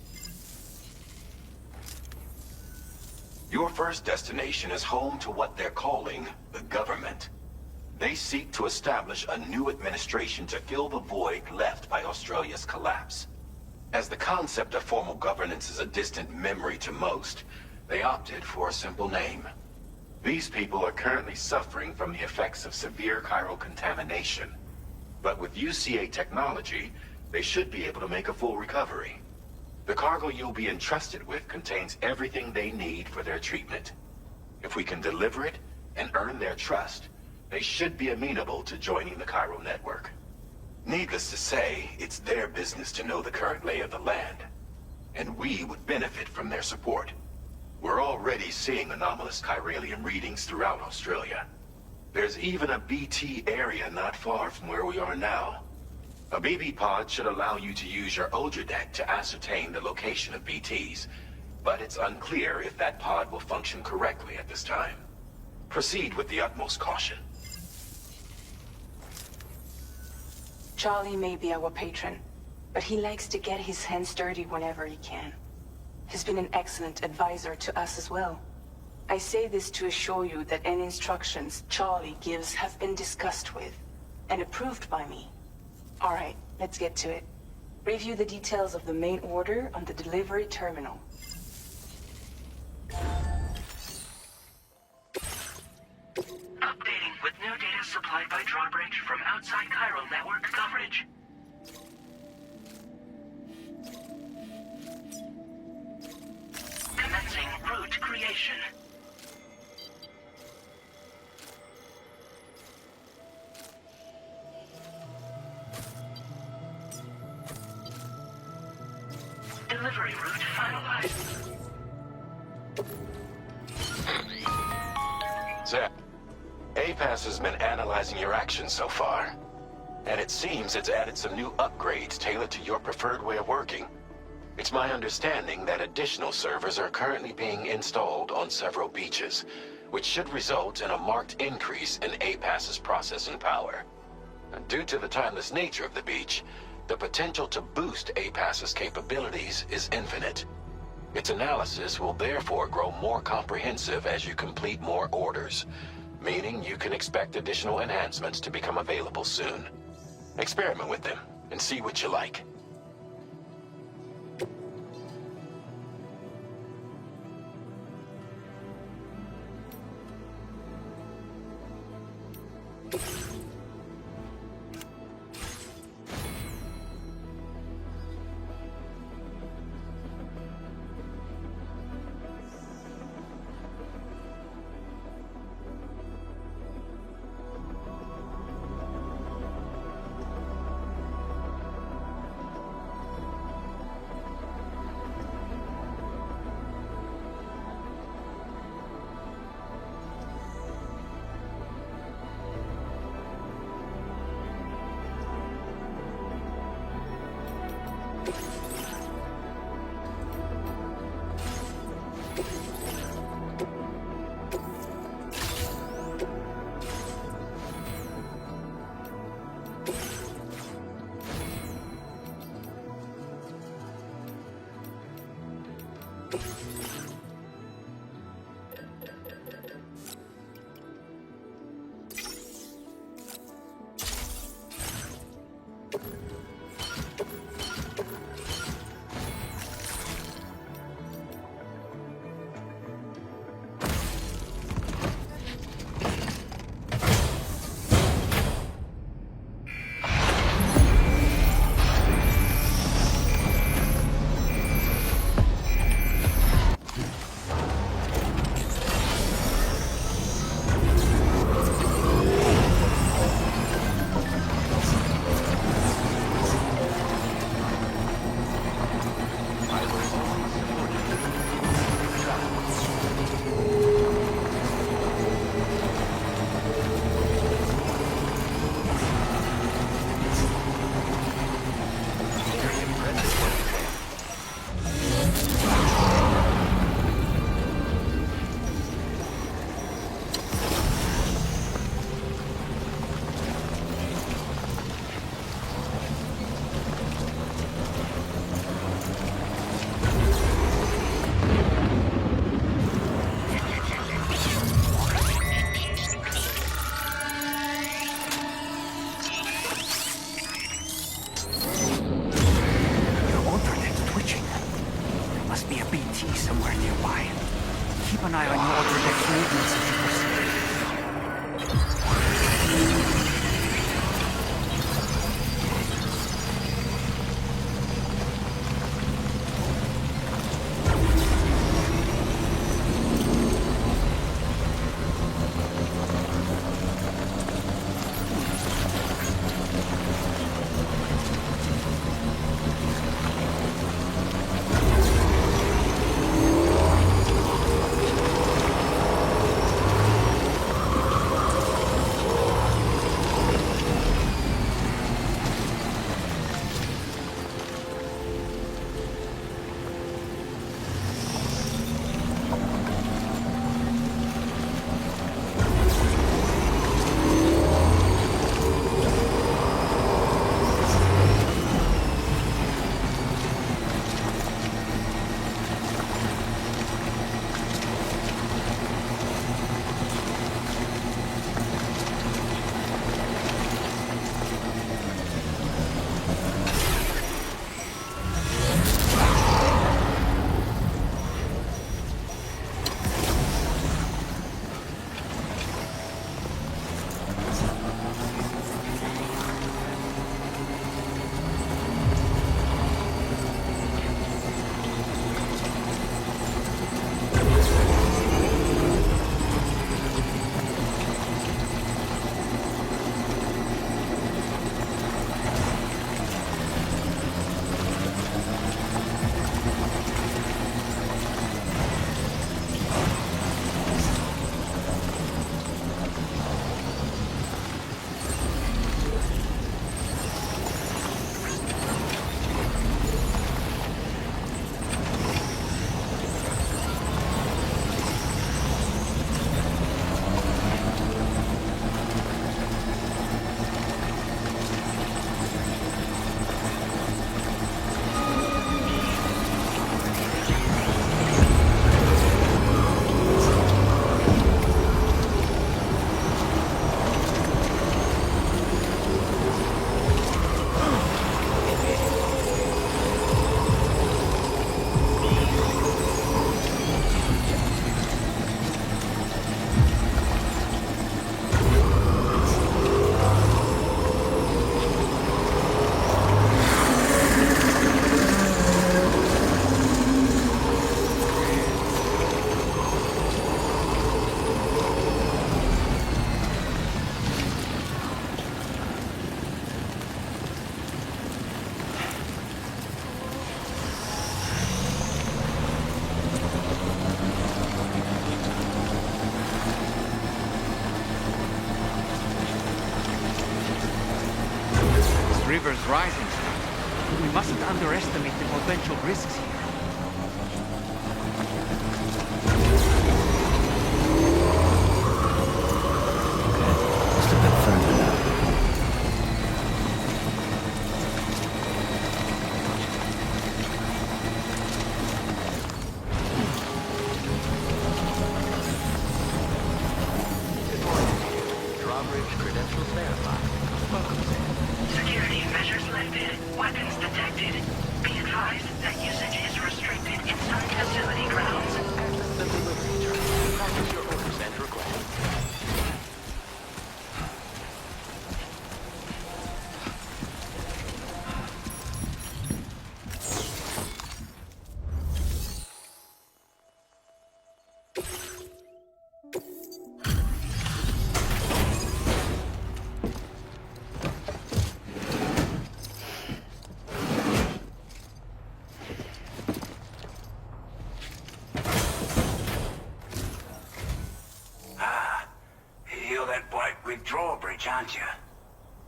Your first destination is home to what they're calling the government. They seek to establish a new administration to fill the void left by Australia's collapse. As the concept of formal governance is a distant memory to most, they opted for a simple name. These people are currently suffering from the effects of severe chiral contamination. But with UCA technology, they should be able to make a full recovery. The cargo you'll be entrusted with contains everything they need for their treatment. If we can deliver it and earn their trust, they should be amenable to joining the chiral network. Needless to say, it's their business to know the current lay of the land, and we would benefit from their support. We're already seeing anomalous chiralium readings throughout Australia. There's even a BT area not far from where we are now. A BB pod should allow you to use your Ultradeck to ascertain the location of BTs, but it's unclear if that pod will function correctly at this time. Proceed with the utmost caution. Charlie may be our patron, but he likes to get his hands dirty whenever he can. He's been an excellent advisor to us as well. I say this to assure you that any instructions Charlie gives have been discussed with and approved by me. All right, let's get to it. Review the details of the main order on the delivery terminal. supplied by drawbridge from outside chiral network coverage. Commencing route creation. Delivery route finalized. Zach, APAS has been analyzing your actions so far. And it seems it's added some new upgrades tailored to your preferred way of working. It's my understanding that additional servers are currently being installed on several beaches, which should result in a marked increase in APAS's processing power. And due to the timeless nature of the beach, the potential to boost APAS's capabilities is infinite. Its analysis will therefore grow more comprehensive as you complete more orders, meaning you can expect additional enhancements to become available soon. Experiment with them and see what you like. Keep an eye on your Ultradex movements as you proceed. river's rising, Sam. We mustn't underestimate the potential risks here. Just a bit further now. Drawbridge credentials verified. Welcome, Sam. Security measures lifted. Weapons detected. Be advised that usage is restricted inside facility grounds. Access the delivery terminal. Practice your orders and requests. You're that bloke with drawbridge, aren't you?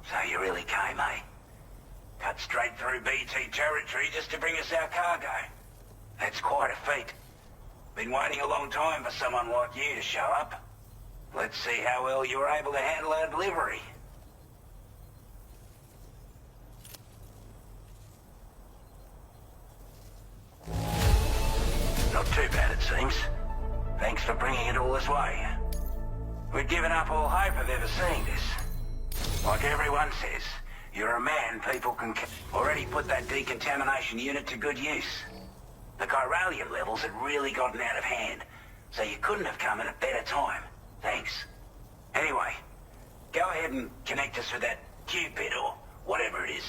So you really came, eh? Cut straight through BT territory just to bring us our cargo. That's quite a feat. Been waiting a long time for someone like you to show up. Let's see how well you were able to handle our delivery. Not too bad, it seems. Thanks for bringing it all this way. We'd given up all hope of ever seeing this. Like everyone says, you're a man people can... Already put that decontamination unit to good use. The chiralium levels had really gotten out of hand, so you couldn't have come at a better time. Thanks. Anyway, go ahead and connect us with that Cupid or whatever it is.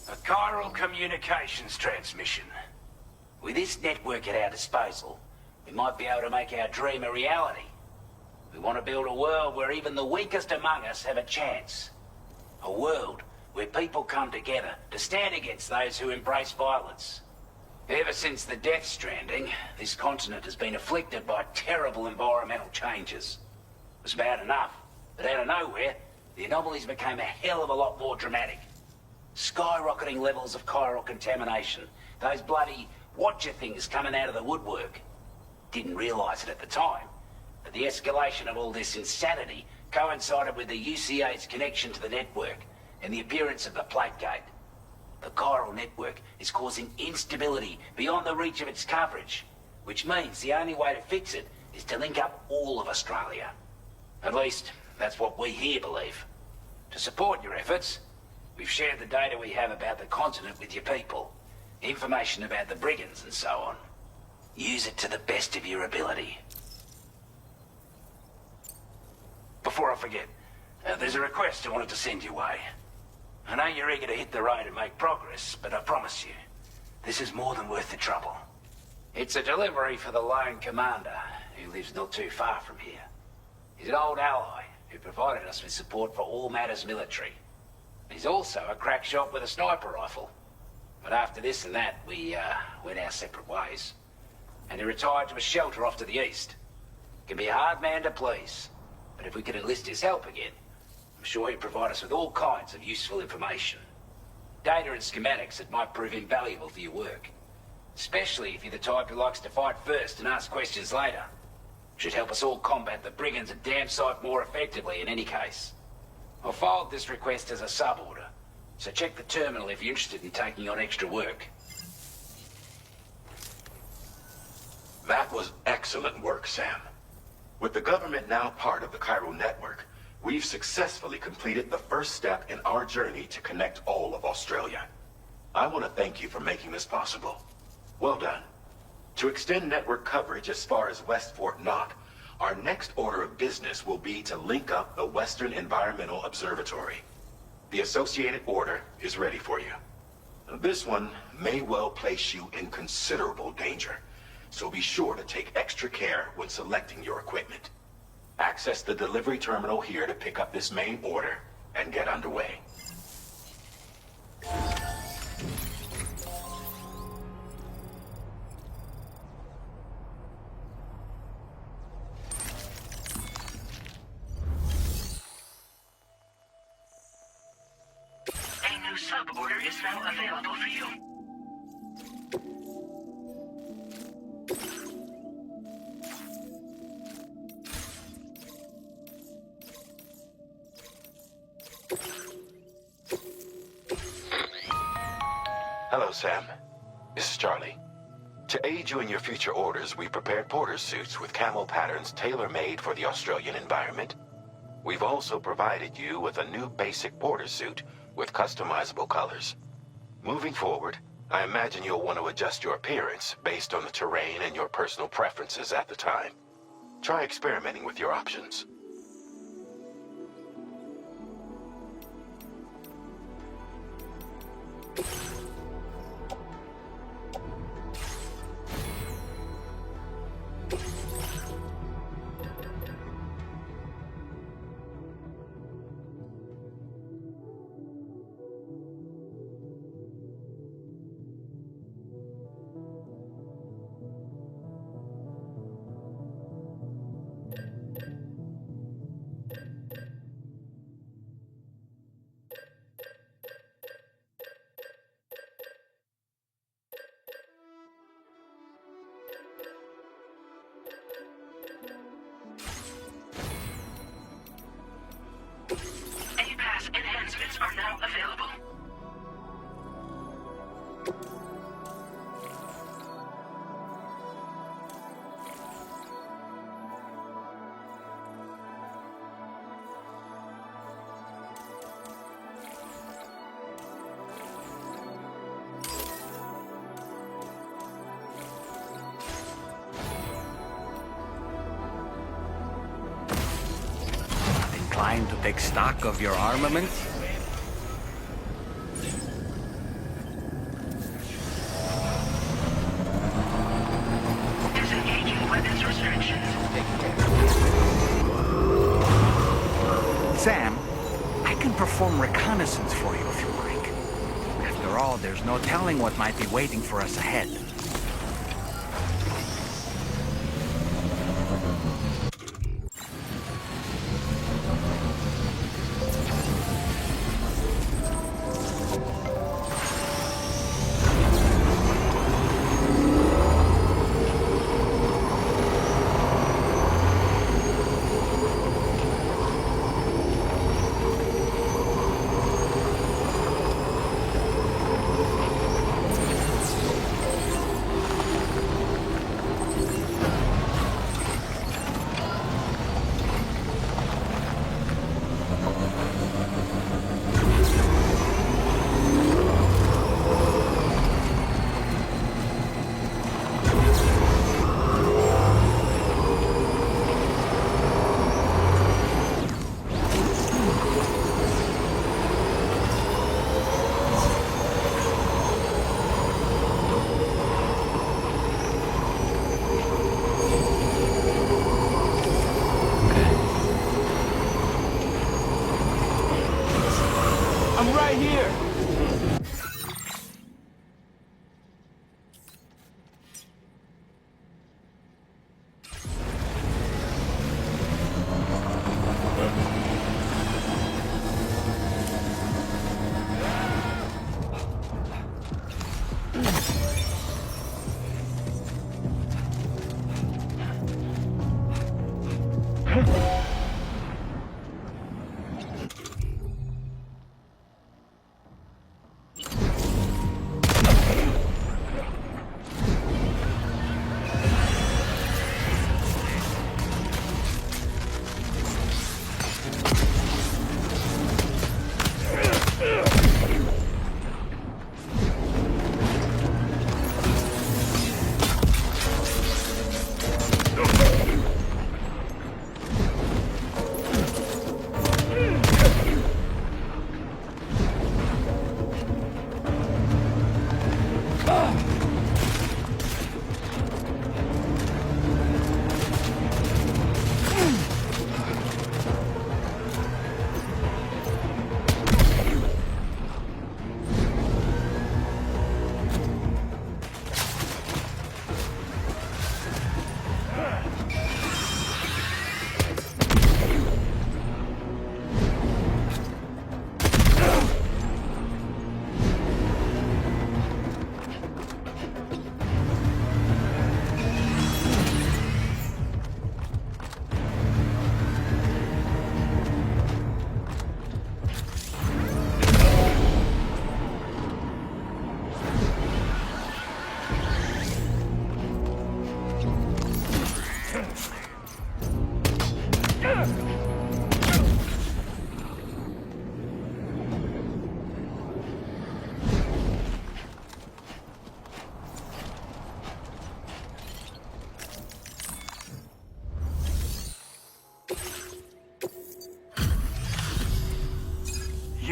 A chiral communications transmission. With this network at our disposal, we might be able to make our dream a reality. We want to build a world where even the weakest among us have a chance. A world where people come together to stand against those who embrace violence. Ever since the Death Stranding, this continent has been afflicted by terrible environmental changes. It was bad enough, but out of nowhere, the anomalies became a hell of a lot more dramatic. Skyrocketing levels of chiral contamination. Those bloody watcher things coming out of the woodwork. Didn't realize it at the time, but the escalation of all this insanity coincided with the UCA's connection to the network and the appearance of the plate gate. The chiral network is causing instability beyond the reach of its coverage, which means the only way to fix it is to link up all of Australia. At least, that's what we here believe. To support your efforts, we've shared the data we have about the continent with your people. Information about the brigands and so on. Use it to the best of your ability. Before I forget, there's a request I wanted to send your way. I know you're eager to hit the road and make progress, but I promise you, this is more than worth the trouble. It's a delivery for the lone commander, who lives not too far from here. He's an old ally who provided us with support for all matters military. He's also a crack shot with a sniper rifle. But after this and that, we went our separate ways. And he retired to a shelter off to the east. Can be a hard man to please, but if we could enlist his help again, I'm sure he'd provide us with all kinds of useful information. Data and schematics that might prove invaluable for your work. Especially if you're the type who likes to fight first and ask questions later. Should help us all combat the brigands a damn sight more effectively in any case. I'll filed this request as a sub-order, so check the terminal if you're interested in taking on extra work. That was excellent work, Sam. With the government now part of the Chiral network, we've successfully completed the first step in our journey to connect all of Australia. I want to thank you for making this possible. Well done. To extend network coverage as far as West Fort Knock, our next order of business will be to link up the Western Environmental Observatory. The associated order is ready for you. This one may well place you in considerable danger, so be sure to take extra care when selecting your equipment. Access the delivery terminal here to pick up this main order and get underway. A new sub-order is now available for you. Hello, Sam. This is Charlie. To aid you in your future orders, we prepared porter suits with camo patterns tailor-made for the Australian environment. We've also provided you with a new basic porter suit with customizable colors. Moving forward, I imagine you'll want to adjust your appearance based on the terrain and your personal preferences at the time. Try experimenting with your options. A-Pass enhancements are now available. Inclined to take stock of your armament? Disengaging weapons restrictions. Sam, I can perform reconnaissance for you if you like. After all, there's no telling what might be waiting for us ahead. I'm right here!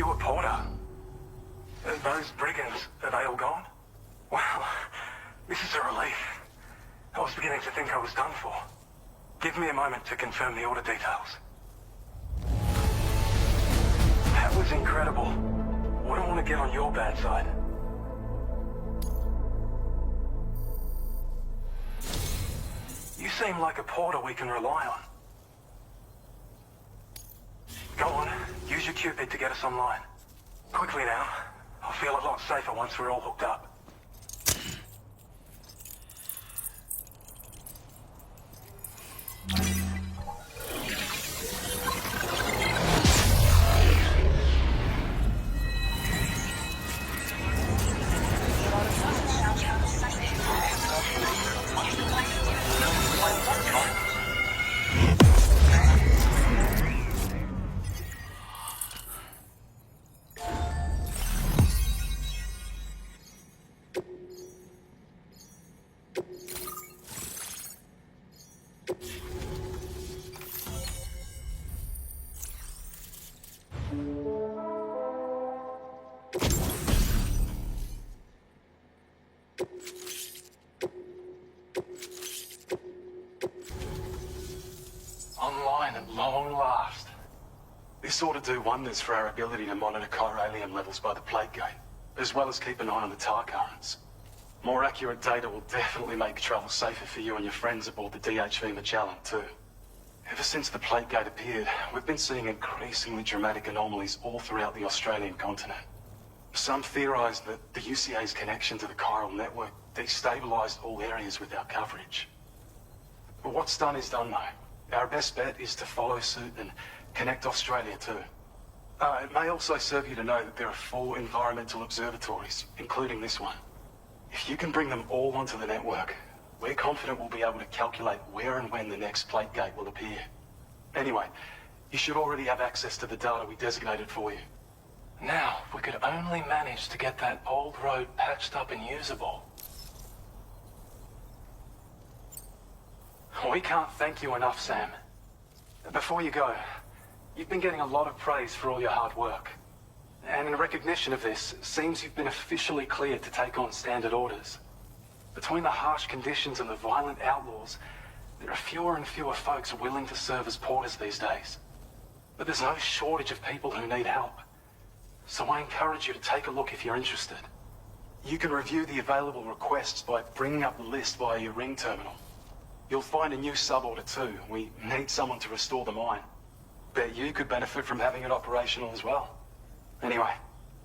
You a porter? Those brigands, are they all gone? Well, this is a relief. I was beginning to think I was done for. Give me a moment to confirm the order details. That was incredible. Wouldn't want to get on your bad side. You seem like a porter we can rely on. Go on, use your Cupid to get us online. Quickly now. I'll feel a lot safer once we're all hooked up. Online at long last. This ought to do wonders for our ability to monitor chiralium levels by the plate gate, as well as keep an eye on the tar currents. More accurate data will definitely make travel safer for you and your friends aboard the DHV Magellan, too. Ever since the plate gate appeared, we've been seeing increasingly dramatic anomalies all throughout the Australian continent. Some theorize that the UCA's connection to the chiral network destabilized all areas with our coverage. But what's done is done, though. Our best bet is to follow suit and connect Australia too. It may also serve you to know that there are 4 environmental observatories, including this one. If you can bring them all onto the network, we're confident we'll be able to calculate where and when the next plate gate will appear. Anyway, you should already have access to the data we designated for you. Now, if we could only manage to get that old road patched up and usable. We can't thank you enough, Sam. Before you go, you've been getting a lot of praise for all your hard work. And in recognition of this, it seems you've been officially cleared to take on standard orders. Between the harsh conditions and the violent outlaws, there are fewer and fewer folks willing to serve as porters these days. But there's no shortage of people who need help. So I encourage you to take a look if you're interested. You can review the available requests by bringing up the list via your ring terminal. You'll find a new sub-order too. We need someone to restore the mine. Bet you could benefit from having it operational as well. Anyway,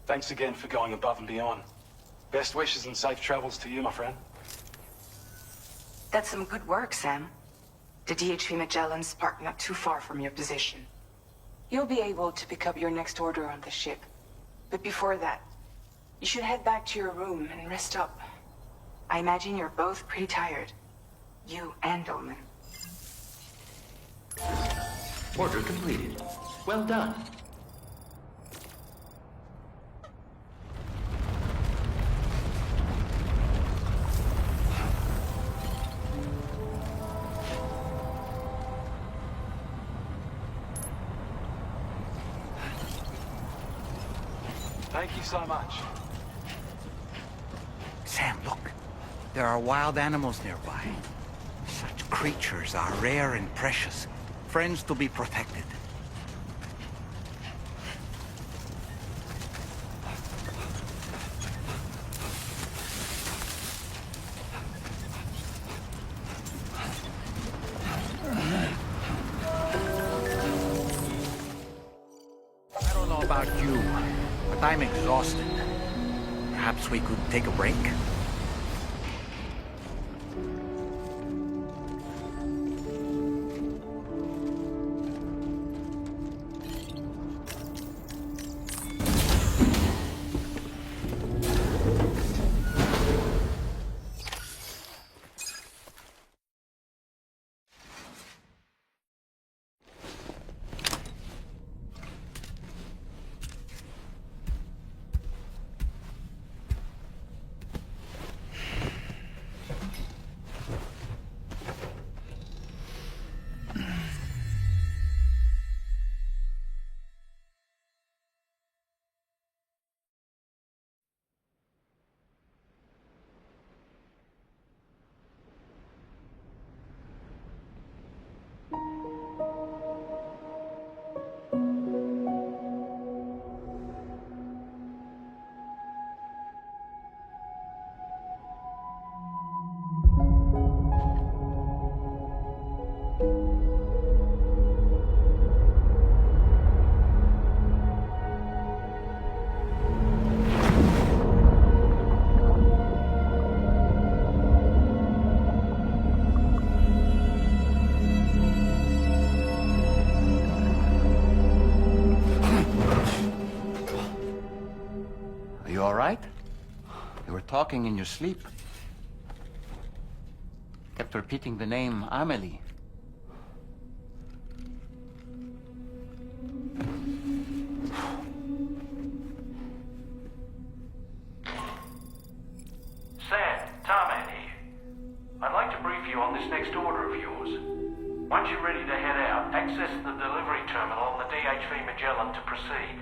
thanks again for going above and beyond. Best wishes and safe travels to you, my friend. That's some good work, Sam. The DHV Magellan's parked not too far from your position. You'll be able to pick up your next order on the ship. But before that, you should head back to your room and rest up. I imagine you're both pretty tired. You and Dolman. Order completed. Well done. Thank you so much. Sam, look. There are wild animals nearby. Such creatures are rare and precious. Friends to be protected. I don't know about you, but I'm exhausted. Perhaps we could take a break? right? You were talking in your sleep. Kept repeating the name Amelie. Sam, Tarman here. I'd like to brief you on this next order of yours. Once you're ready to head out, access the delivery terminal on the DHV Magellan to proceed.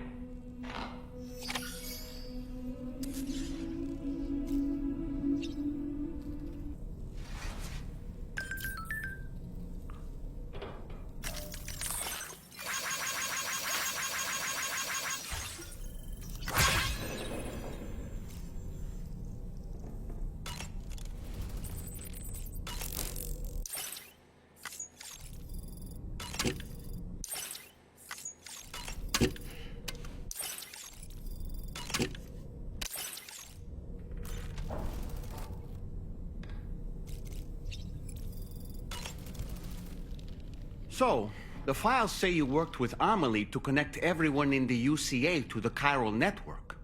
So, the files say you worked with Amelie to connect everyone in the UCA to the chiral network.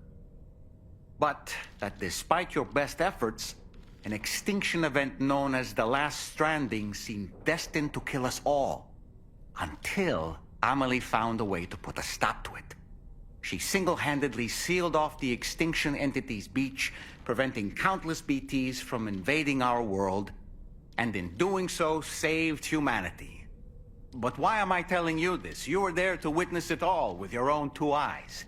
But that despite your best efforts, an extinction event known as the Last Stranding seemed destined to kill us all. Until Amelie found a way to put a stop to it. She single-handedly sealed off the extinction entity's beach, preventing countless BTs from invading our world, and in doing so, saved humanity. But why am I telling you this? You were there to witness it all with your own 2 eyes.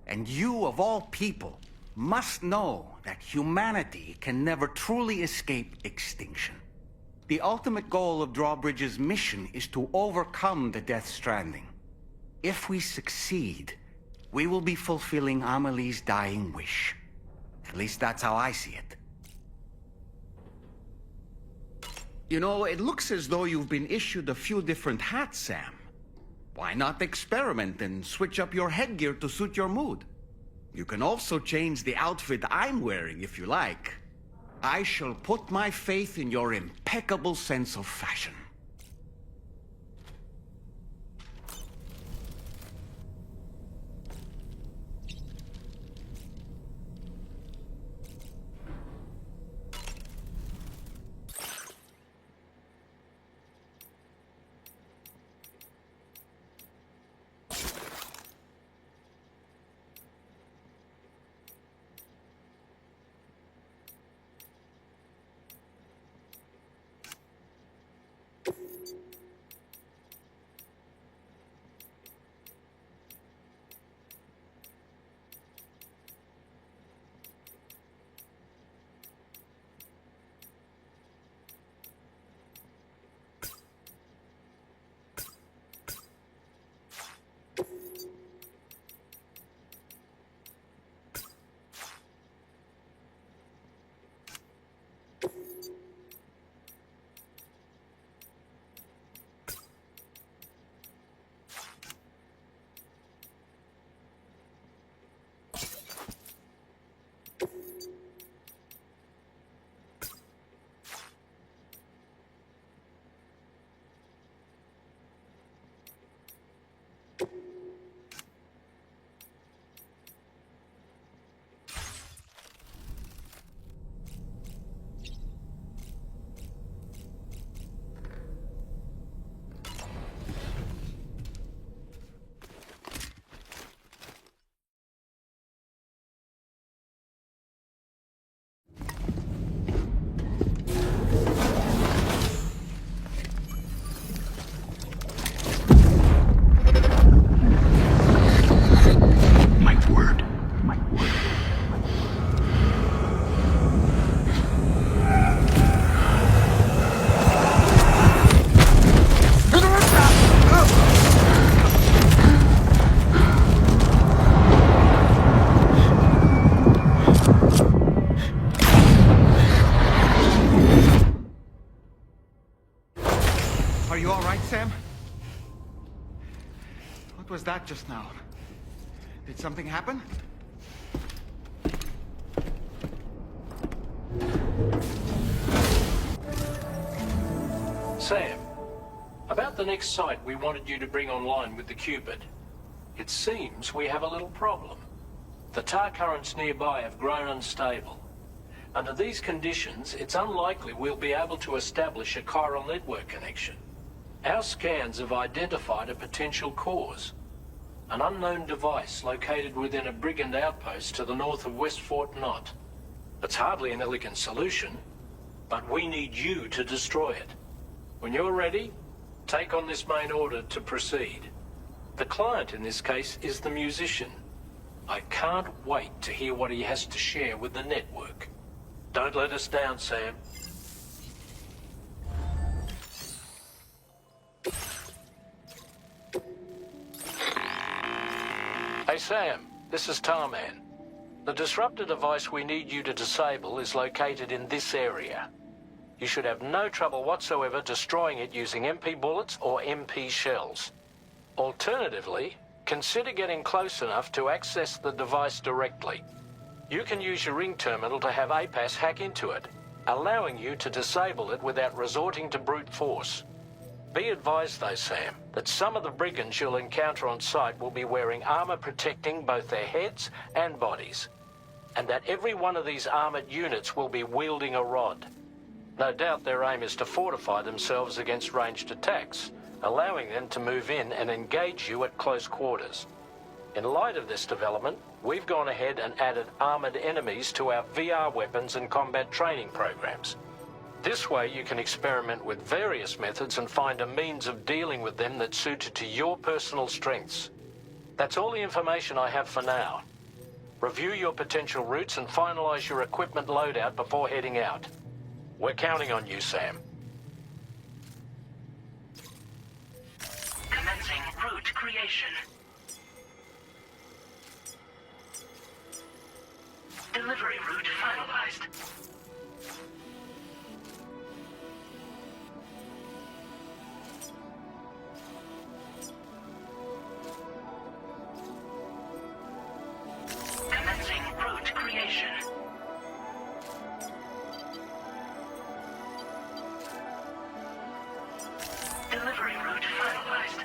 And you, of all people, must know that humanity can never truly escape extinction. The ultimate goal of Drawbridge's mission is to overcome the Death Stranding. If we succeed, we will be fulfilling Amelie's dying wish. At least that's how I see it. You know, it looks as though you've been issued a few different hats, Sam. Why not experiment and switch up your headgear to suit your mood? You can also change the outfit I'm wearing if you like. I shall put my faith in your impeccable sense of fashion. What was that just now? Did something happen? Sam, about the next site we wanted you to bring online with the Cupid. It seems we have a little problem. The tar currents nearby have grown unstable. Under these conditions, it's unlikely we'll be able to establish a chiral network connection. Our scans have identified a potential cause. An unknown device located within a brigand outpost to the north of West Fort Knot. It's hardly an elegant solution, but we need you to destroy it. When you're ready, take on this main order to proceed. The client in this case is the musician. I can't wait to hear what he has to share with the network. Don't let us down, Sam. Hey Sam, this is Tarman. The disruptor device we need you to disable is located in this area. You should have no trouble whatsoever destroying it using MP bullets or MP shells. Alternatively, consider getting close enough to access the device directly. You can use your ring terminal to have APAS hack into it, allowing you to disable it without resorting to brute force. Be advised though, Sam, that some of the brigands you'll encounter on site will be wearing armor protecting both their heads and bodies, and that every one of these armored units will be wielding a rod. No doubt their aim is to fortify themselves against ranged attacks, allowing them to move in and engage you at close quarters. In light of this development, we've gone ahead and added armored enemies to our VR weapons and combat training programs. This way you can experiment with various methods and find a means of dealing with them that's suited to your personal strengths. That's all the information I have for now. Review your potential routes and finalize your equipment loadout before heading out. We're counting on you, Sam. Commencing route creation. Delivery route finalized. Commencing route creation. Delivery route finalized.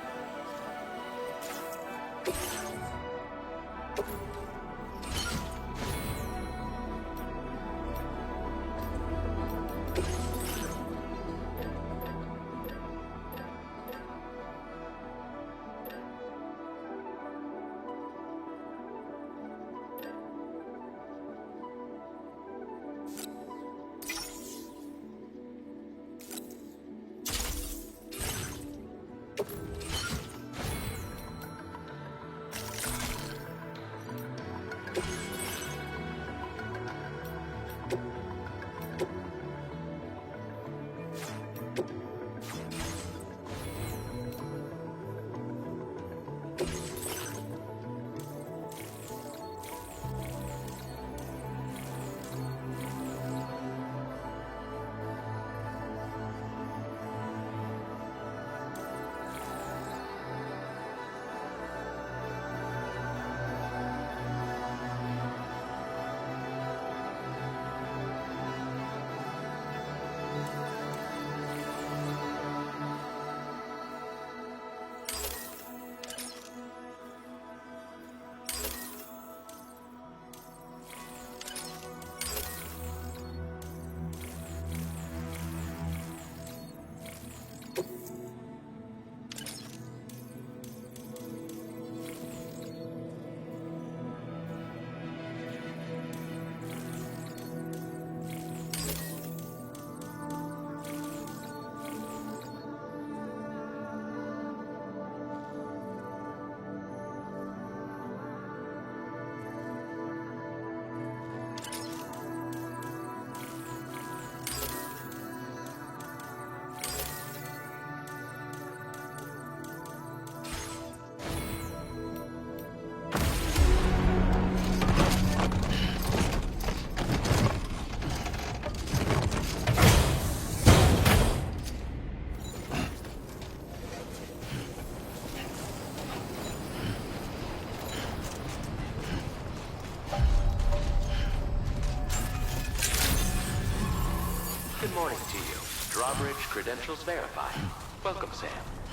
Good morning to you. Drawbridge credentials verified. Welcome, Sam.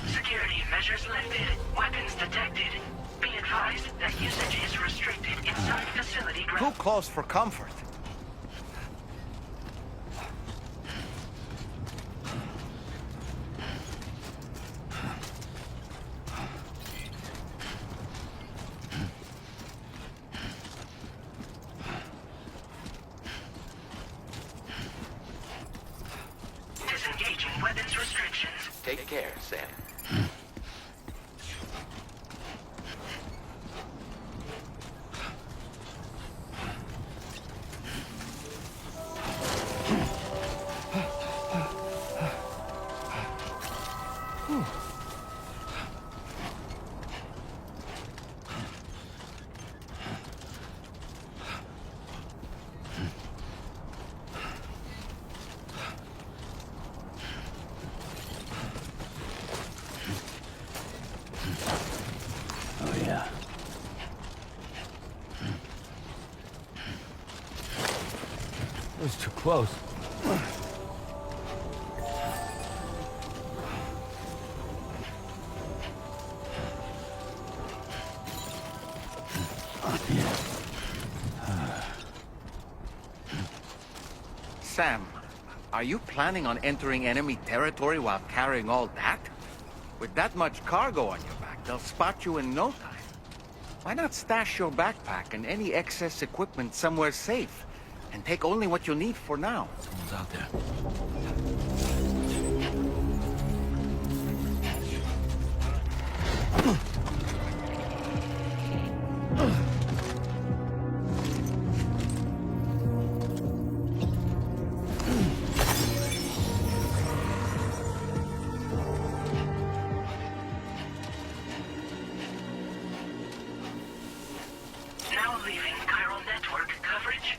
Security measures lifted. Weapons detected. Be advised that usage is restricted inside facility grounds. Too close for comfort. Disengaging weapons restrictions. Take care, Sam. Oh, yeah. That was too close. Sam, are you planning on entering enemy territory while carrying all that? With that much cargo on your back, they'll spot you in no time. Why not stash your backpack and any excess equipment somewhere safe, and take only what you need for now? Someone's out there. Now leaving chiral network coverage.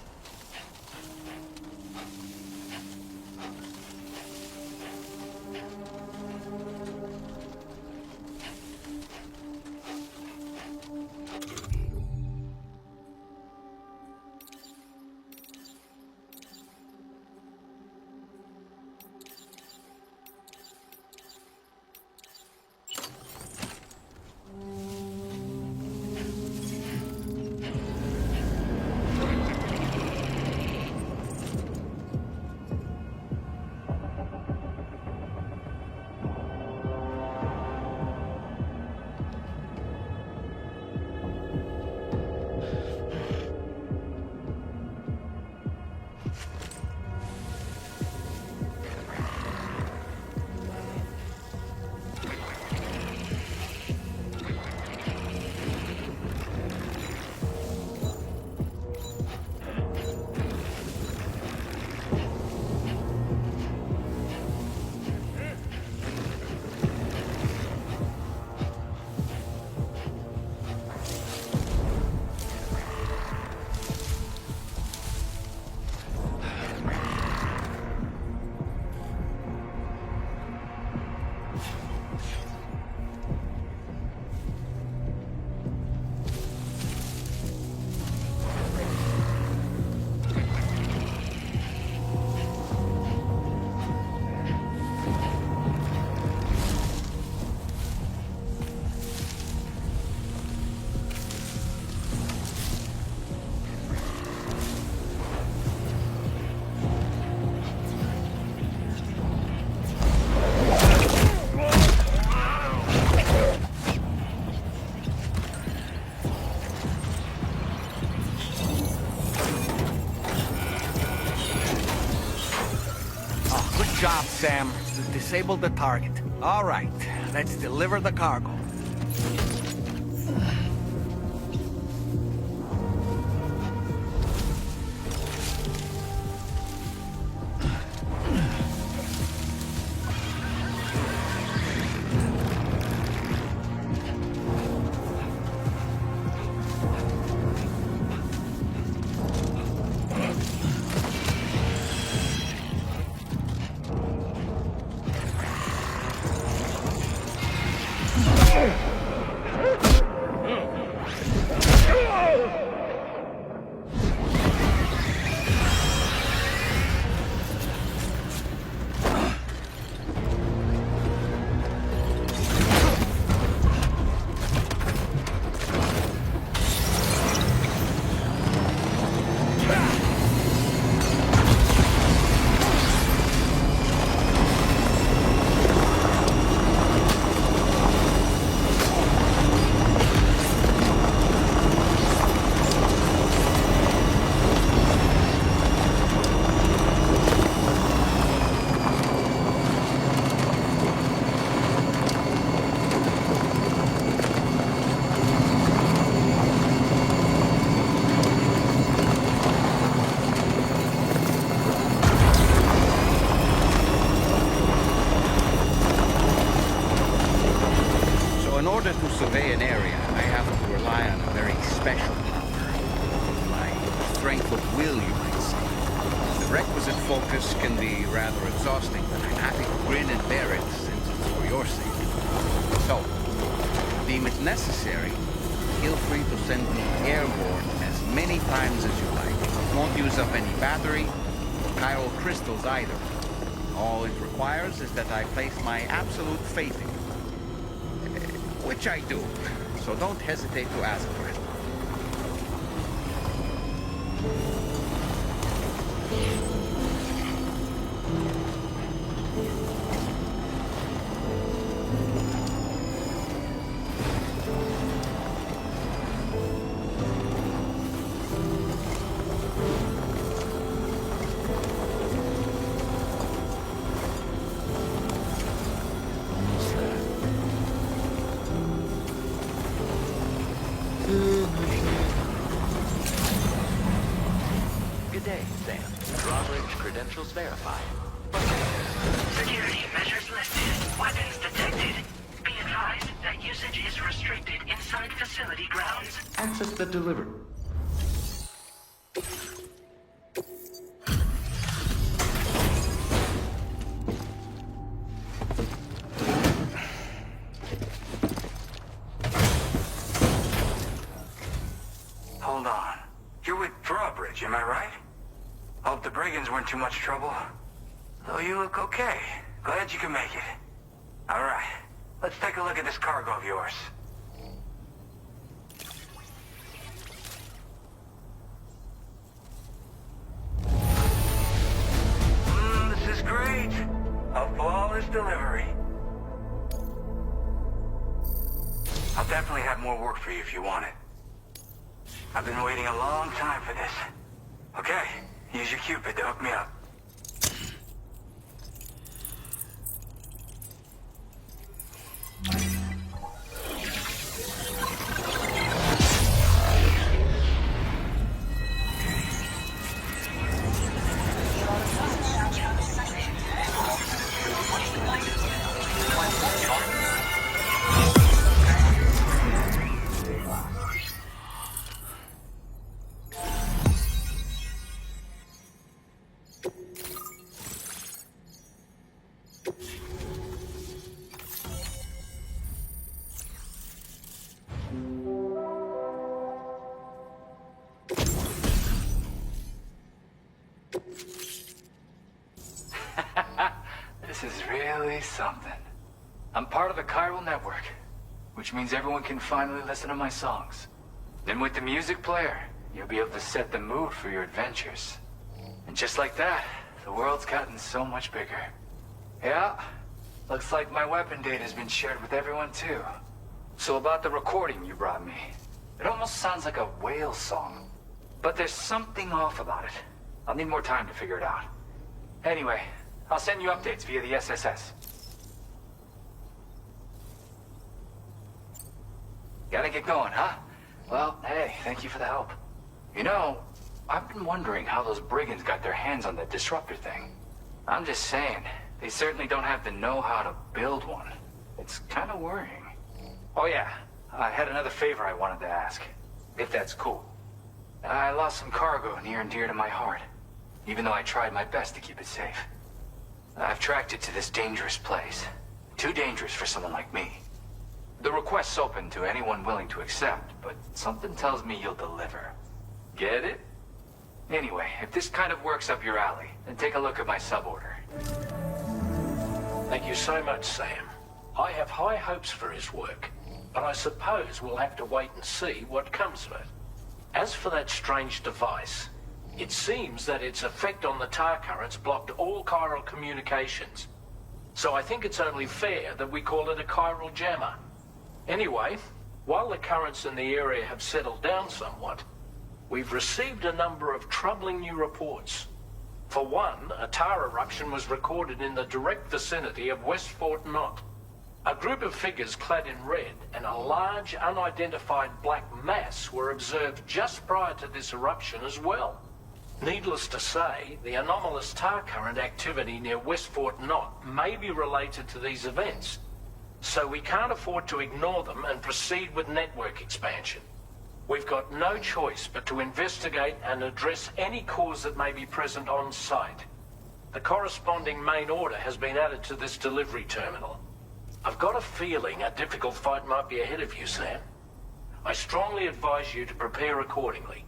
Good job, Sam. You disabled the target. All right, let's deliver the cargo. special power. My strength of will, you might say. The requisite focus can be rather exhausting, but I'm happy to grin and bear it since it's for your sake. So, deem it necessary, feel free to send me airborne as many times as you like. It won't use up any battery, or chiral crystals either. All it requires is that I place my absolute faith in you. Which I do, so don't hesitate to ask for it. Good day, Sam. Drawbridge credentials verified. Security measures lifted. Weapons detected. Be advised that usage is restricted inside facility grounds. Access the delivery. Hold on. You're with Drawbridge, am I right? Hope the brigands weren't too much trouble. Though you look okay. Glad you can make it. Alright, let's take a look at this cargo of yours. This is great. A flawless delivery. I'll definitely have more work for you if you want it. I've been waiting a long time for this. Okay, use your Cupid to hook me up. This is really something. I'm part of the chiral network, which means everyone can finally listen to my songs. Then with the music player, you'll be able to set the mood for your adventures. And just like that, the world's gotten so much bigger. Yeah, looks like my weapon data has been shared with everyone too. So about the recording you brought me, it almost sounds like a whale song. But there's something off about it. I'll need more time to figure it out. Anyway, I'll send you updates via the SSS. Gotta get going, huh? Well, hey, thank you for the help. You know, I've been wondering how those brigands got their hands on that disruptor thing. I'm just saying, they certainly don't have the know-how to build one. It's kind of worrying. Oh yeah, I had another favor I wanted to ask, if that's cool. I lost some cargo near and dear to my heart, even though I tried my best to keep it safe. I've tracked it to this dangerous place. Too dangerous for someone like me. The request's open to anyone willing to accept, but something tells me you'll deliver. Get it? Anyway, if this kind of works up your alley, then take a look at my suborder. Thank you so much, Sam. I have high hopes for his work, but I suppose we'll have to wait and see what comes of it. As for that strange device, it seems that its effect on the tar currents blocked all chiral communications. So I think it's only fair that we call it a chiral jammer. Anyway, while the currents in the area have settled down somewhat, we've received a number of troubling new reports. For one, a tar eruption was recorded in the direct vicinity of West Fort Knot. A group of figures clad in red and a large unidentified black mass were observed just prior to this eruption as well. Needless to say, the anomalous tar current activity near West Fort Knot may be related to these events, so we can't afford to ignore them and proceed with network expansion. We've got no choice but to investigate and address any cause that may be present on site. The corresponding main order has been added to this delivery terminal. I've got a feeling a difficult fight might be ahead of you, Sam. I strongly advise you to prepare accordingly.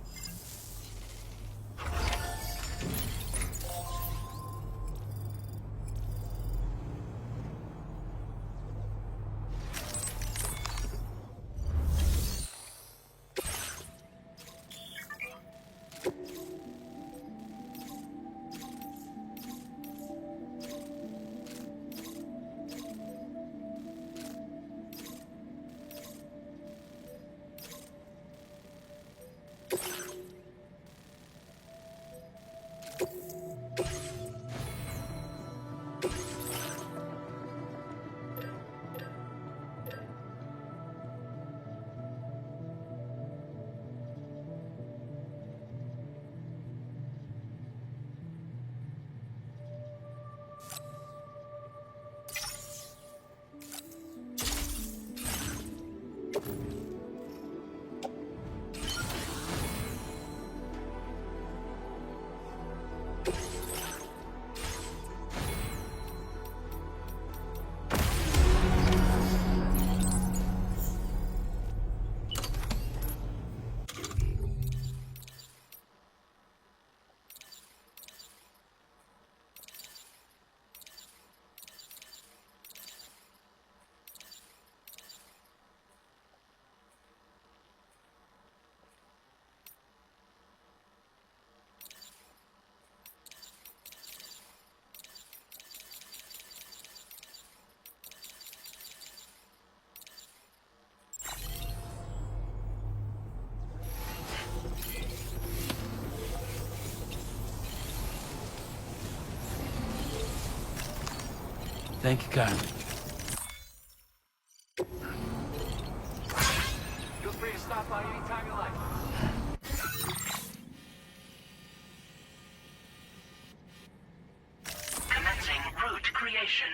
Thank you kindly. Feel free to stop by anytime you like. Commencing route creation.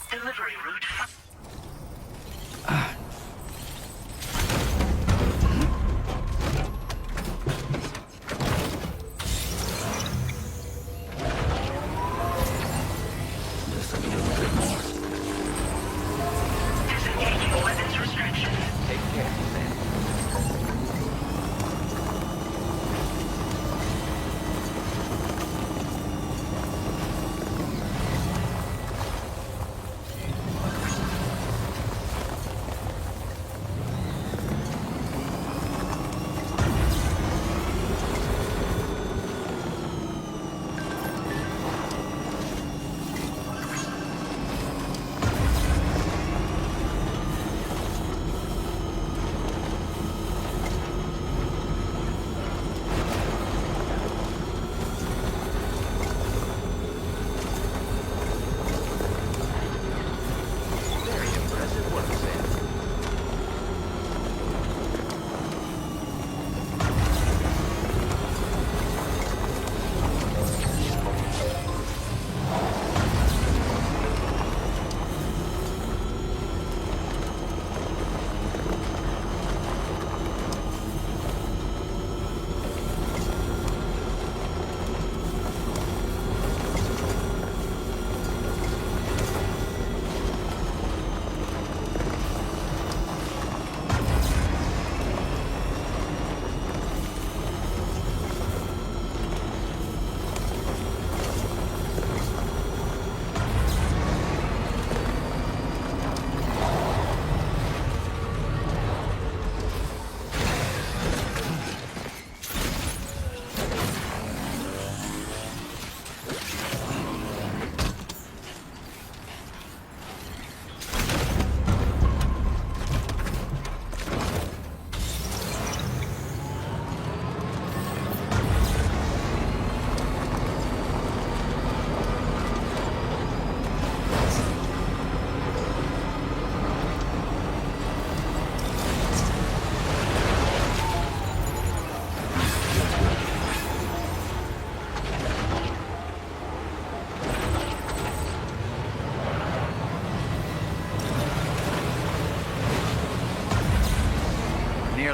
Delivery route. Disengaging weapons restriction. Take care, Sam.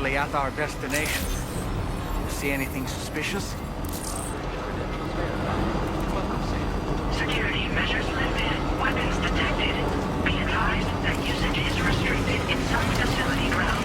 nearly at our destination. See anything suspicious? Security measures lifted. Weapons detected. Be advised that usage is restricted inside facility grounds.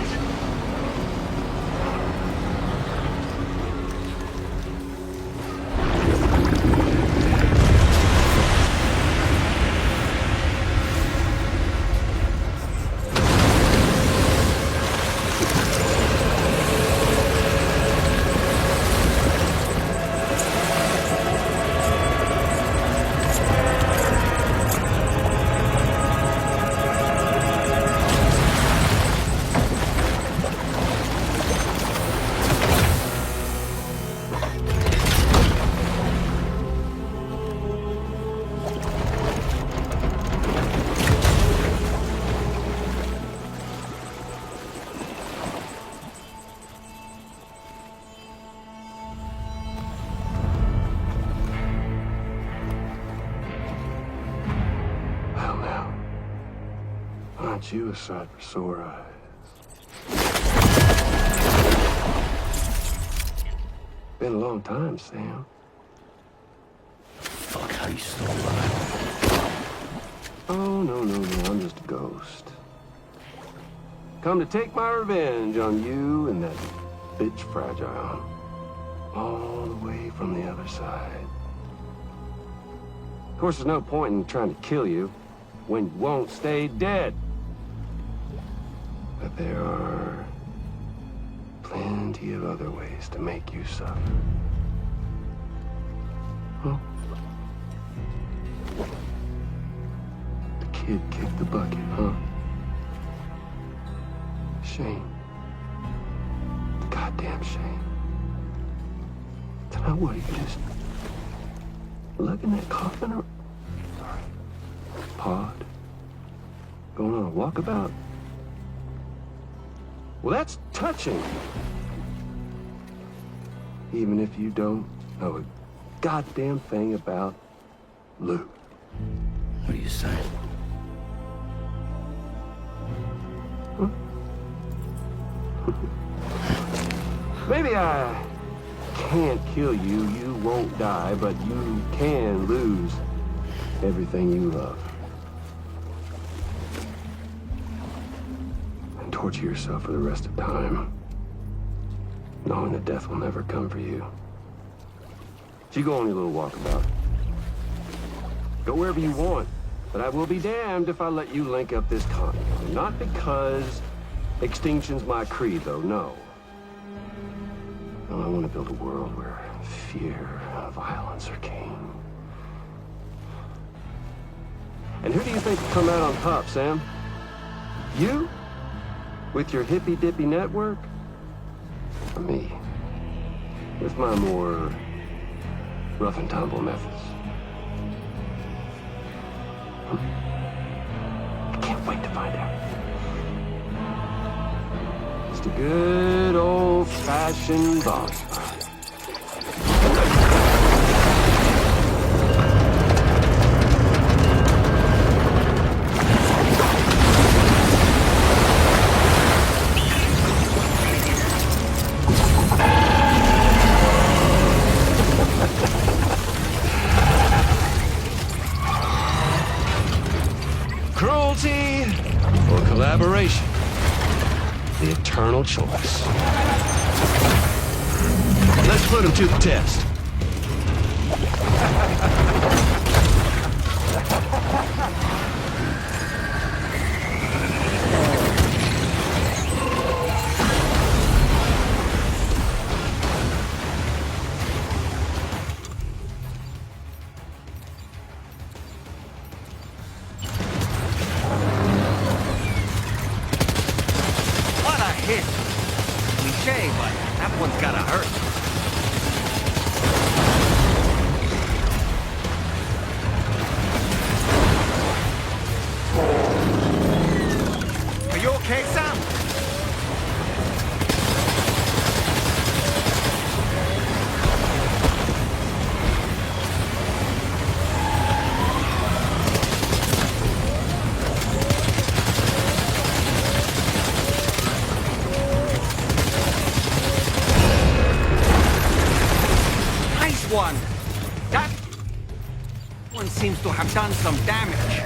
Aren't you a sight for sore eyes? Been a long time, Sam. Fuck, how you still alive? Oh, no, I'm just a ghost. Come to take my revenge on you and that bitch Fragile. All the way from the other side. Of course, there's no point in trying to kill you when you won't stay dead. But there are plenty of other ways to make you suffer. Huh? The kid kicked the bucket, huh? Shame. Goddamn shame. So now what, you just lugging that coffin or pod? Going on a walkabout? Well, that's touching. Even if you don't know a goddamn thing about Luke. What are you saying? Huh? Maybe I can't kill you, you won't die, but you can lose everything you love. And torture yourself for the rest of time, knowing that death will never come for you. So you go on your little walkabout. Go wherever you want, but I will be damned if I let you link up this continent. Not because extinction's my creed, though, no. No, I want to build a world where fear and violence are king. And who do you think will come out on top, Sam? You? With your hippy-dippy network? Or me? With my more rough and tumble methods? I can't wait to find out. Just a good old-fashioned boss fight. Cruelty or collaboration? The eternal choice. Let's put him to the test. What a hit! Cliche, but that one's gotta hurt. Are you okay, Sam? one. That one seems to have done some damage.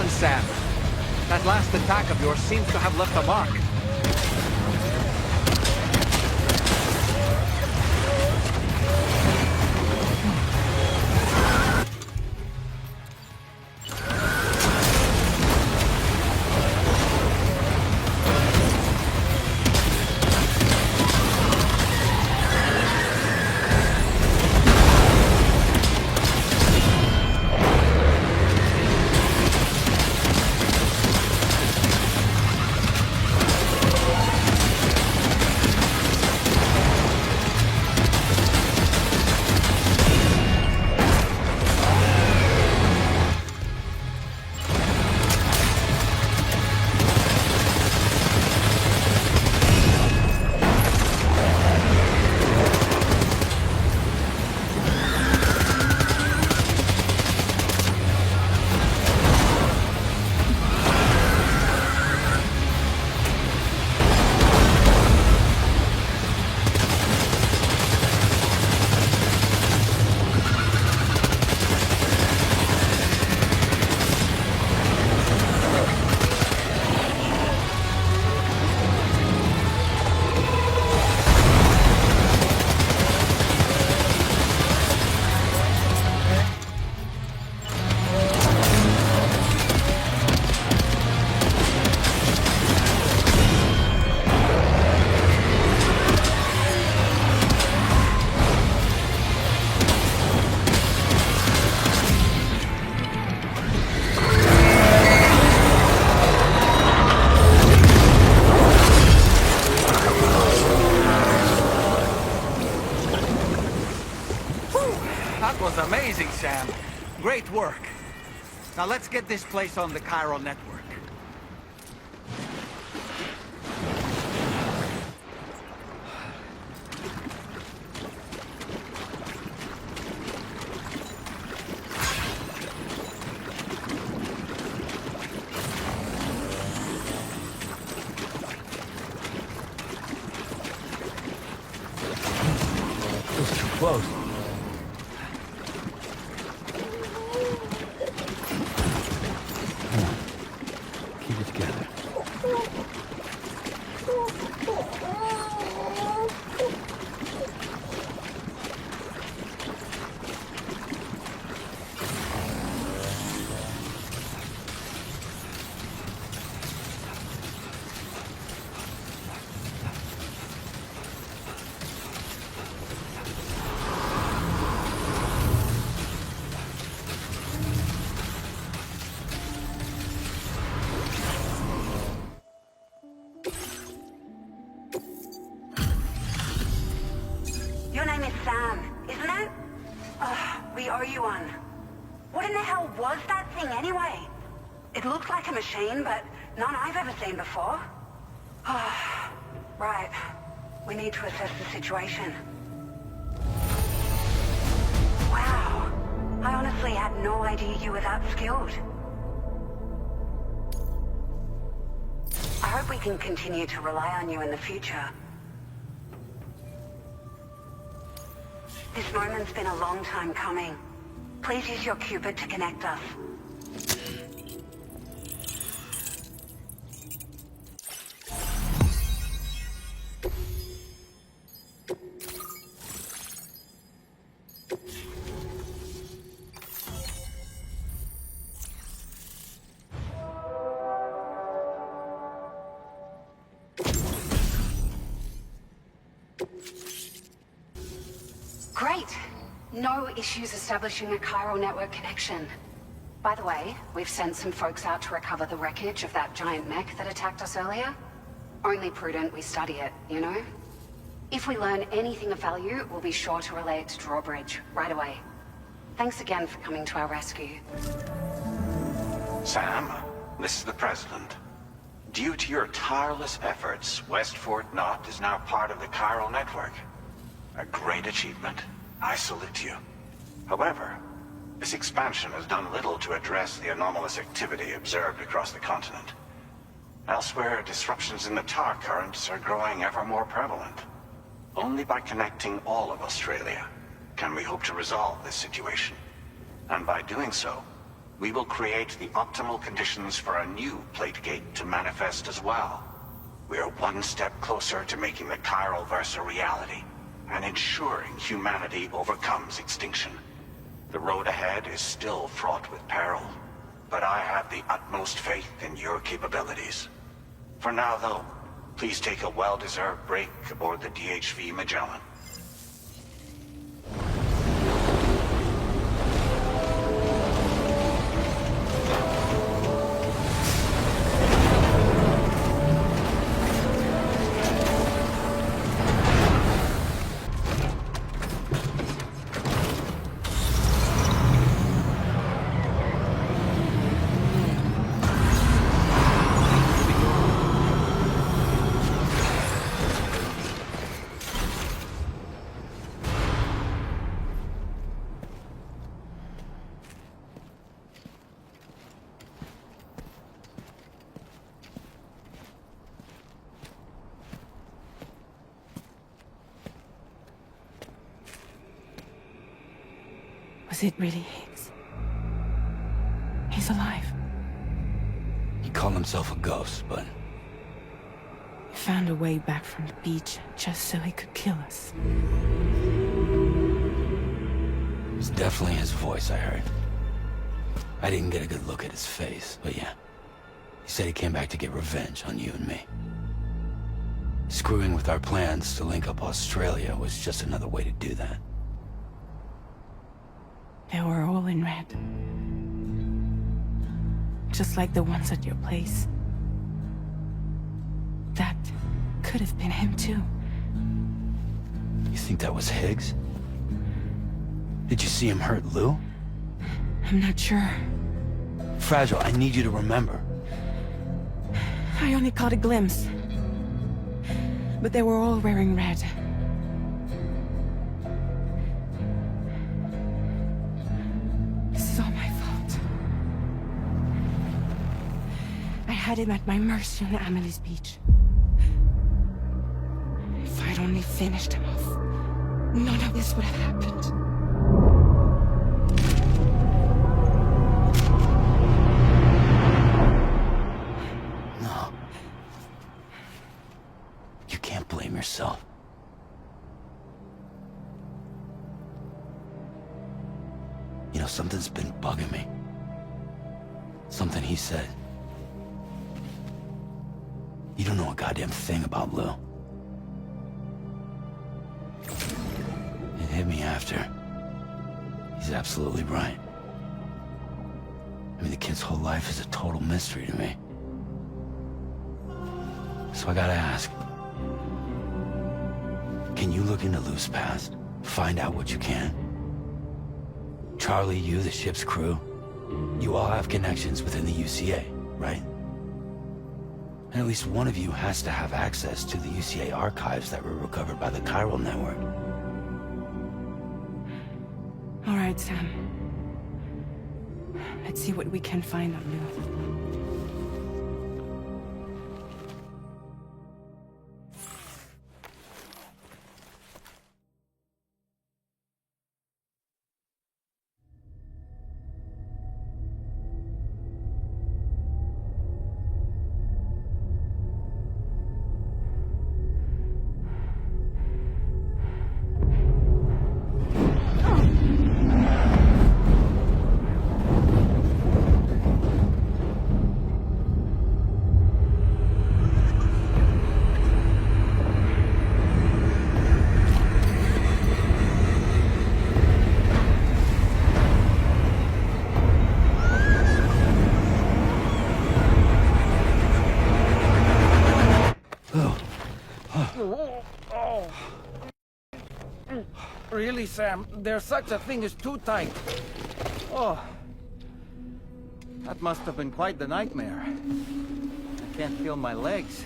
Sam. That last attack of yours seems to have left a mark. That was amazing, Sam. Great work. Now let's get this place on the chiral network. It's too close. Keep it together. Your name is Sam, isn't it? We owe you one. What in the hell was that thing anyway? It looked like a machine, but none I've ever seen before. Right. We need to assess the situation. Wow. I honestly had no idea you were that skilled. I hope we can continue to rely on you in the future. This moment's been a long time coming. Please use your Cupid to connect us. Great. No issues establishing a chiral network connection. By the way, we've sent some folks out to recover the wreckage of that giant mech that attacked us earlier. Only prudent we study it, you know? If we learn anything of value, we'll be sure to relay it to Drawbridge right away. Thanks again for coming to our rescue. Sam, this is the President. Due to your tireless efforts, West Fort Knot is now part of the chiral network. A great achievement. I salute you. However, this expansion has done little to address the anomalous activity observed across the continent. Elsewhere, disruptions in the tar currents are growing ever more prevalent. Only by connecting all of Australia can we hope to resolve this situation. And by doing so, we will create the optimal conditions for a new plate gate to manifest as well. We are one step closer to making the chiral verse a reality, and ensuring humanity overcomes extinction. The road ahead is still fraught with peril, but I have the utmost faith in your capabilities. For now, though, please take a well-deserved break aboard the DHV Magellan. Was it really Higgs? He's alive. He called himself a ghost, but... He found a way back from the beach just so he could kill us. It was definitely his voice I heard. I didn't get a good look at his face, but yeah. He said he came back to get revenge on you and me. Screwing with our plans to link up Australia was just another way to do that. They were all in red. Just like the ones at your place. That could have been him too. You think that was Higgs? Did you see him hurt Lou? I'm not sure. Fragile, I need you to remember. I only caught a glimpse. But they were all wearing red. This is all my fault. I had him at my mercy on Amelie's beach. If I'd only finished him off, none of this would have happened. No. You can't blame yourself. You know, something's been bugging me. Something he said. You don't know a goddamn thing about Lou. It hit me after. He's absolutely right. I mean, the kid's whole life is a total mystery to me. So I gotta ask. Can you look into Lou's past? Find out what you can? Charlie, you, the ship's crew, you all have connections within the UCA, right? And at least one of you has to have access to the UCA archives that were recovered by the chiral network. All right, Sam. Let's see what we can find on Lou. Really, Sam? There's such a thing as too tight. Oh. That must have been quite the nightmare. I can't feel my legs.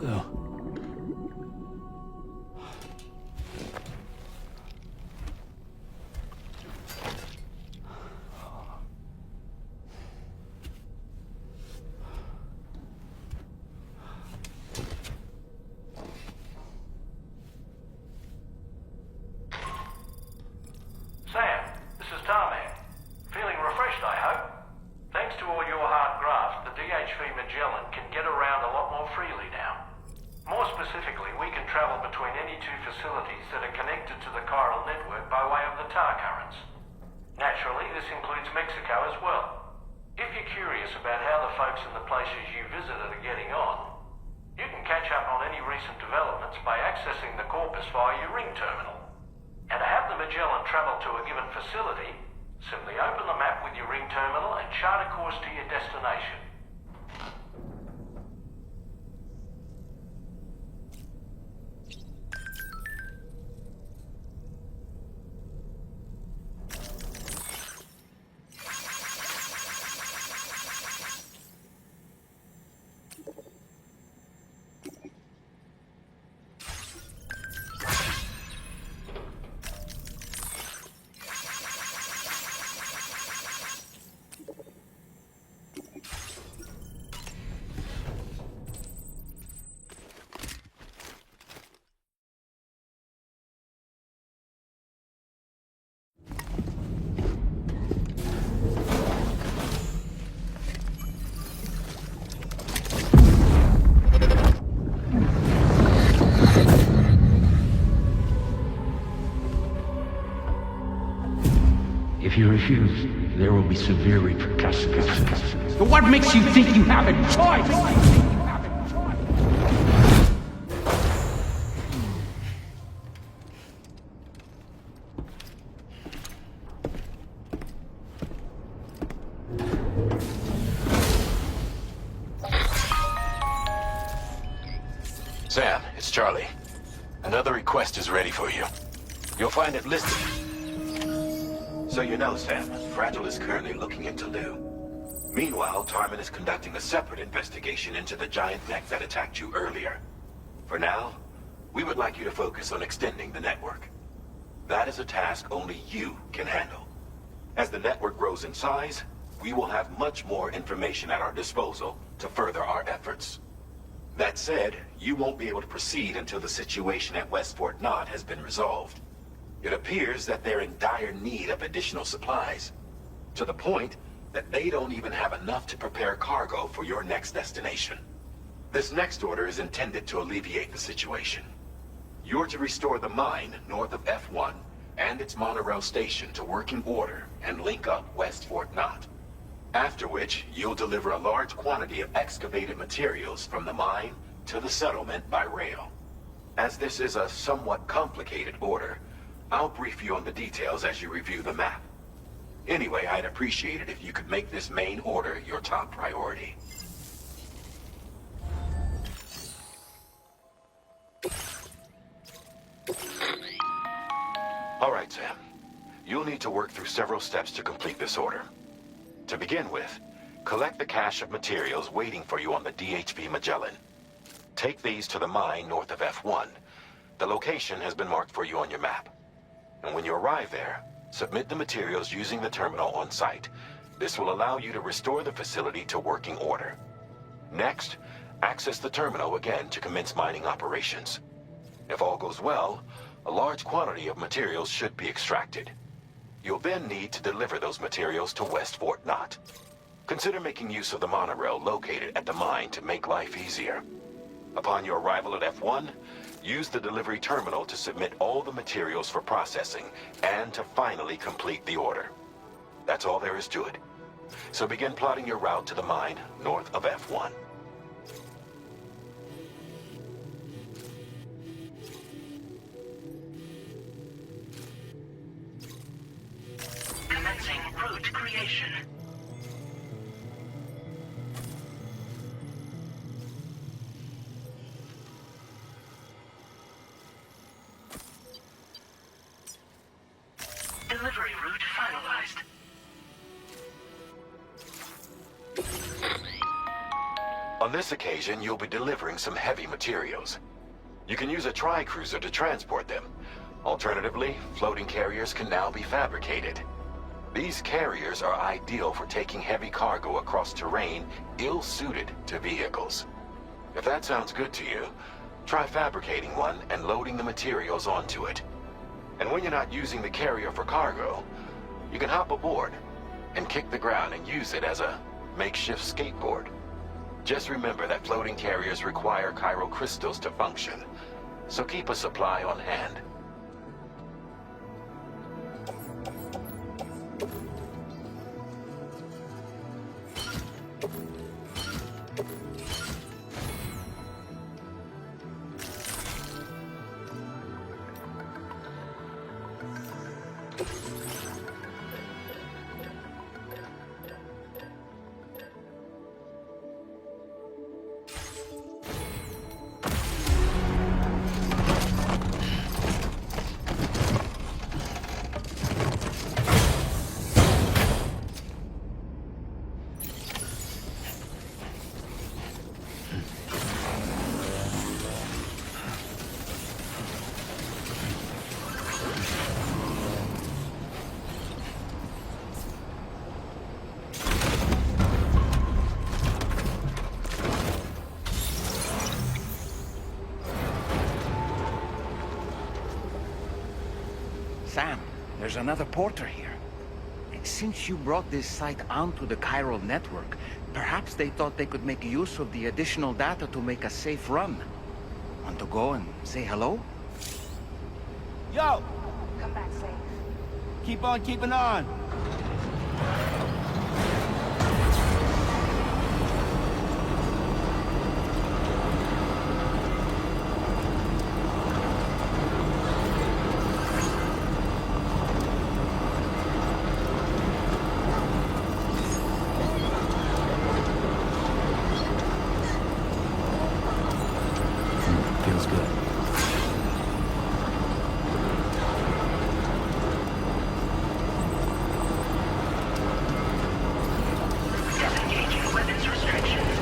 Ugh. Sam, this is Tarman. Feeling refreshed, I hope? Thanks to all your hard graft, the DHV Magellan can get around a lot more freely now. More specifically, we can travel between any two facilities that are connected to the chiral network by way of the tar currents. Naturally, this includes Mexico as well. If you're curious about how the folks in the places you visited are getting on, you can catch up on any recent developments by accessing the corpus via your ring terminal. And to have the Magellan travel to a given facility, simply open the map with your ring terminal and chart a course to your destination. If you refuse, there will be severe repercussions. But what makes you think you have a choice? Sam, it's Charlie. Another request is ready for you. You'll find it listed. So you know, Sam, Fragile is currently looking into Lou. Meanwhile, Tarman is conducting a separate investigation into the giant mech that attacked you earlier. For now, we would like you to focus on extending the network. That is a task only you can handle. As the network grows in size, we will have much more information at our disposal to further our efforts. That said, you won't be able to proceed until the situation at West Fort Knott has been resolved. It appears that they're in dire need of additional supplies, to the point that they don't even have enough to prepare cargo for your next destination. This next order is intended to alleviate the situation. You're to restore the mine north of F1 and its monorail station to working order and link up West Fort Knott. After which, you'll deliver a large quantity of excavated materials from the mine to the settlement by rail. As this is a somewhat complicated order, I'll brief you on the details as you review the map. Anyway, I'd appreciate it if you could make this main order your top priority. All right, Sam. You'll need to work through several steps to complete this order. To begin with, collect the cache of materials waiting for you on the DHV Magellan. Take these to the mine north of F1. The location has been marked for you on your map. And when you arrive there, submit the materials using the terminal on site. This will allow you to restore the facility to working order. Next, access the terminal again to commence mining operations. If all goes well, a large quantity of materials should be extracted. You'll then need to deliver those materials to West Fort Knott. Consider making use of the monorail located at the mine to make life easier. Upon your arrival at F1, use the delivery terminal to submit all the materials for processing and to finally complete the order. That's all there is to it. So begin plotting your route to the mine north of F1. Commencing route creation. On this occasion, you'll be delivering some heavy materials. You can use a tri-cruiser to transport them. Alternatively, floating carriers can now be fabricated. These carriers are ideal for taking heavy cargo across terrain ill-suited to vehicles. If that sounds good to you, try fabricating one and loading the materials onto it. And when you're not using the carrier for cargo, you can hop aboard and kick the ground and use it as a makeshift skateboard. Just remember that floating carriers require chiral crystals to function, so keep a supply on hand. Sam, there's another porter here. Since you brought this site onto the chiral network, perhaps they thought they could make use of the additional data to make a safe run. Want to go and say hello? Yo! Come back safe. Keep on keeping on! Feels good. Disengaging weapons restrictions.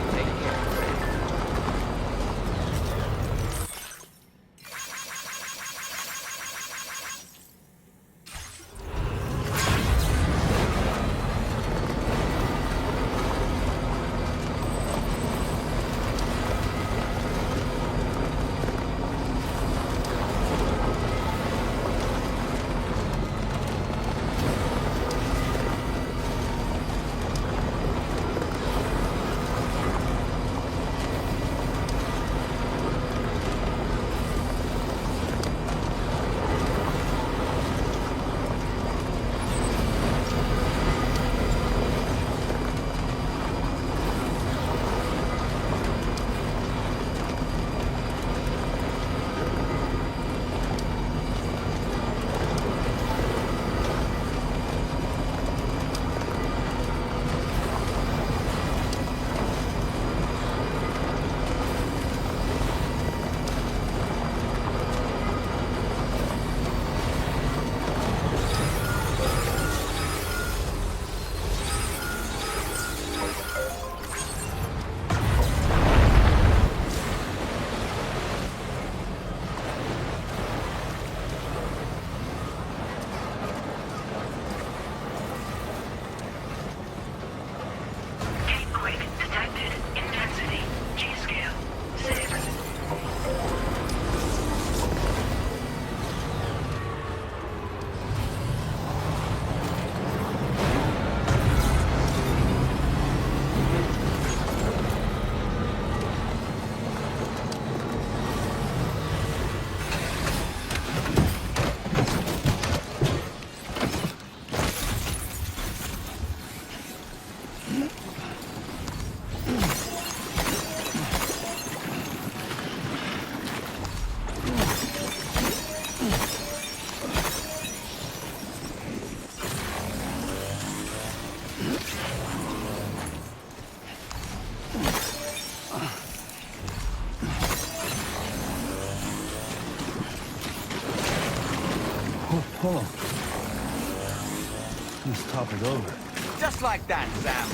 Hold on. Let's top it over. Just like that, Sam.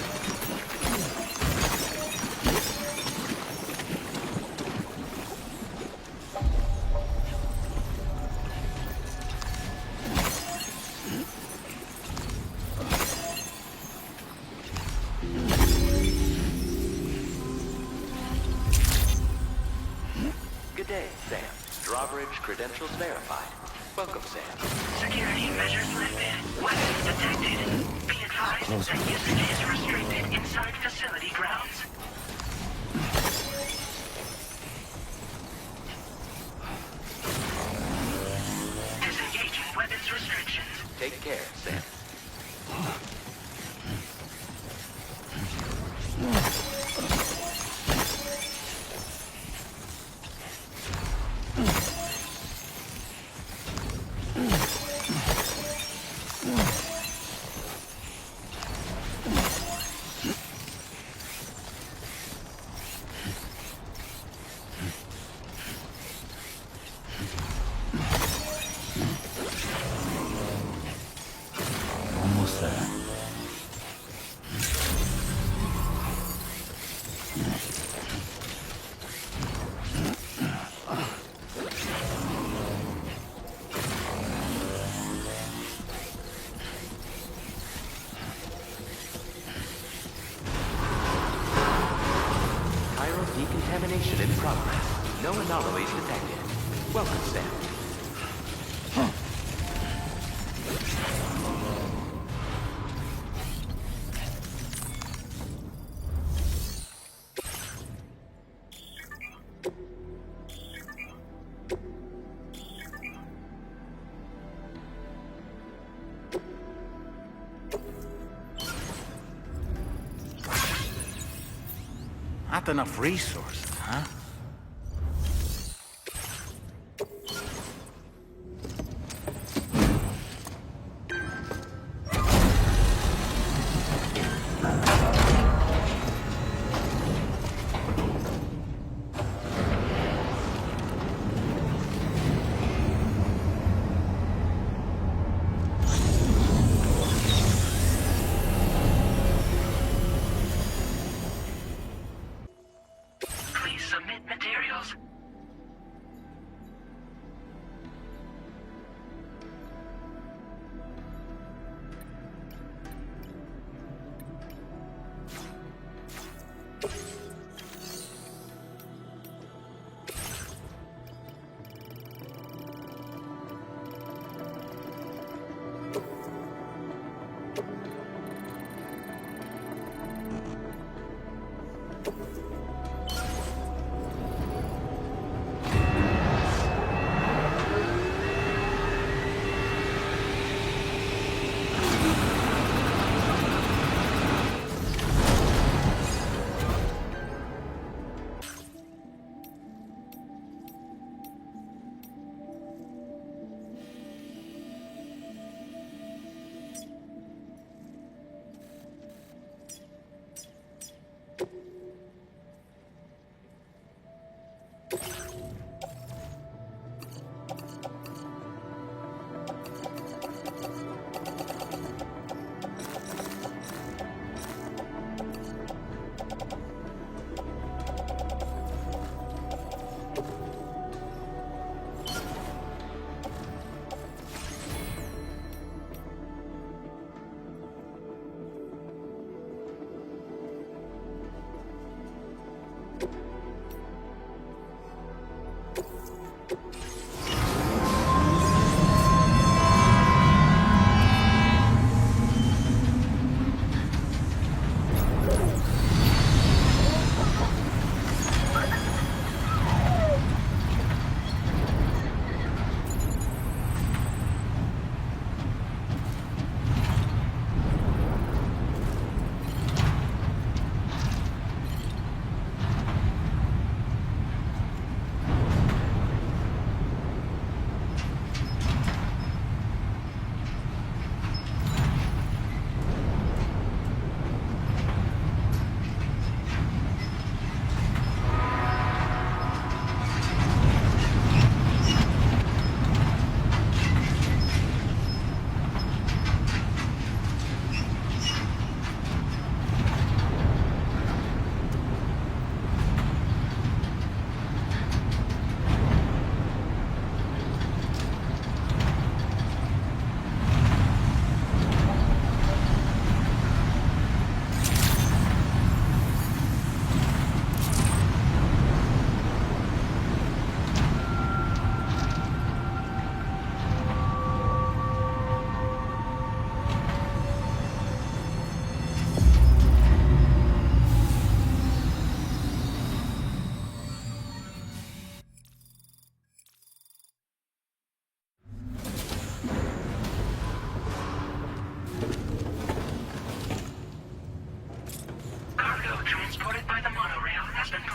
Good day, Sam. Drawbridge credentials verified. Welcome, Sam. Security measures lifted. Weapons detected. Be advised that usage is restricted inside facility grounds. Disengaging weapons restrictions. Take care, Sam. Almost there. Chiral decontamination in progress. No anomalies detected. Welcome, Sam. Not enough resources, huh? Please submit materials.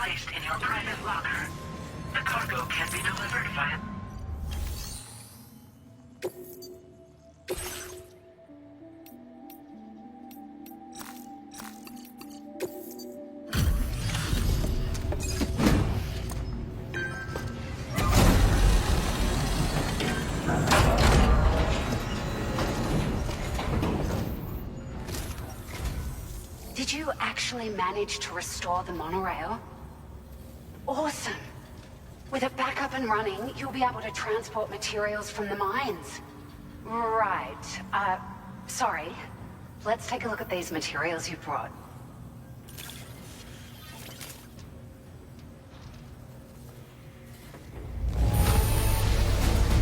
placed in your private locker. The cargo can be delivered via... Did you actually manage to restore the monorail? Awesome! With it back up and running, you'll be able to transport materials from the mines. Right. Sorry. Let's take a look at these materials you brought.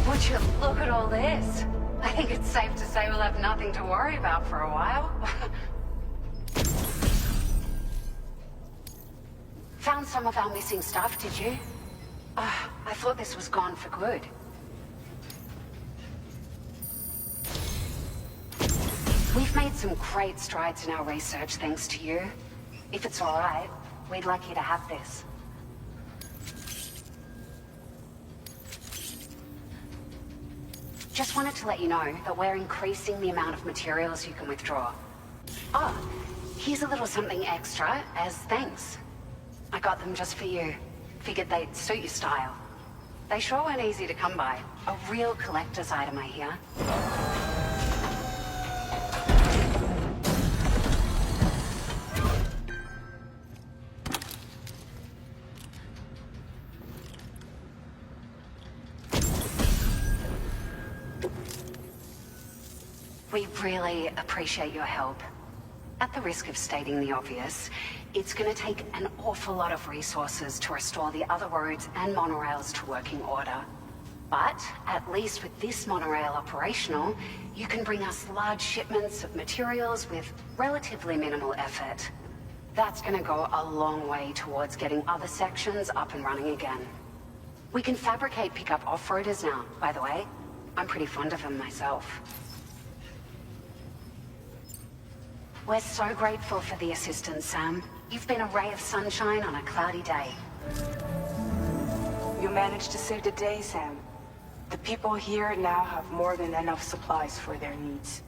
Would you look at all this? I think it's safe to say we'll have nothing to worry about for a while. Found some of our missing stuff, did you? I thought this was gone for good. We've made some great strides in our research thanks to you. If it's all right, we'd like you to have this. Just wanted to let you know that we're increasing the amount of materials you can withdraw. Oh, here's a little something extra as thanks. I got them just for you. Figured they'd suit your style. They sure weren't easy to come by. A real collector's item, I hear. We really appreciate your help. At the risk of stating the obvious, it's gonna take an awful lot of resources to restore the other roads and monorails to working order. But, at least with this monorail operational, you can bring us large shipments of materials with relatively minimal effort. That's gonna go a long way towards getting other sections up and running again. We can fabricate pickup off-roaders now, by the way. I'm pretty fond of them myself. We're so grateful for the assistance, Sam. You've been a ray of sunshine on a cloudy day. You managed to save the day, Sam. The people here now have more than enough supplies for their needs.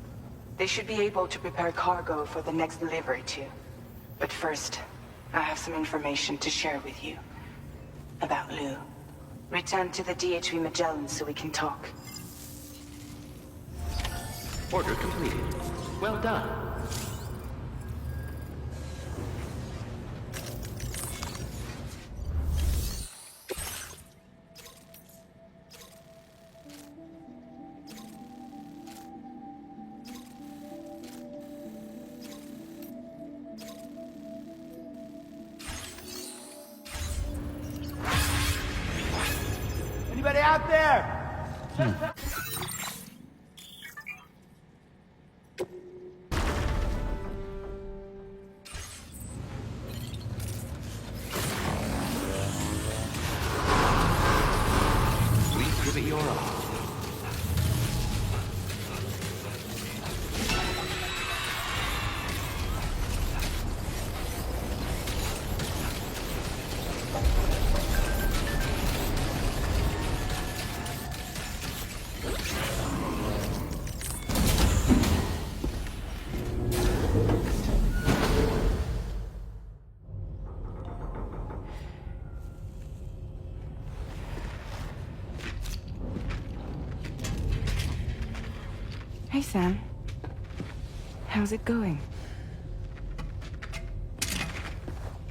They should be able to prepare cargo for the next delivery too. But first, I have some information to share with you. About Lou. Return to the DHV Magellan so we can talk. Order completed. Well done. Anybody out there? Please give it your all. Hey, Sam. How's it going?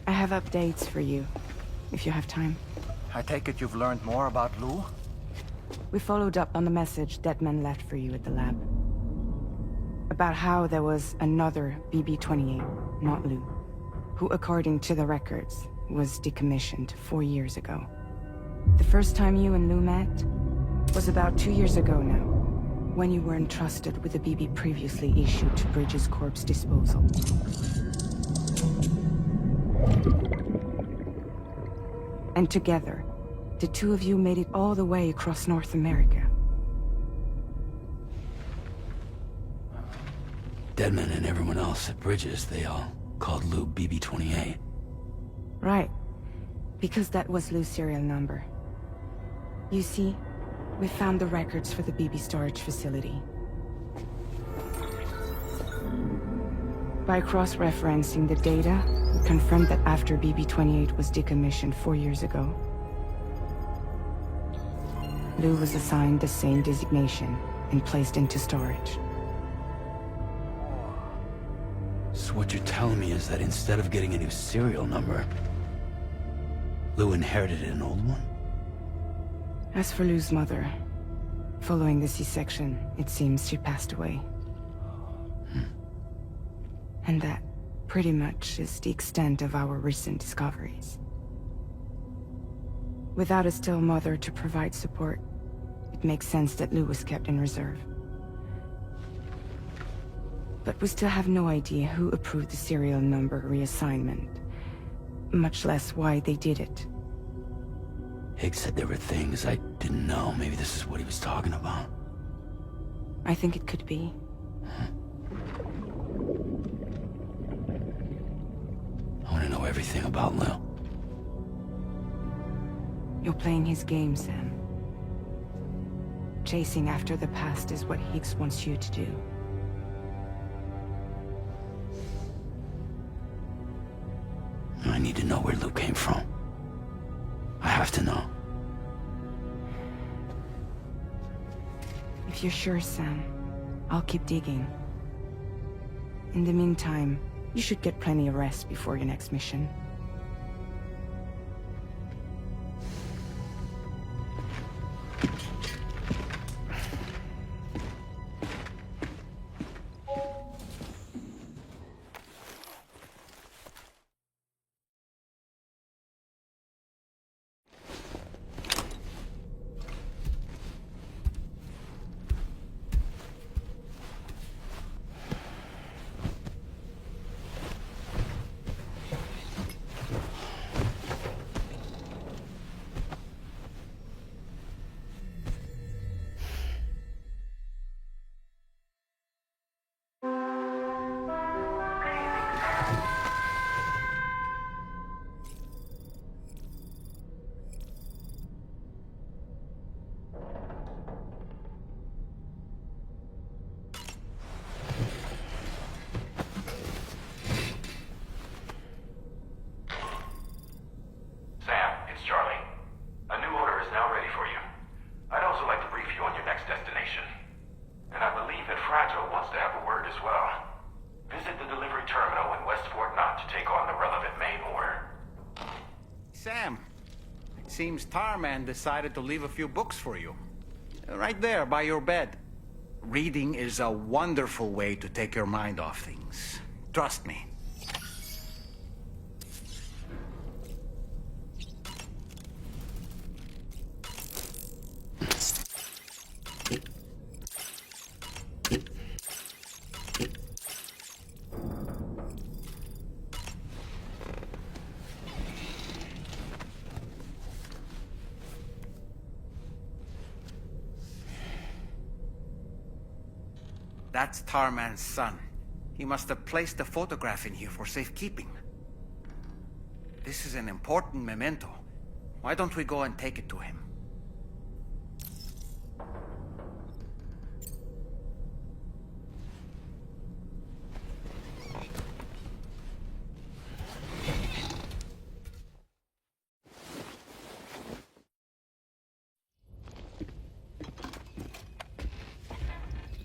I have updates for you, if you have time. I take it you've learned more about Lou? We followed up on the message Deadman left for you at the lab. About how there was another BB-28, not Lou, who, according to the records, was decommissioned 4 years ago. The first time you and Lou met was about 2 years ago now, when you were entrusted with the BB previously issued to Bridges Corp's disposal. And together, the two of you made it all the way across North America. Deadman and everyone else at Bridges, they all called Lou BB-28. Right. Because that was Lou's serial number. You see, we found the records for the BB storage facility. By cross-referencing the data, we confirmed that after BB-28 was decommissioned 4 years ago, Lou was assigned the same designation and placed into storage. So what you're telling me is that instead of getting a new serial number, Lou inherited an old one? As for Lou's mother, following the C-section, it seems she passed away. And that, pretty much, is the extent of our recent discoveries. Without a still mother to provide support, it makes sense that Lou was kept in reserve. But we still have no idea who approved the serial number reassignment, much less why they did it. Higgs said there were things I didn't know. Maybe this is what he was talking about. I think it could be. I want to know everything about Lou. You're playing his game, Sam. Chasing after the past is what Higgs wants you to do. I need to know where Lou came from. I have to know. If you're sure, Sam, I'll keep digging. In the meantime, you should get plenty of rest before your next mission. Seems Tarman decided to leave a few books for you. Right there, by your bed. Reading is a wonderful way to take your mind off things. Trust me. That's Tarman's son. He must have placed the photograph in here for safekeeping. This is an important memento. Why don't we go and take it to him?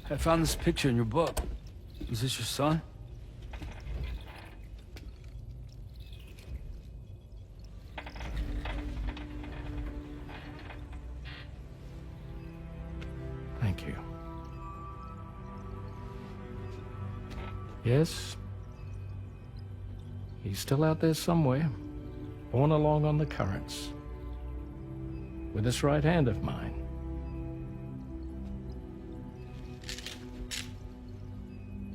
I found this picture in your book. Is this your son? Thank you. Yes. He's still out there somewhere, borne along on the currents. With this right hand of mine.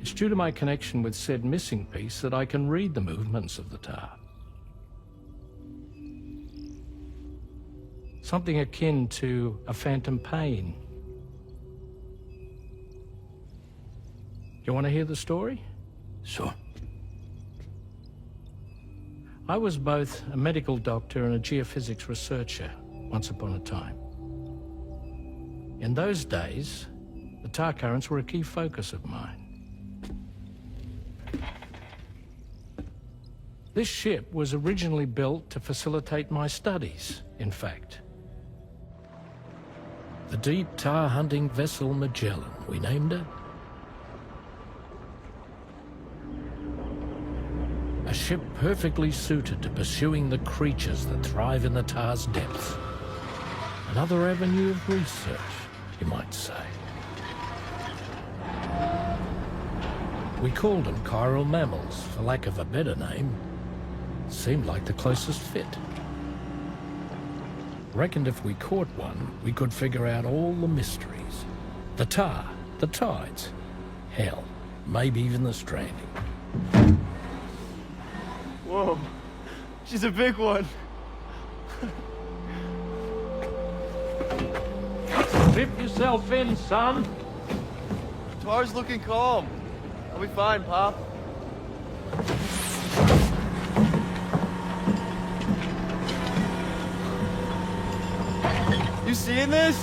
It's due to my connection with said missing piece that I can read the movements of the tar. Something akin to a phantom pain. You want to hear the story? Sure. I was both a medical doctor and a geophysics researcher once upon a time. In those days, the tar currents were a key focus of mine. This ship was originally built to facilitate my studies, in fact. The deep tar hunting vessel Magellan, we named it. A ship perfectly suited to pursuing the creatures that thrive in the tar's depths. Another avenue of research, you might say. We called them chiral mammals, for lack of a better name. Seemed like the closest fit. Reckoned if we caught one, we could figure out all the mysteries. The tar, the tides, hell, maybe even the stranding. Whoa, she's a big one. Dip yourself in, son. Tar's looking calm. I'll be fine, Pop. You seeing this?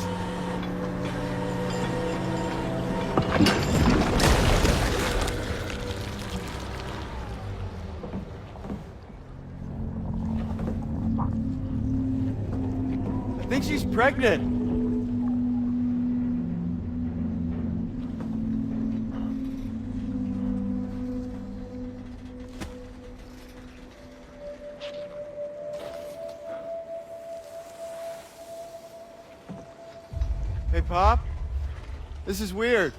I think she's pregnant. Hey, Pop. This is weird.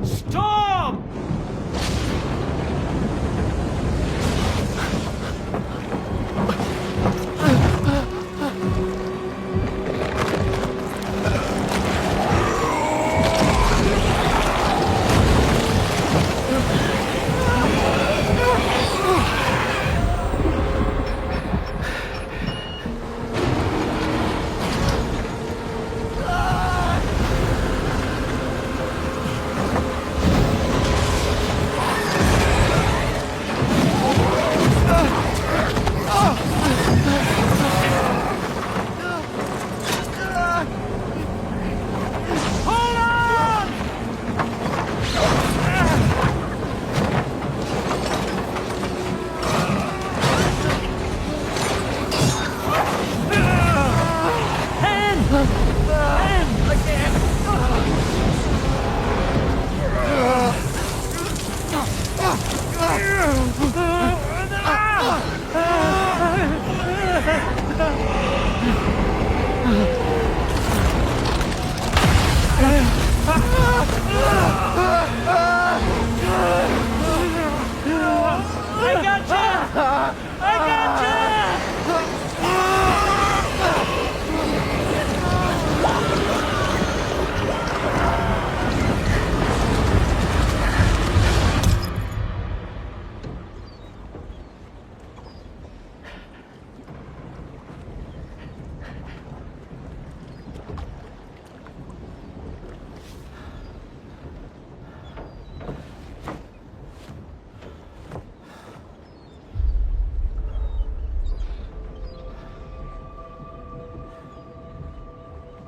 Stop!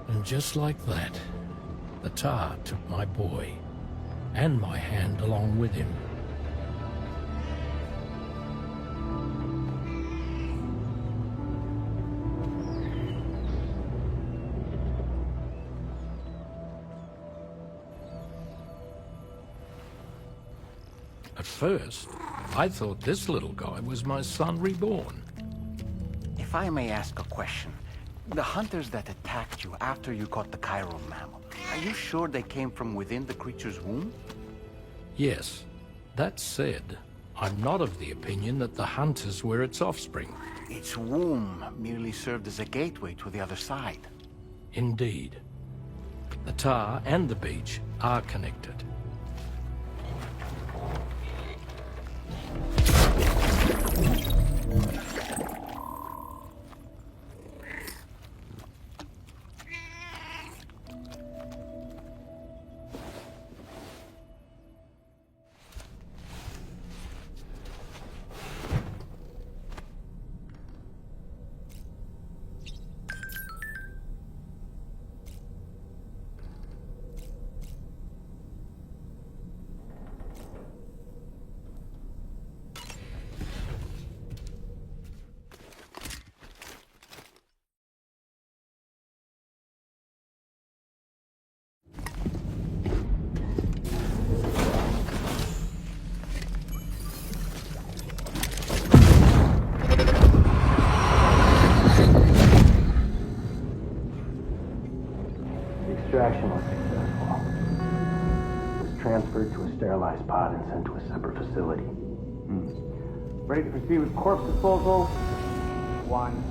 And just like that, the tar took my boy, and my hand along with him. At first, I thought this little guy was my son reborn. If I may ask a question, the hunters that attacked you after you caught the chiral mammal, are you sure they came from within the creature's womb? Yes. That said, I'm not of the opinion that the hunters were its offspring. Its womb merely served as a gateway to the other side. Indeed. The tar and the beach are connected. extraction was successful. It was transferred to a sterilized pod and sent to a separate facility. Ready to proceed with corpse disposal? 1.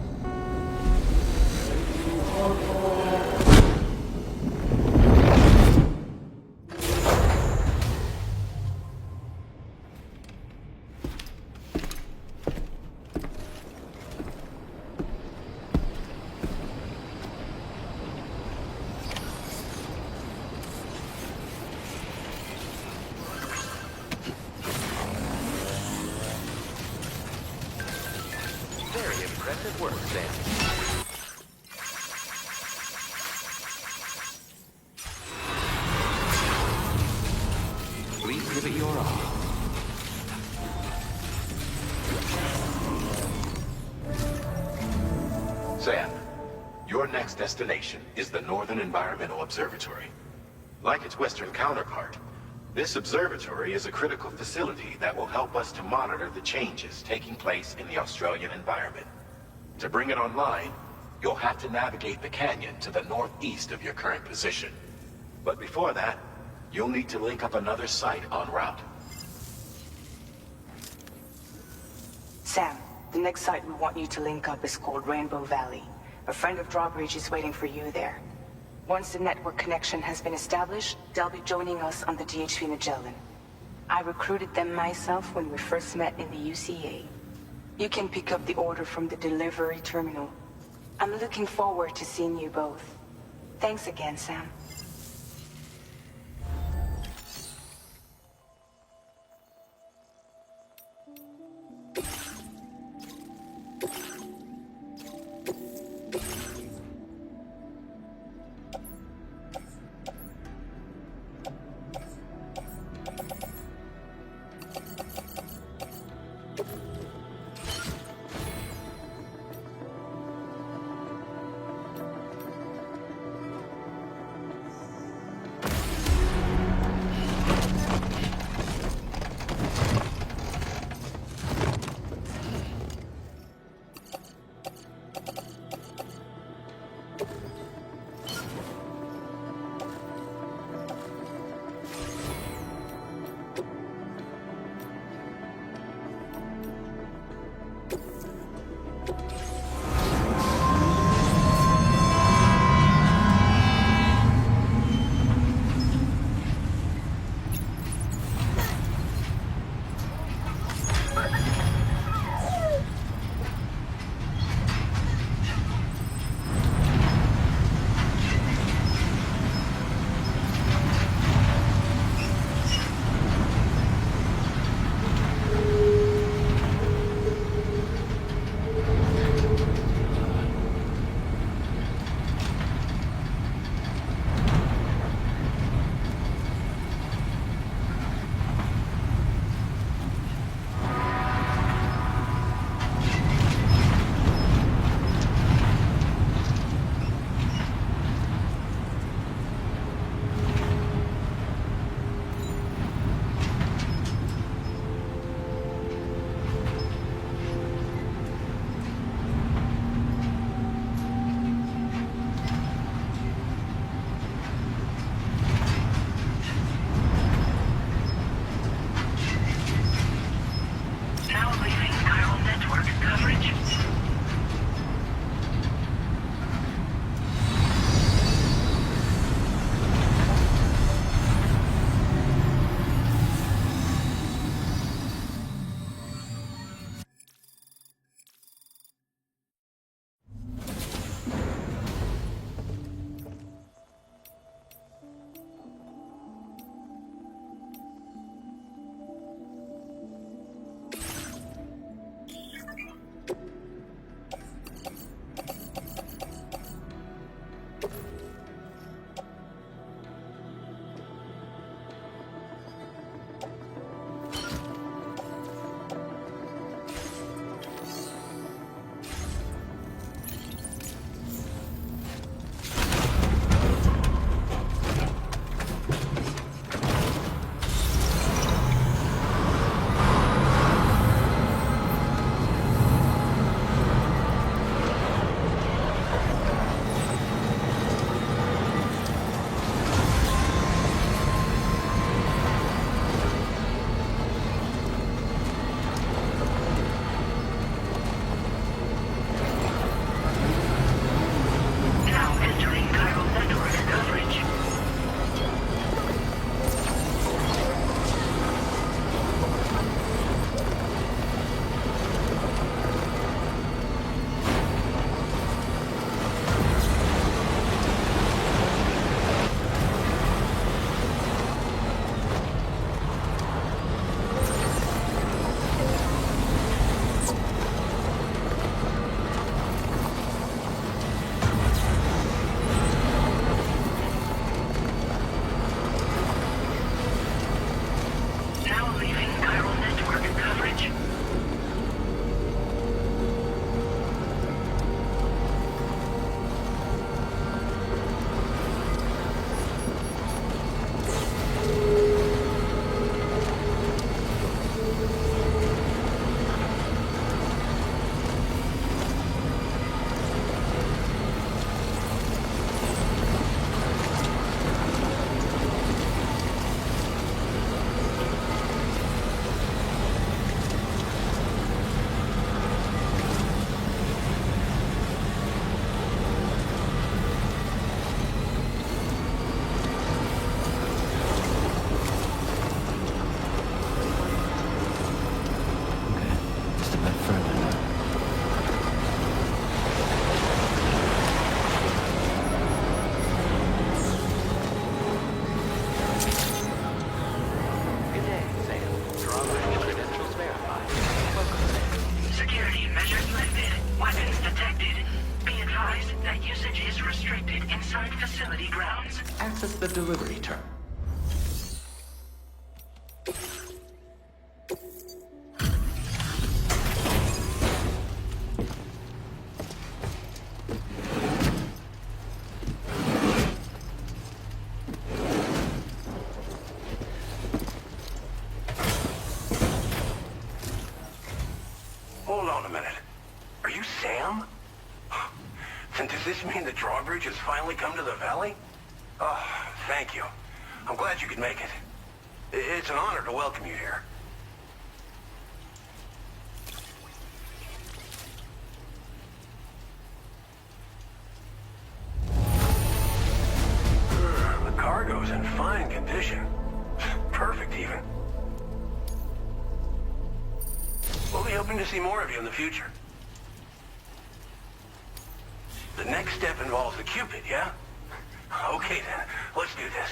Very impressive work, Sam. Repivot your arm. Sam, your next destination is the Northern Environmental Observatory. Like its western counterpart, this observatory is a critical facility that will help us to monitor the changes taking place in the Australian environment. To bring it online, you'll have to navigate the canyon to the northeast of your current position. But before that, you'll need to link up another site en route. Sam, the next site we want you to link up is called Rainbow Valley. A friend of Drawbridge is waiting for you there. Once the network connection has been established, they'll be joining us on the DHV Magellan. I recruited them myself when we first met in the UCA. You can pick up the order from the delivery terminal. I'm looking forward to seeing you both. Thanks again, Sam. bit further now. Good day, Sam. Drawbridge credentials verified. Welcome, Sam. Security measures lifted. Weapons detected. Be advised that usage is restricted inside facility grounds. Access the delivery terminal. Hold on a minute. Are you Sam? Then does this mean the drawbridge has finally come to the valley? Oh, thank you. I'm glad you could make it. It's an honor to welcome you here. The cargo's in fine condition. Perfect, even. We'll be hoping to see more of you in the future. The next step involves the Cupid, yeah? Okay then, let's do this.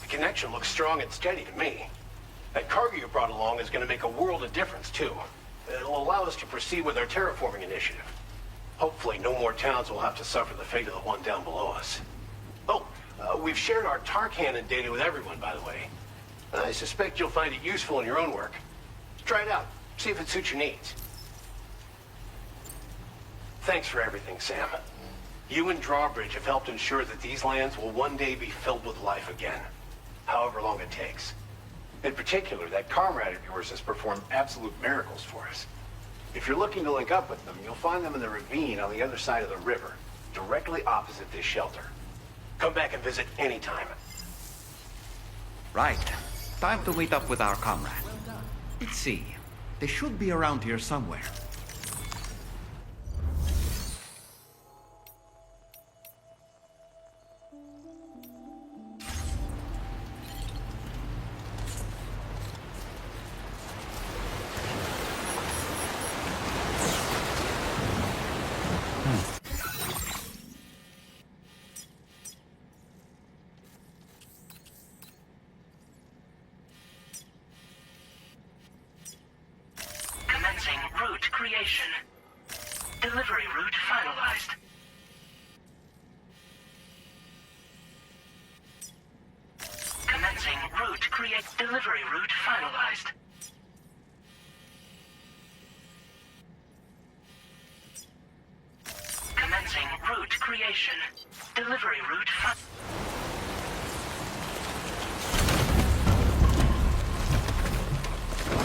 The connection looks strong and steady to me. That cargo you brought along is going to make a world of difference, too. It'll allow us to proceed with our terraforming initiative. Hopefully, no more towns will have to suffer the fate of the one down below us. Oh, we've shared our tar cannon data with everyone, by the way. I suspect you'll find it useful in your own work. Try it out. See if it suits your needs. Thanks for everything, Sam. You and Drawbridge have helped ensure that these lands will one day be filled with life again. However long it takes. In particular, that comrade of yours has performed absolute miracles for us. If you're looking to link up with them, you'll find them in the ravine on the other side of the river, directly opposite this shelter. Come back and visit anytime. Right. Time to meet up with our comrade. Let's see. They should be around here somewhere. Commencing route creation. Delivery route finalized. Commencing route create. Delivery route finalized. Commencing route creation. Delivery route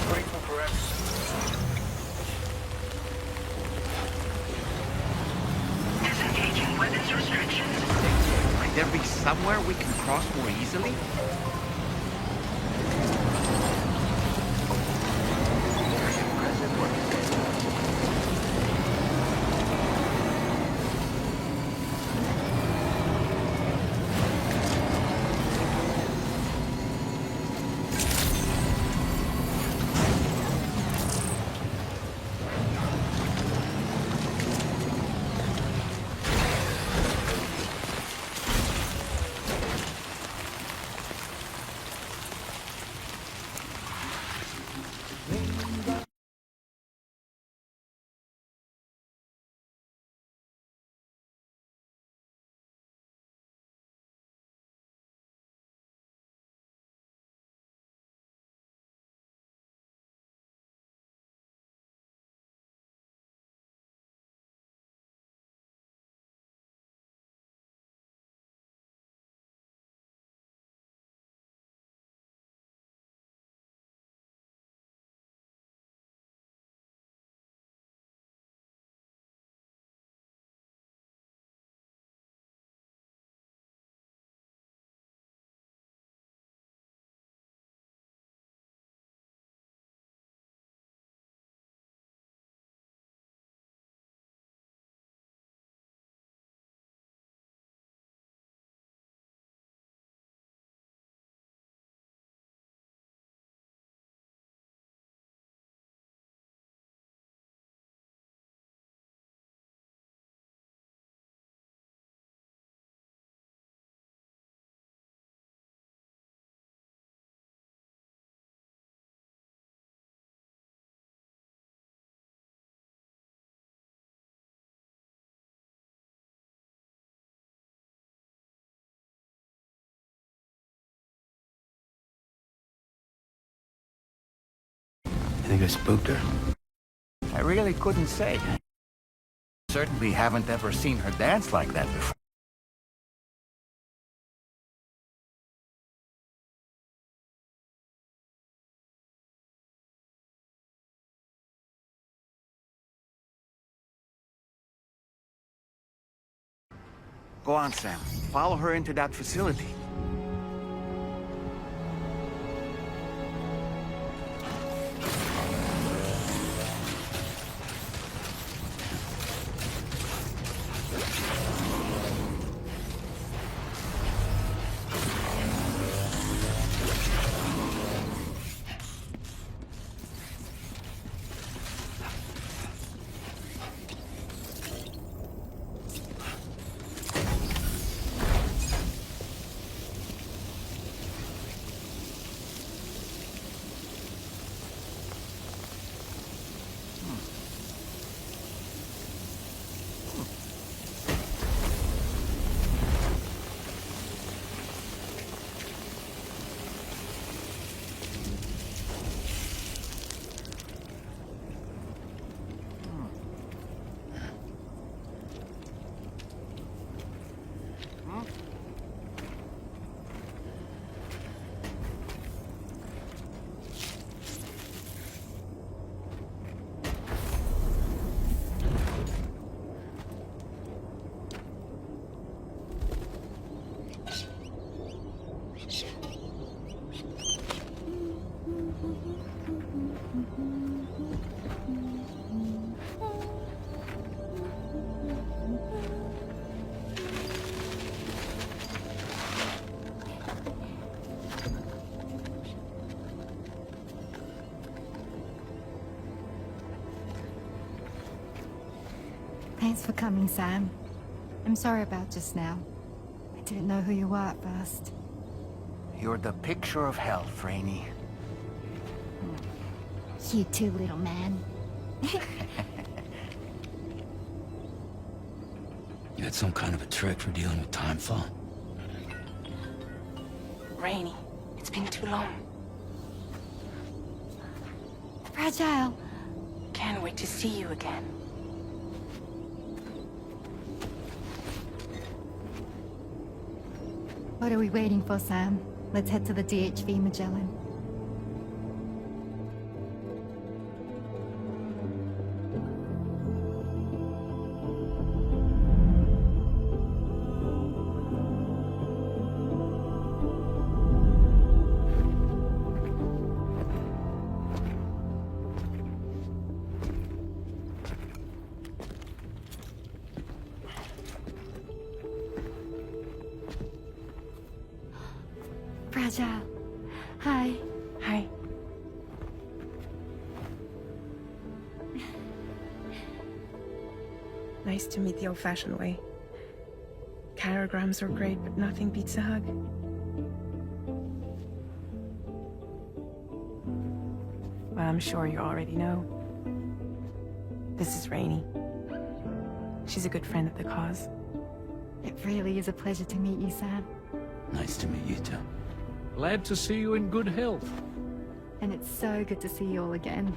Grateful for everything. Disengaging weapons restrictions. Might there be somewhere we can cross more easily? You think I spooked her? I really couldn't say. Certainly haven't ever seen her dance like that before. Go on, Sam. Follow her into that facility. Thanks for coming, Sam. I'm sorry about just now. I didn't know who you were at first. You're the picture of health, Rainey. You too, little man. You had some kind of a trick for dealing with time fall? Rainey, it's been too long. Fragile. Can't wait to see you again. What are we waiting for, Sam? Let's head to the DHV Magellan. Fragile. Hi. Hi. Nice to meet the old-fashioned way. Carograms are great, but nothing beats a hug. Well, I'm sure you already know. This is Rainey. She's a good friend of the cause. It really is a pleasure to meet you, Sam. Nice to meet you too. Glad to see you in good health. And it's so good to see you all again.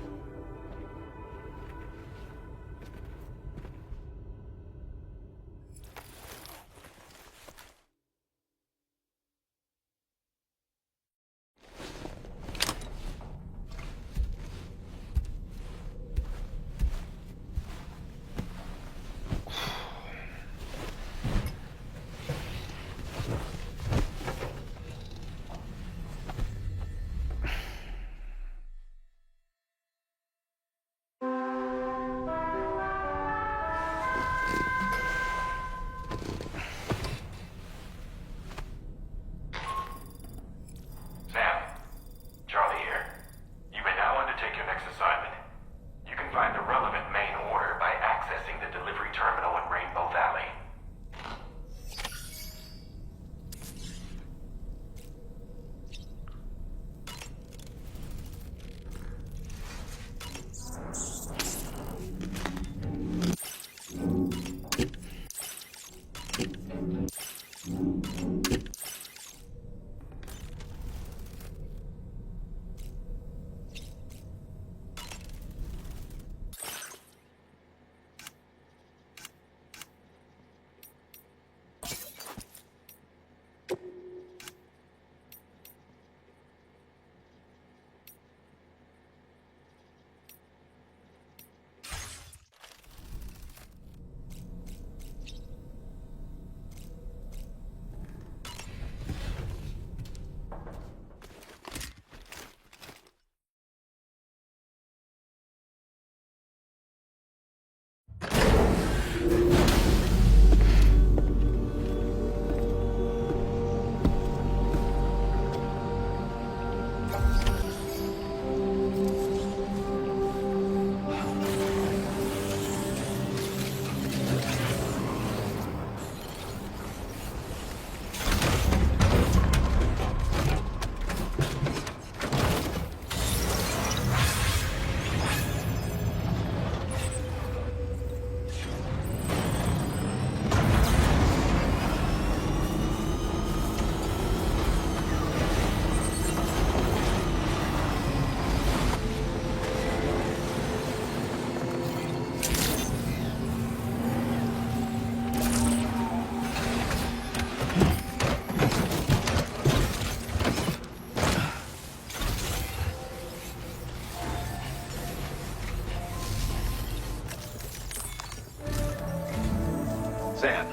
Sam,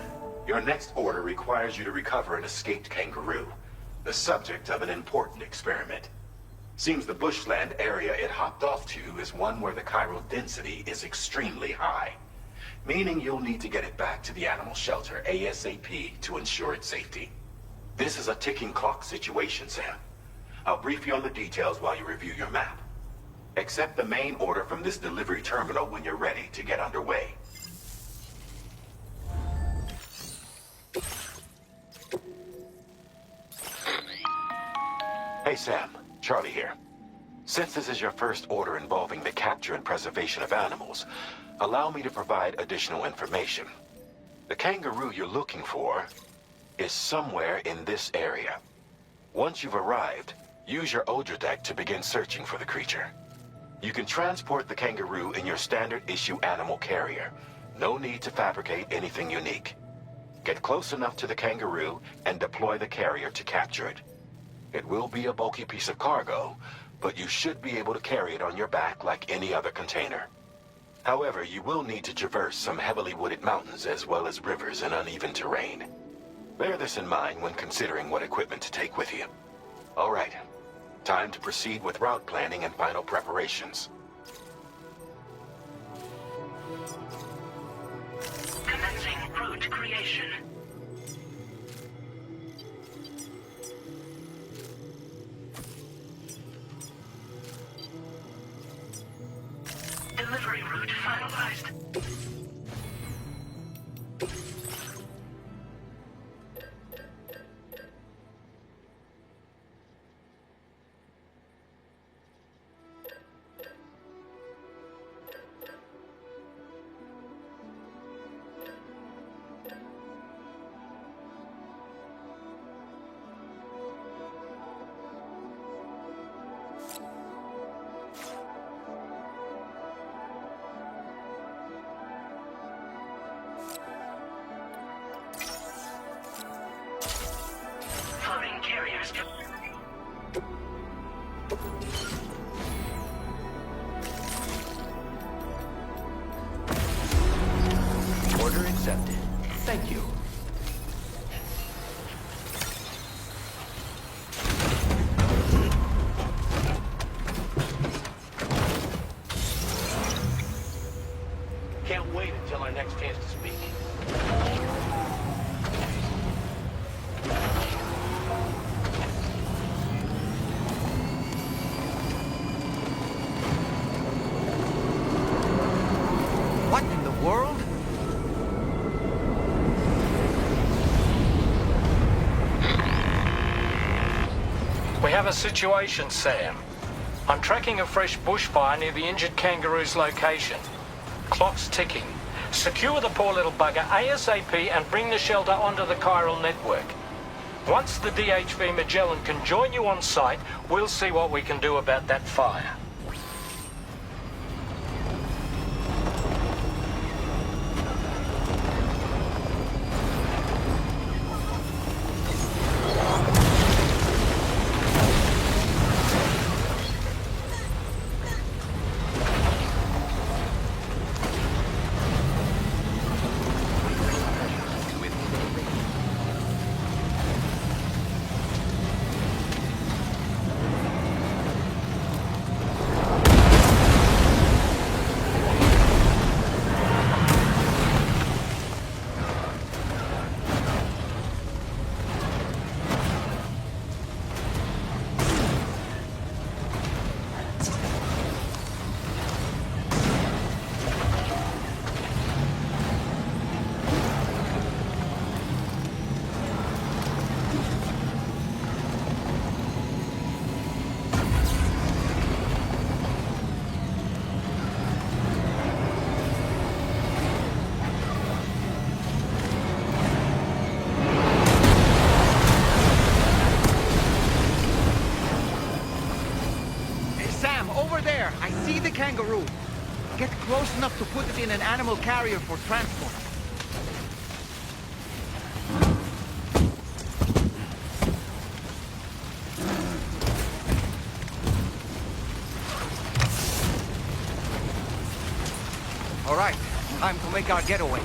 your next order requires you to recover an escaped kangaroo, the subject of an important experiment. Seems the bushland area it hopped off to is one where the chiral density is extremely high, meaning you'll need to get it back to the animal shelter ASAP to ensure its safety. This is a ticking clock situation, Sam. I'll brief you on the details while you review your map. Accept the main order from this delivery terminal when you're ready to get underway. Hey Sam, Charlie here. Since this is your first order involving the capture and preservation of animals, allow me to provide additional information. The kangaroo you're looking for is somewhere in this area. Once you've arrived, use your Odra deck to begin searching for the creature. You can transport the kangaroo in your standard issue animal carrier. No need to fabricate anything unique. Get close enough to the kangaroo and deploy the carrier to capture it. It will be a bulky piece of cargo, but you should be able to carry it on your back like any other container. However, you will need to traverse some heavily wooded mountains as well as rivers and uneven terrain. Bear this in mind when considering what equipment to take with you. All right, time to proceed with route planning and final preparations. Commencing route creation. Delivery route finalized. Floating carriers. Order accepted. Thank you. Can't wait until our next chance to speak. What in the world? We have a situation, Sam. I'm tracking a fresh bushfire near the injured kangaroo's location. Clock's ticking. Secure the poor little bugger ASAP and bring the shelter onto the chiral network. Once the DHV Magellan can join you on site, we'll see what we can do about that fire. Kangaroo. Get close enough to put it in an animal carrier for transport. All right, time to make our getaway.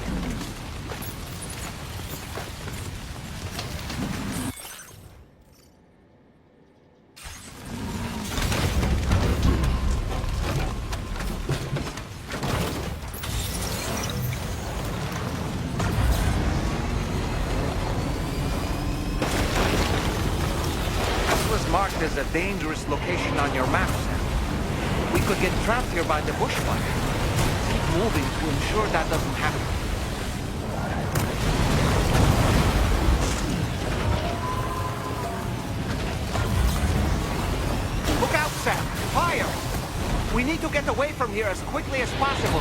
as a dangerous location on your map, Sam. We could get trapped here by the bushfire. Keep moving to ensure that doesn't happen. Look out, Sam! Fire! We need to get away from here as quickly as possible.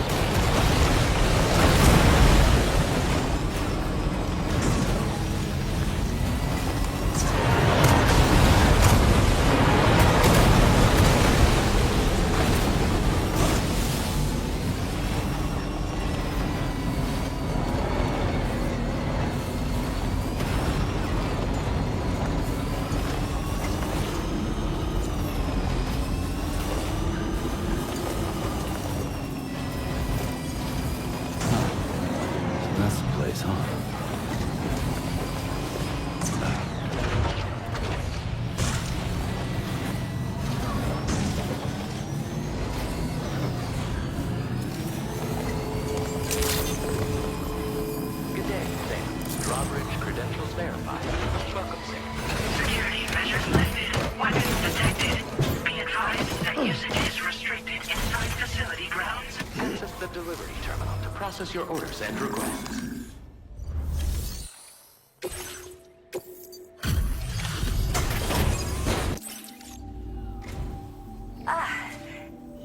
Your orders and requests.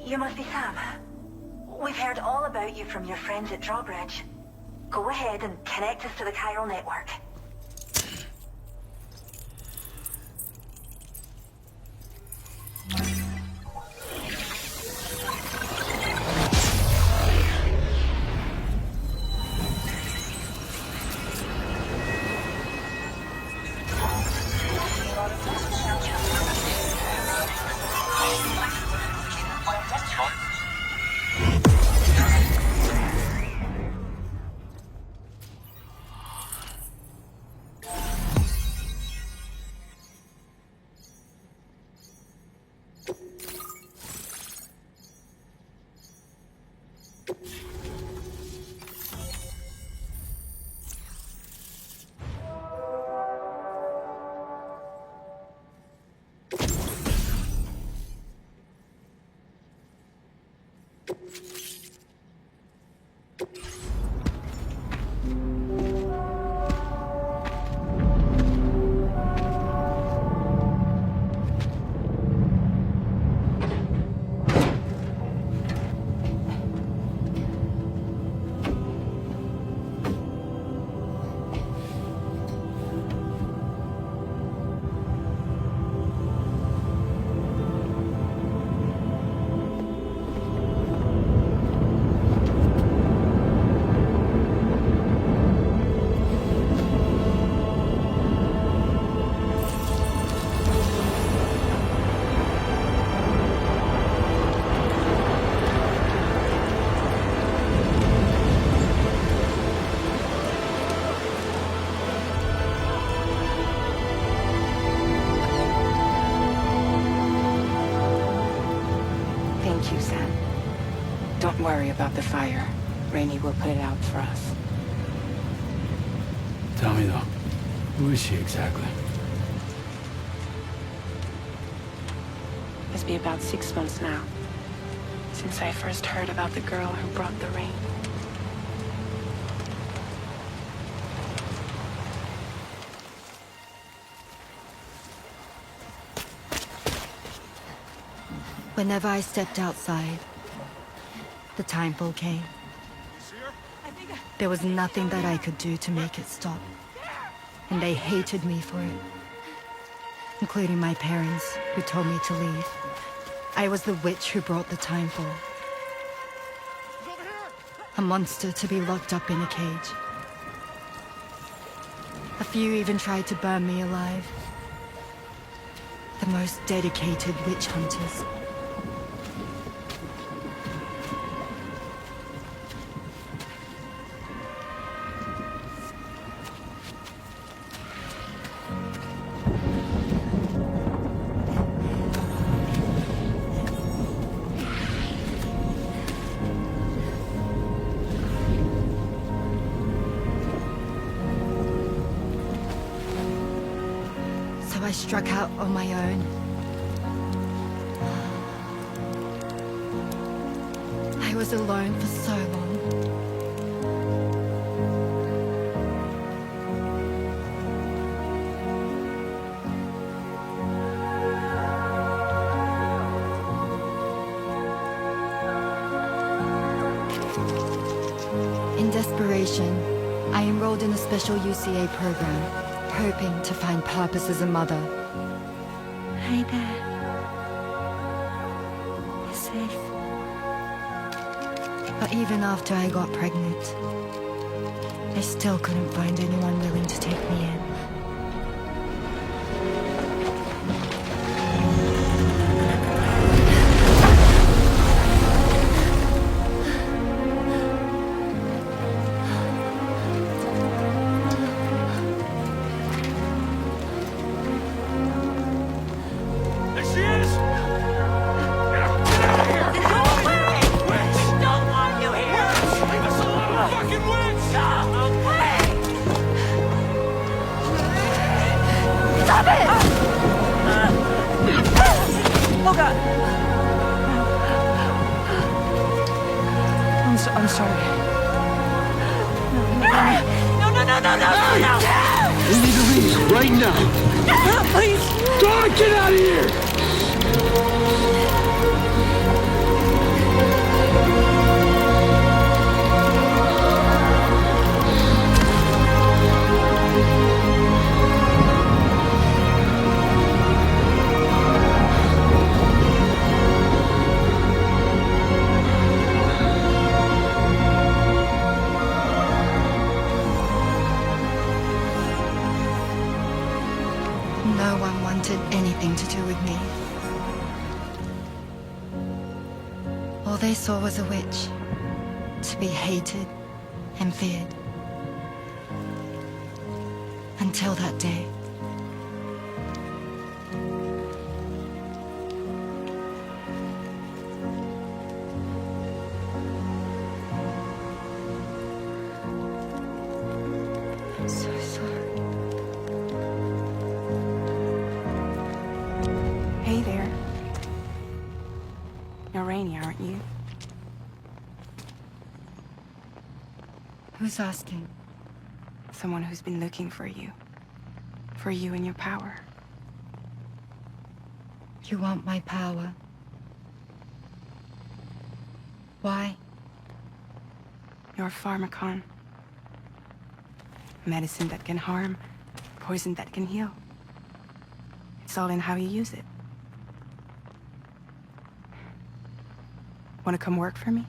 You must be Sam. We've heard all about you from your friends at Drawbridge. Go ahead and connect us to the chiral network. Don't worry about the fire. Rainey will put it out for us. Tell me though, who is she exactly? It's been about 6 months now, since I first heard about the girl who brought the rain. Whenever I stepped outside, the timefall came. There was nothing that I could do to make it stop. And they hated me for it. Including my parents, who told me to leave. I was the witch who brought the timefall. A monster to be locked up in a cage. A few even tried to burn me alive. The most dedicated witch hunters. I struck out on my own, was alone for so long. In desperation, I enrolled in a special UCA program, hoping to find purpose as a mother. Hi there. You're safe. But even after I got pregnant, I still couldn't find anyone willing to take me in. I'm sorry. No! We need to leave right now. Please! Donna, get out of here! No one wanted anything to do with me. All they saw was a witch, to be hated and feared. Until that day. I'm so sorry. Hey there. You're Rainey, aren't you? Who's asking? Someone who's been looking for you. For you and your power. You want my power? Why? You're a pharmacon. Medicine that can harm, poison that can heal. It's all in how you use it. Want to come work for me?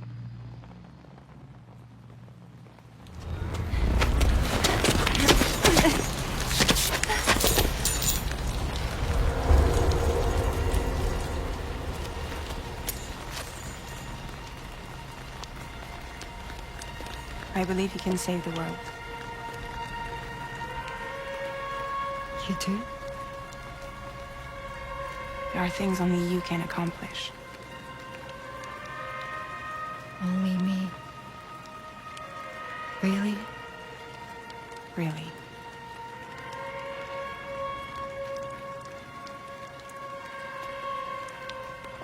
I believe you can save the world. You do? There are things only you can accomplish. Only me. Really? Really.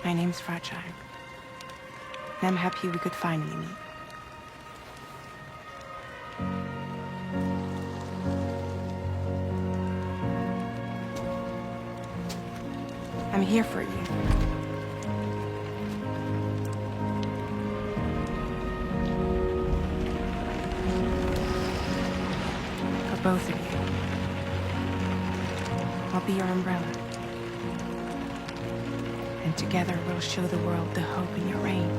My name's Fragile. And I'm happy we could finally meet. I'm here for you. For both of you. I'll be your umbrella. And together we'll show the world the hope in your reign.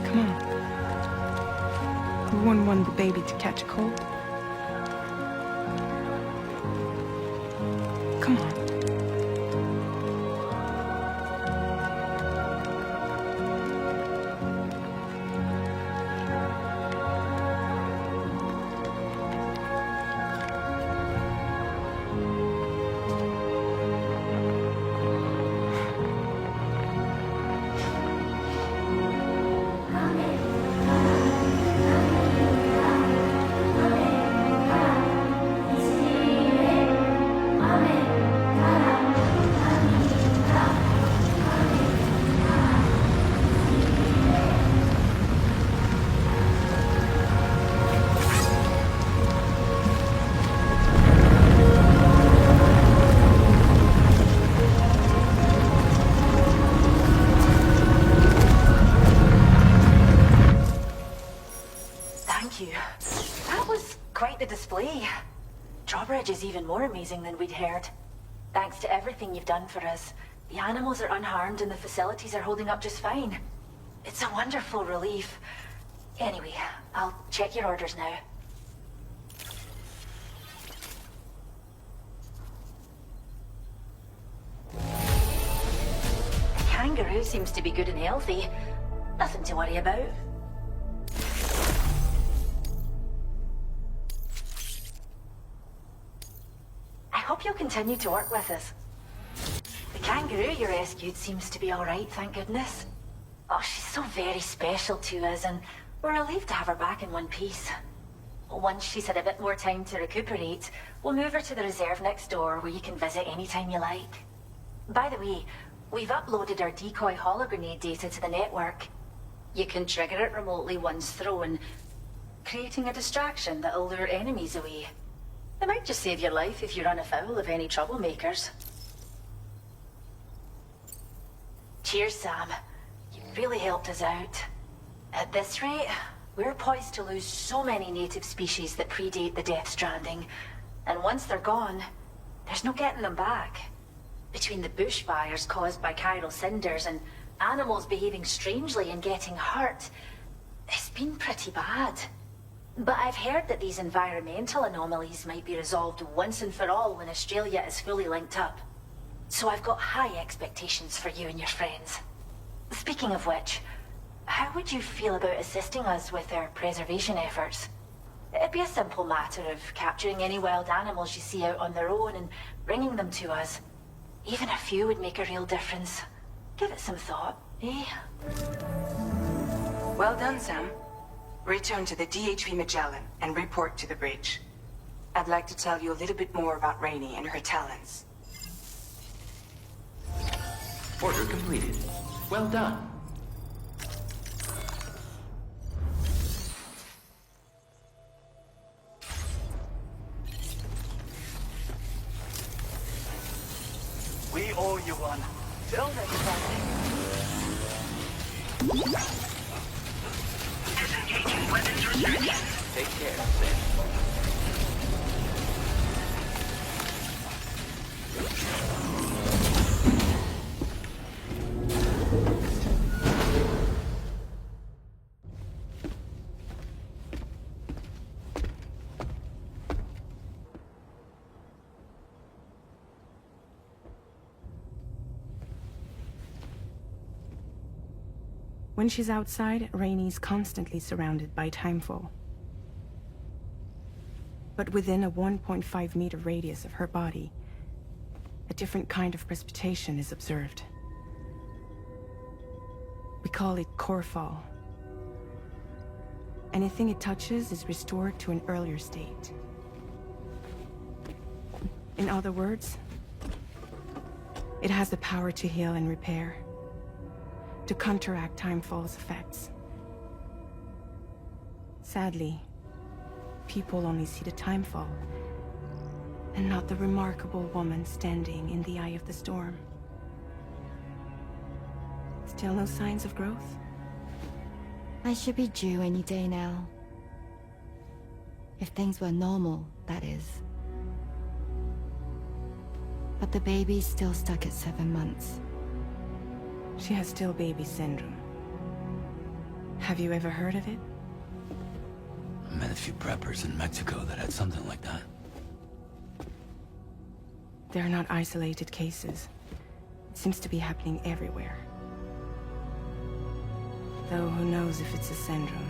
Come on. Who wouldn't want the baby to catch a cold? Come on. drawbridge is even more amazing than we'd heard. Thanks to everything you've done for us, the animals are unharmed and the facilities are holding up just fine. It's a wonderful relief. Anyway, I'll check your orders now. The kangaroo seems to be good and healthy. Nothing to worry about. I hope you'll continue to work with us. The kangaroo you rescued seems to be all right, thank goodness. Oh, she's so very special to us, and we're relieved to have her back in one piece. Once she's had a bit more time to recuperate, we'll move her to the reserve next door where you can visit anytime you like. By the way, we've uploaded our decoy hologrenade data to the network. You can trigger it remotely once thrown, creating a distraction that'll lure enemies away. It might just save your life if you run afoul of any troublemakers. Cheers, Sam. You've really helped us out. At this rate, we're poised to lose so many native species that predate the Death Stranding. And once they're gone, there's no getting them back. Between the bushfires caused by chiral cinders and animals behaving strangely and getting hurt, it's been pretty bad. But I've heard that these environmental anomalies might be resolved once and for all when Australia is fully linked up. So I've got high expectations for you and your friends. Speaking of which, how would you feel about assisting us with our preservation efforts? It'd be a simple matter of capturing any wild animals you see out on their own and bringing them to us. Even a few would make a real difference. Give it some thought, eh? Well done, Sam. Return to the DHV Magellan and report to the bridge. I'd like to tell you a little bit more about Rainey and her talents. Order completed. Well done. We owe you one. Tell them Disengaging weapons restrictions. Take care, Sam. When she's outside, Rainey's constantly surrounded by timefall. But within a 1.5-meter radius of her body, a different kind of precipitation is observed. We call it core fall. Anything it touches is restored to an earlier state. In other words, it has the power to heal and repair, to counteract timefall's effects. Sadly, people only see the timefall, and not the remarkable woman standing in the eye of the storm. Still no signs of growth? I should be due any day now. If things were normal, that is. But the baby's still stuck at 7 months. She has still baby syndrome. Have you ever heard of it? I met a few preppers in Mexico that had something like that. They're not isolated cases. It seems to be happening everywhere. Though who knows if it's a syndrome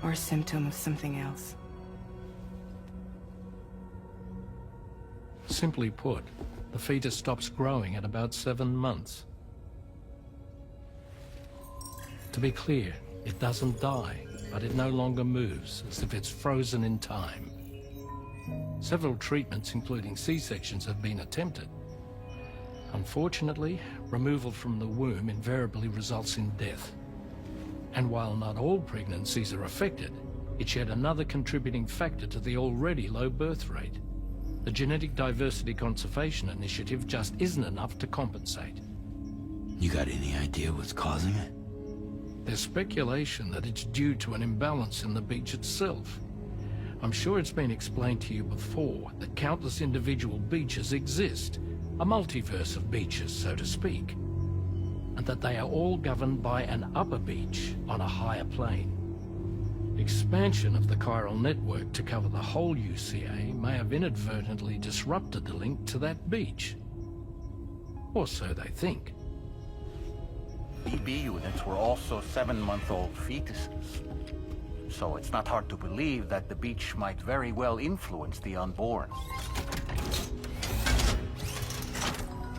or a symptom of something else. Simply put, the fetus stops growing at about 7 months. To be clear, it doesn't die, but it no longer moves, as if it's frozen in time. Several treatments, including C-sections, have been attempted. Unfortunately, removal from the womb invariably results in death. And while not all pregnancies are affected, it's yet another contributing factor to the already low birth rate. The Genetic Diversity Conservation Initiative just isn't enough to compensate. You got any idea what's causing it? There's speculation that it's due to an imbalance in the beach itself. I'm sure it's been explained to you before that countless individual beaches exist, a multiverse of beaches, so to speak, and that they are all governed by an upper beach on a higher plane. Expansion of the chiral network to cover the whole UCA may have inadvertently disrupted the link to that beach. Or so they think. BB units were also 7-month-old fetuses. So it's not hard to believe that the beach might very well influence the unborn.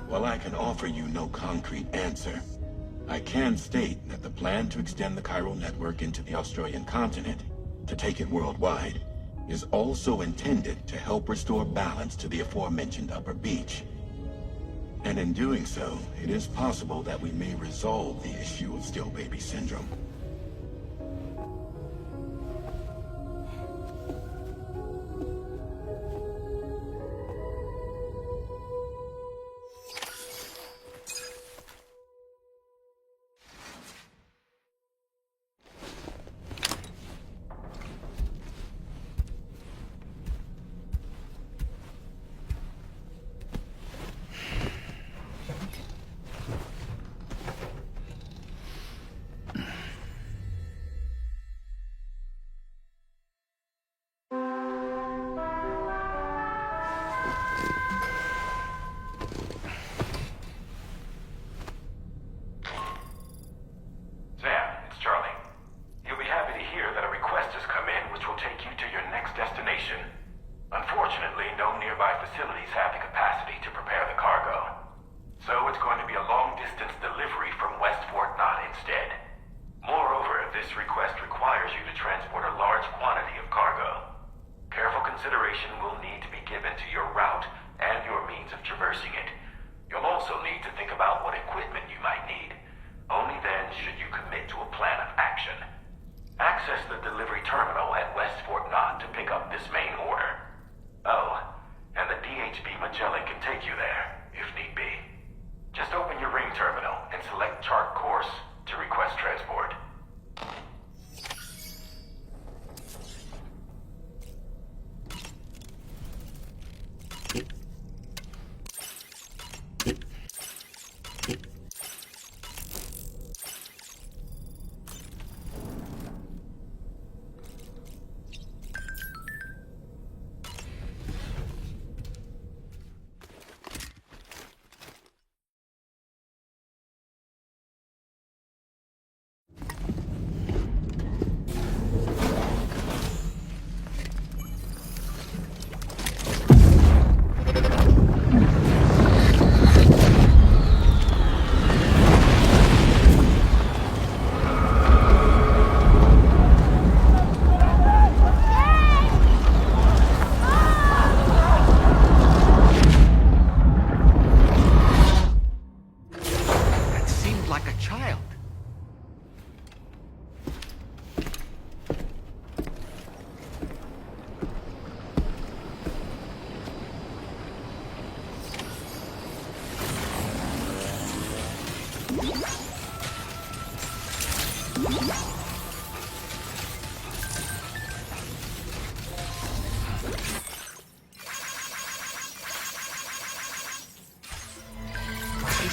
While I can offer you no concrete answer, I can state that the plan to extend the chiral network into the Australian continent, to take it worldwide, is also intended to help restore balance to the aforementioned upper beach. And in doing so, it is possible that we may resolve the issue of still baby syndrome.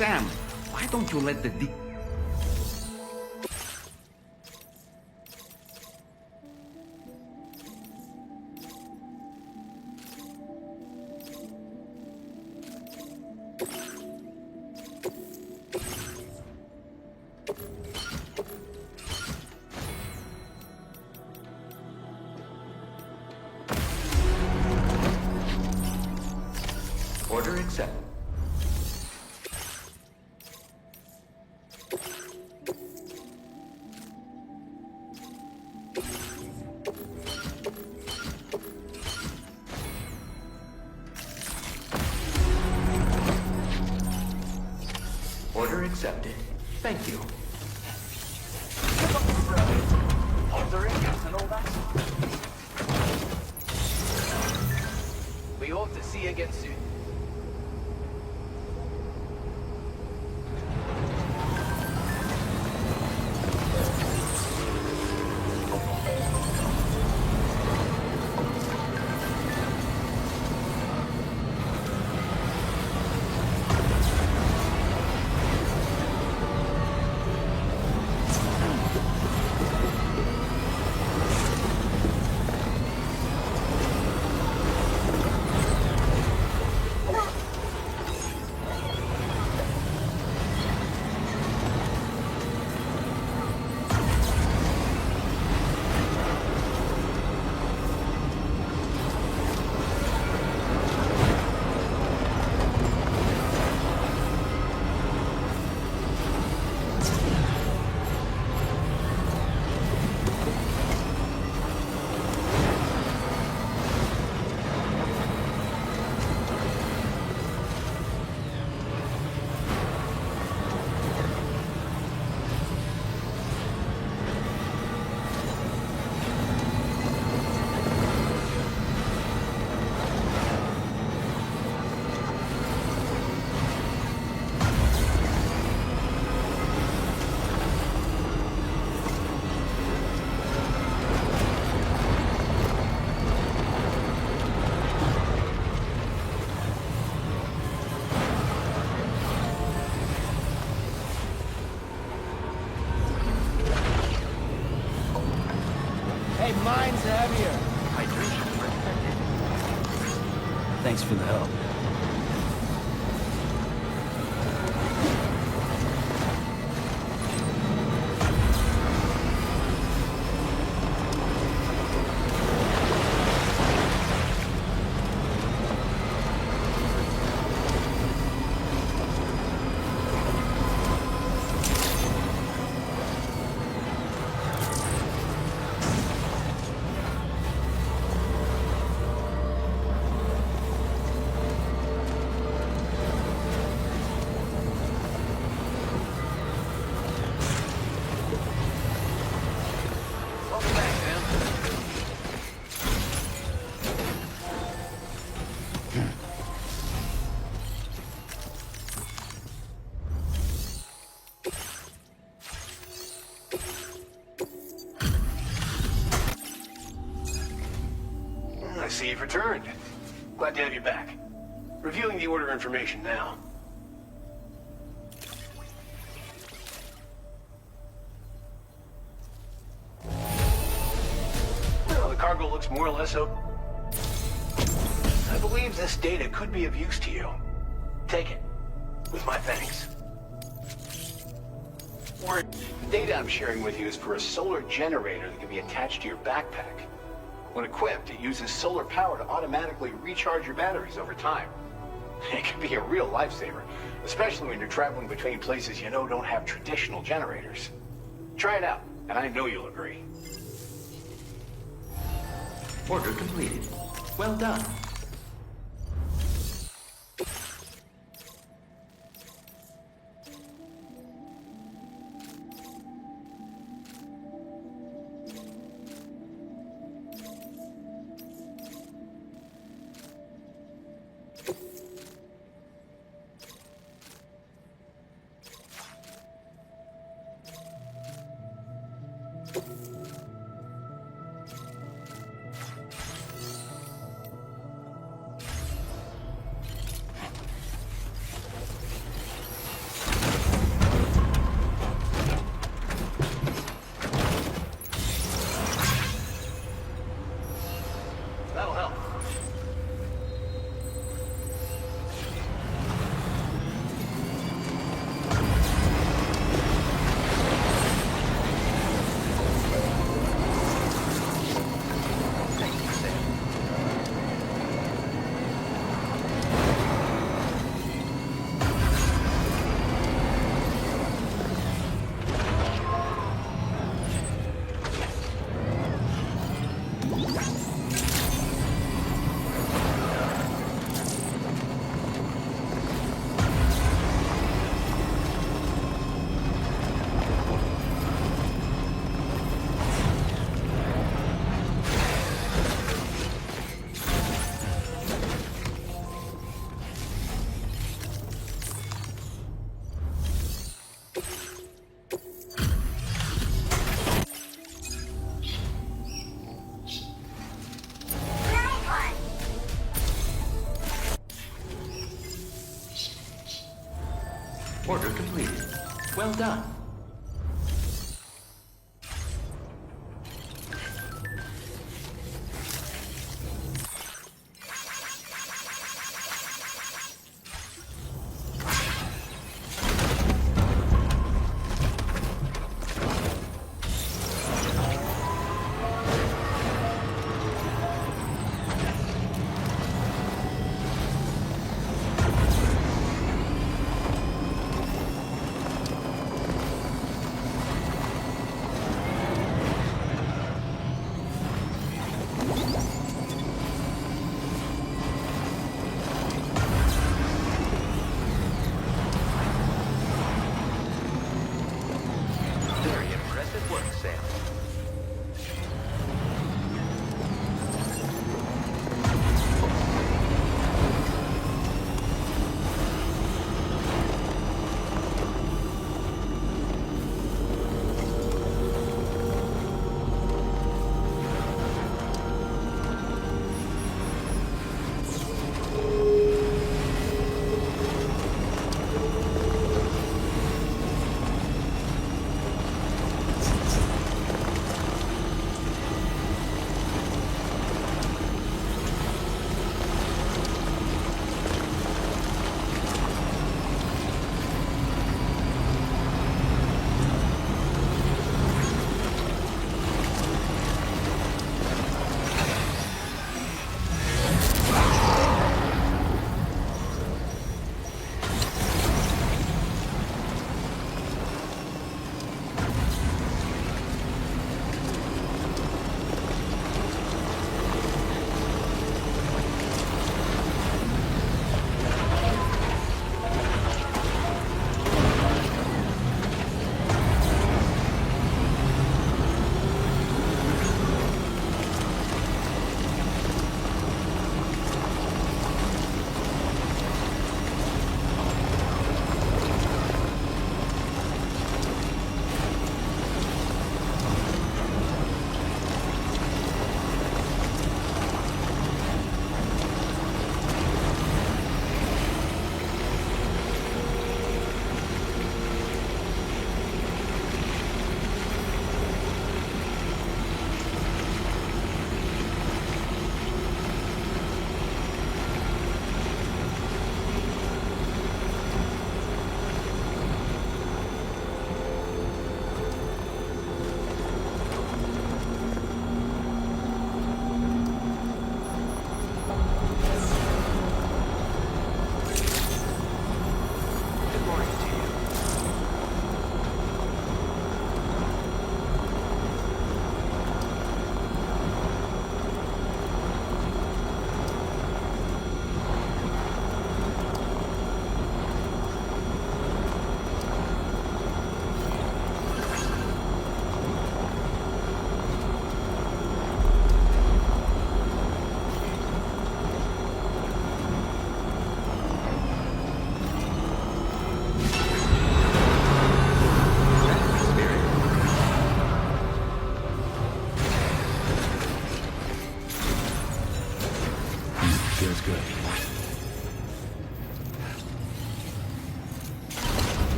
Sam, why don't you let the Order accepted. Order accepted. Thank you. And all that. We hope to see you again soon. for the help. I see you've returned. Glad to have you back. Reviewing the order information now. Well, the cargo looks more or less open. I believe this data could be of use to you. Take it. With my thanks. The data I'm sharing with you is for a solar generator that can be attached to your backpack. When equipped, it uses solar power to automatically recharge your batteries over time. It can be a real lifesaver, especially when you're traveling between places you know don't have traditional generators. Try it out, and I know you'll agree. Order completed. Well done. That'll help. Order completed. Well done.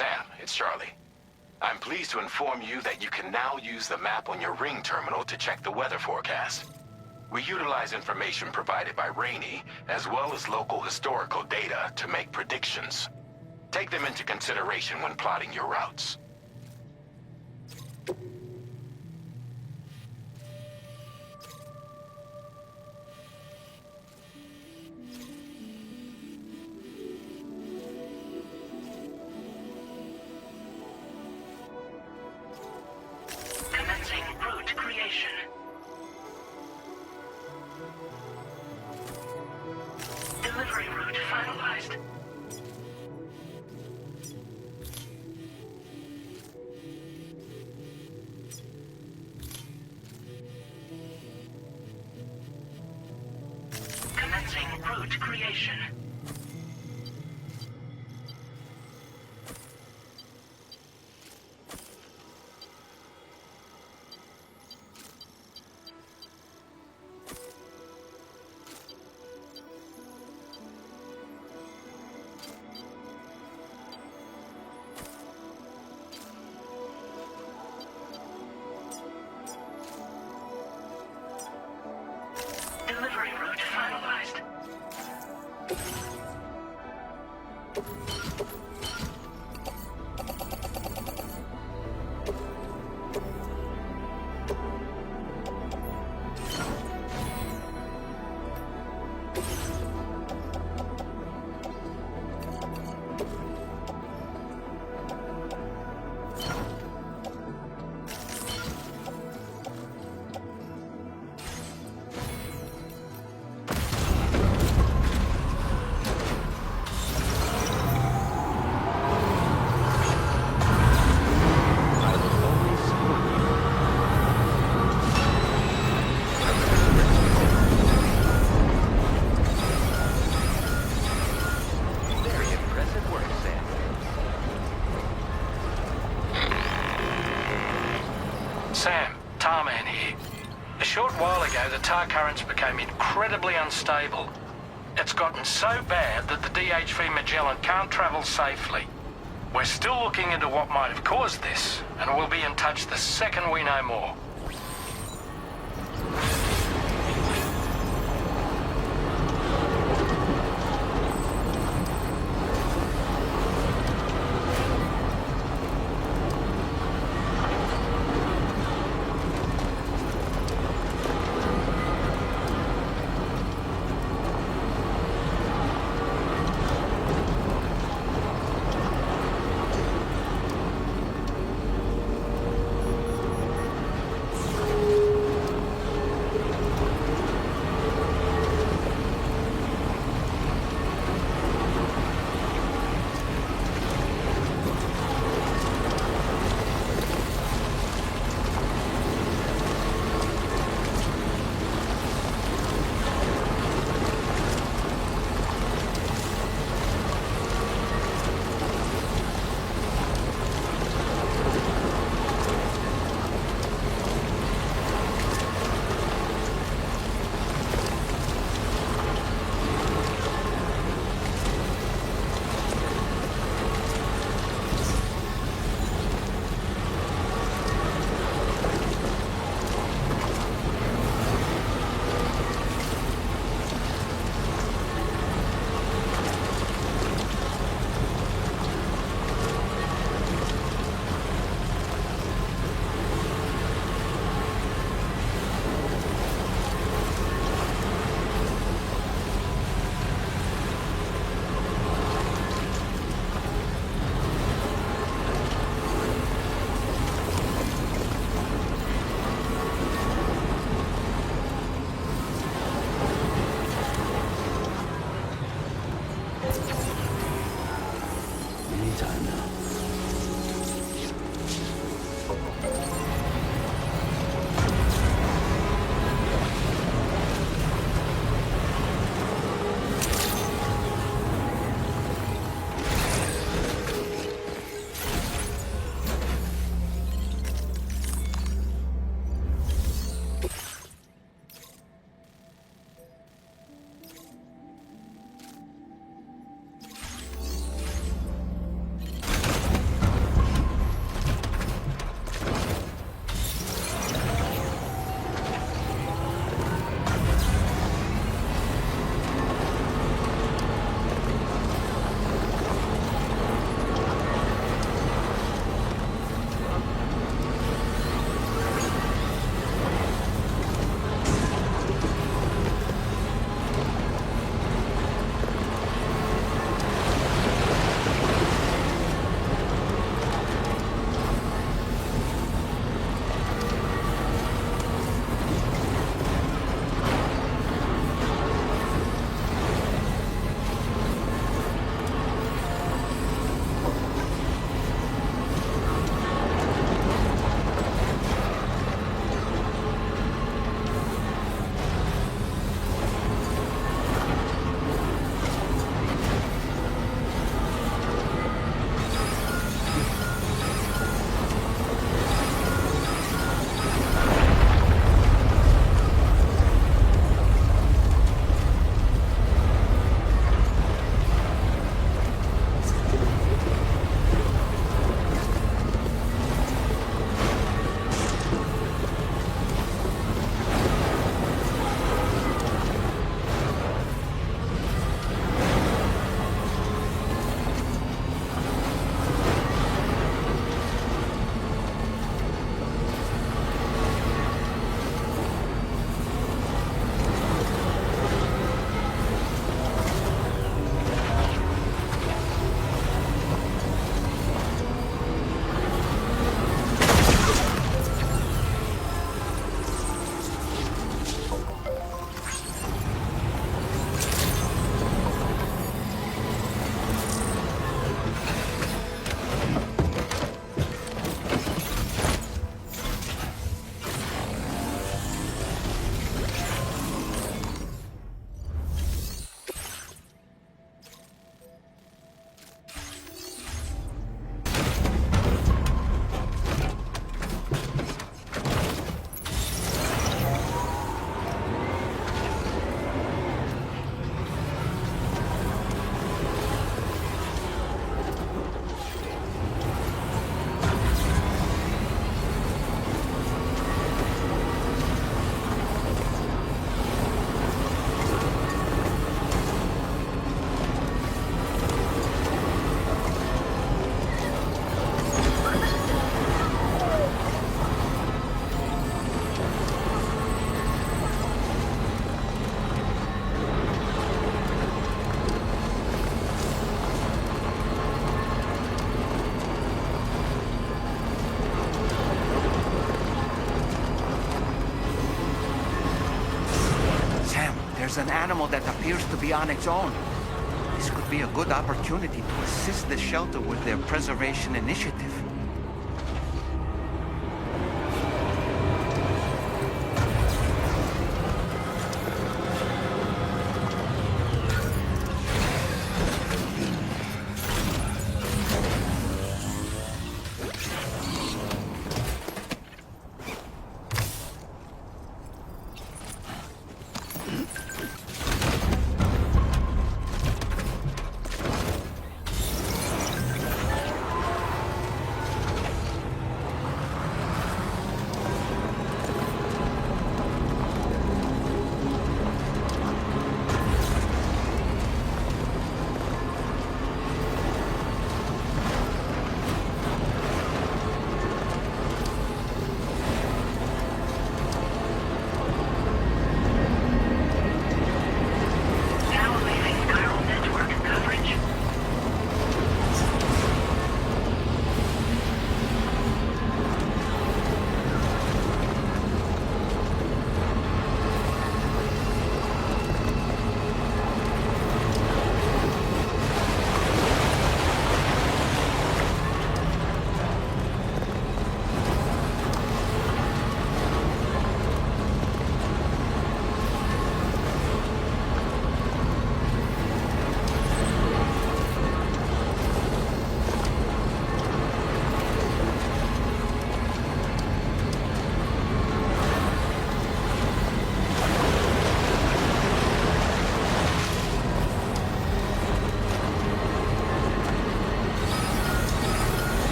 Sam, it's Charlie. I'm pleased to inform you that you can now use the map on your ring terminal to check the weather forecast. We utilize information provided by Rainey, as well as local historical data, to make predictions. Take them into consideration when plotting your routes. Commencing route creation. Delivery route finalized. Commencing route creation. Delivery route finalized. Very impressive work, Sam. Sam, Tarman here. A short while ago, the tar currents became incredibly unstable. It's gotten so bad that the DHV Magellan can't travel safely. We're still looking into what might have caused this, and we'll be in touch the second we know more. there's an animal that appears to be on its own. This could be a good opportunity to assist the shelter with their preservation initiative.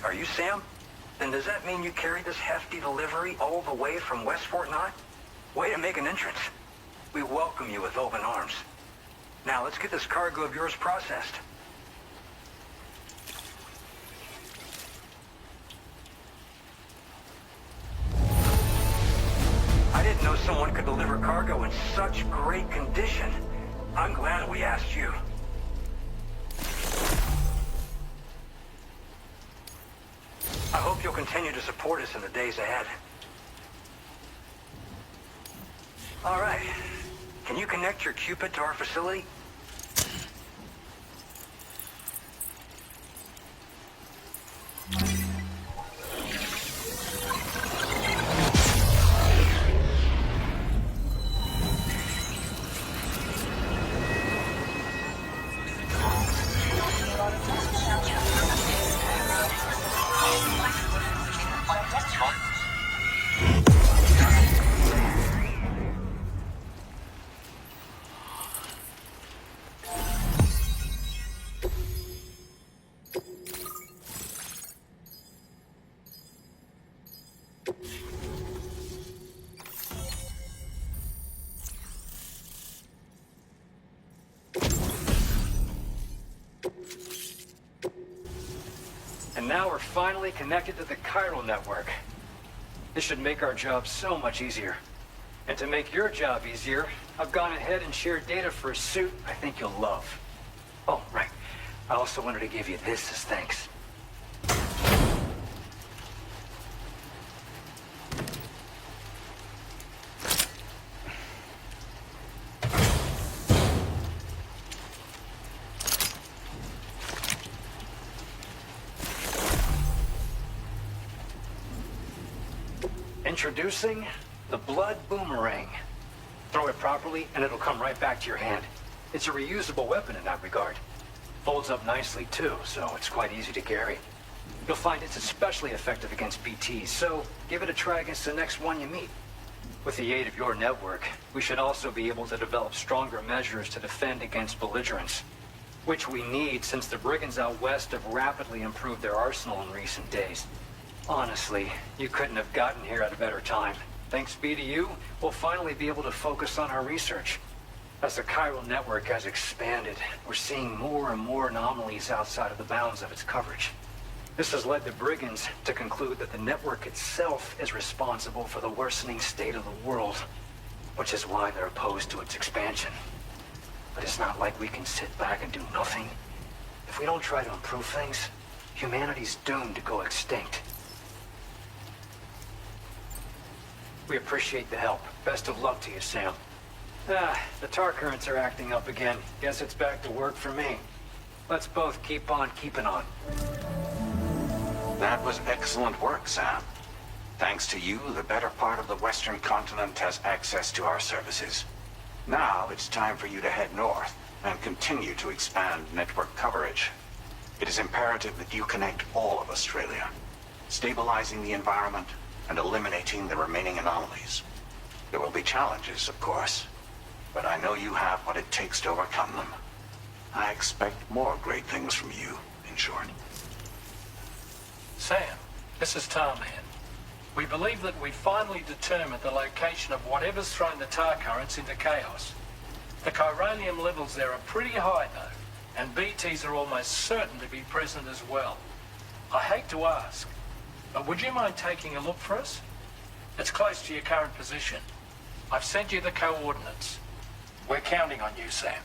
Are you Sam? Then does that mean you carried this hefty delivery all the way from West Fort Knott? Way to make an entrance. We welcome you with open arms. Now let's get this cargo of yours processed. I didn't know someone could deliver cargo in such great condition. I'm glad we asked you. I hope you'll continue to support us in the days ahead. All right. Can you connect your Cupid to our facility? And now we're finally connected to the chiral network. This should make our job so much easier. And to make your job easier, I've gone ahead and shared data for a suit I think you'll love. Oh, right. I also wanted to give you this as thanks. Introducing the Blood Boomerang. Throw it properly and it'll come right back to your hand. It's a reusable weapon in that regard. Folds up nicely too, so it's quite easy to carry. You'll find it's especially effective against BTs, so give it a try against the next one you meet. With the aid of your network, we should also be able to develop stronger measures to defend against belligerents, which we need since the brigands out west have rapidly improved their arsenal in recent days. Honestly, you couldn't have gotten here at a better time. Thanks be to you, we'll finally be able to focus on our research. As the chiral network has expanded, we're seeing more and more anomalies outside of the bounds of its coverage. This has led the brigands to conclude that the network itself is responsible for the worsening state of the world, which is why they're opposed to its expansion. But it's not like we can sit back and do nothing. If we don't try to improve things, humanity's doomed to go extinct. We appreciate the help. Best of luck to you, Sam. The tar currents are acting up again. Guess it's back to work for me. Let's both keep on keeping on. That was excellent work, Sam. Thanks to you, the better part of the Western continent has access to our services. Now it's time for you to head north and continue to expand network coverage. It is imperative that you connect all of Australia, stabilizing the environment and eliminating the remaining anomalies. There will be challenges, of course, but I know you have what it takes to overcome them. I expect more great things from you, in short. Sam, this is Tarman. We believe that we finally determined the location of whatever's thrown the tar currents into chaos. The chironium levels there are pretty high though, and BTs are almost certain to be present as well. I hate to ask, but would you mind taking a look for us? It's close to your current position. I've sent you the coordinates. We're counting on you, Sam.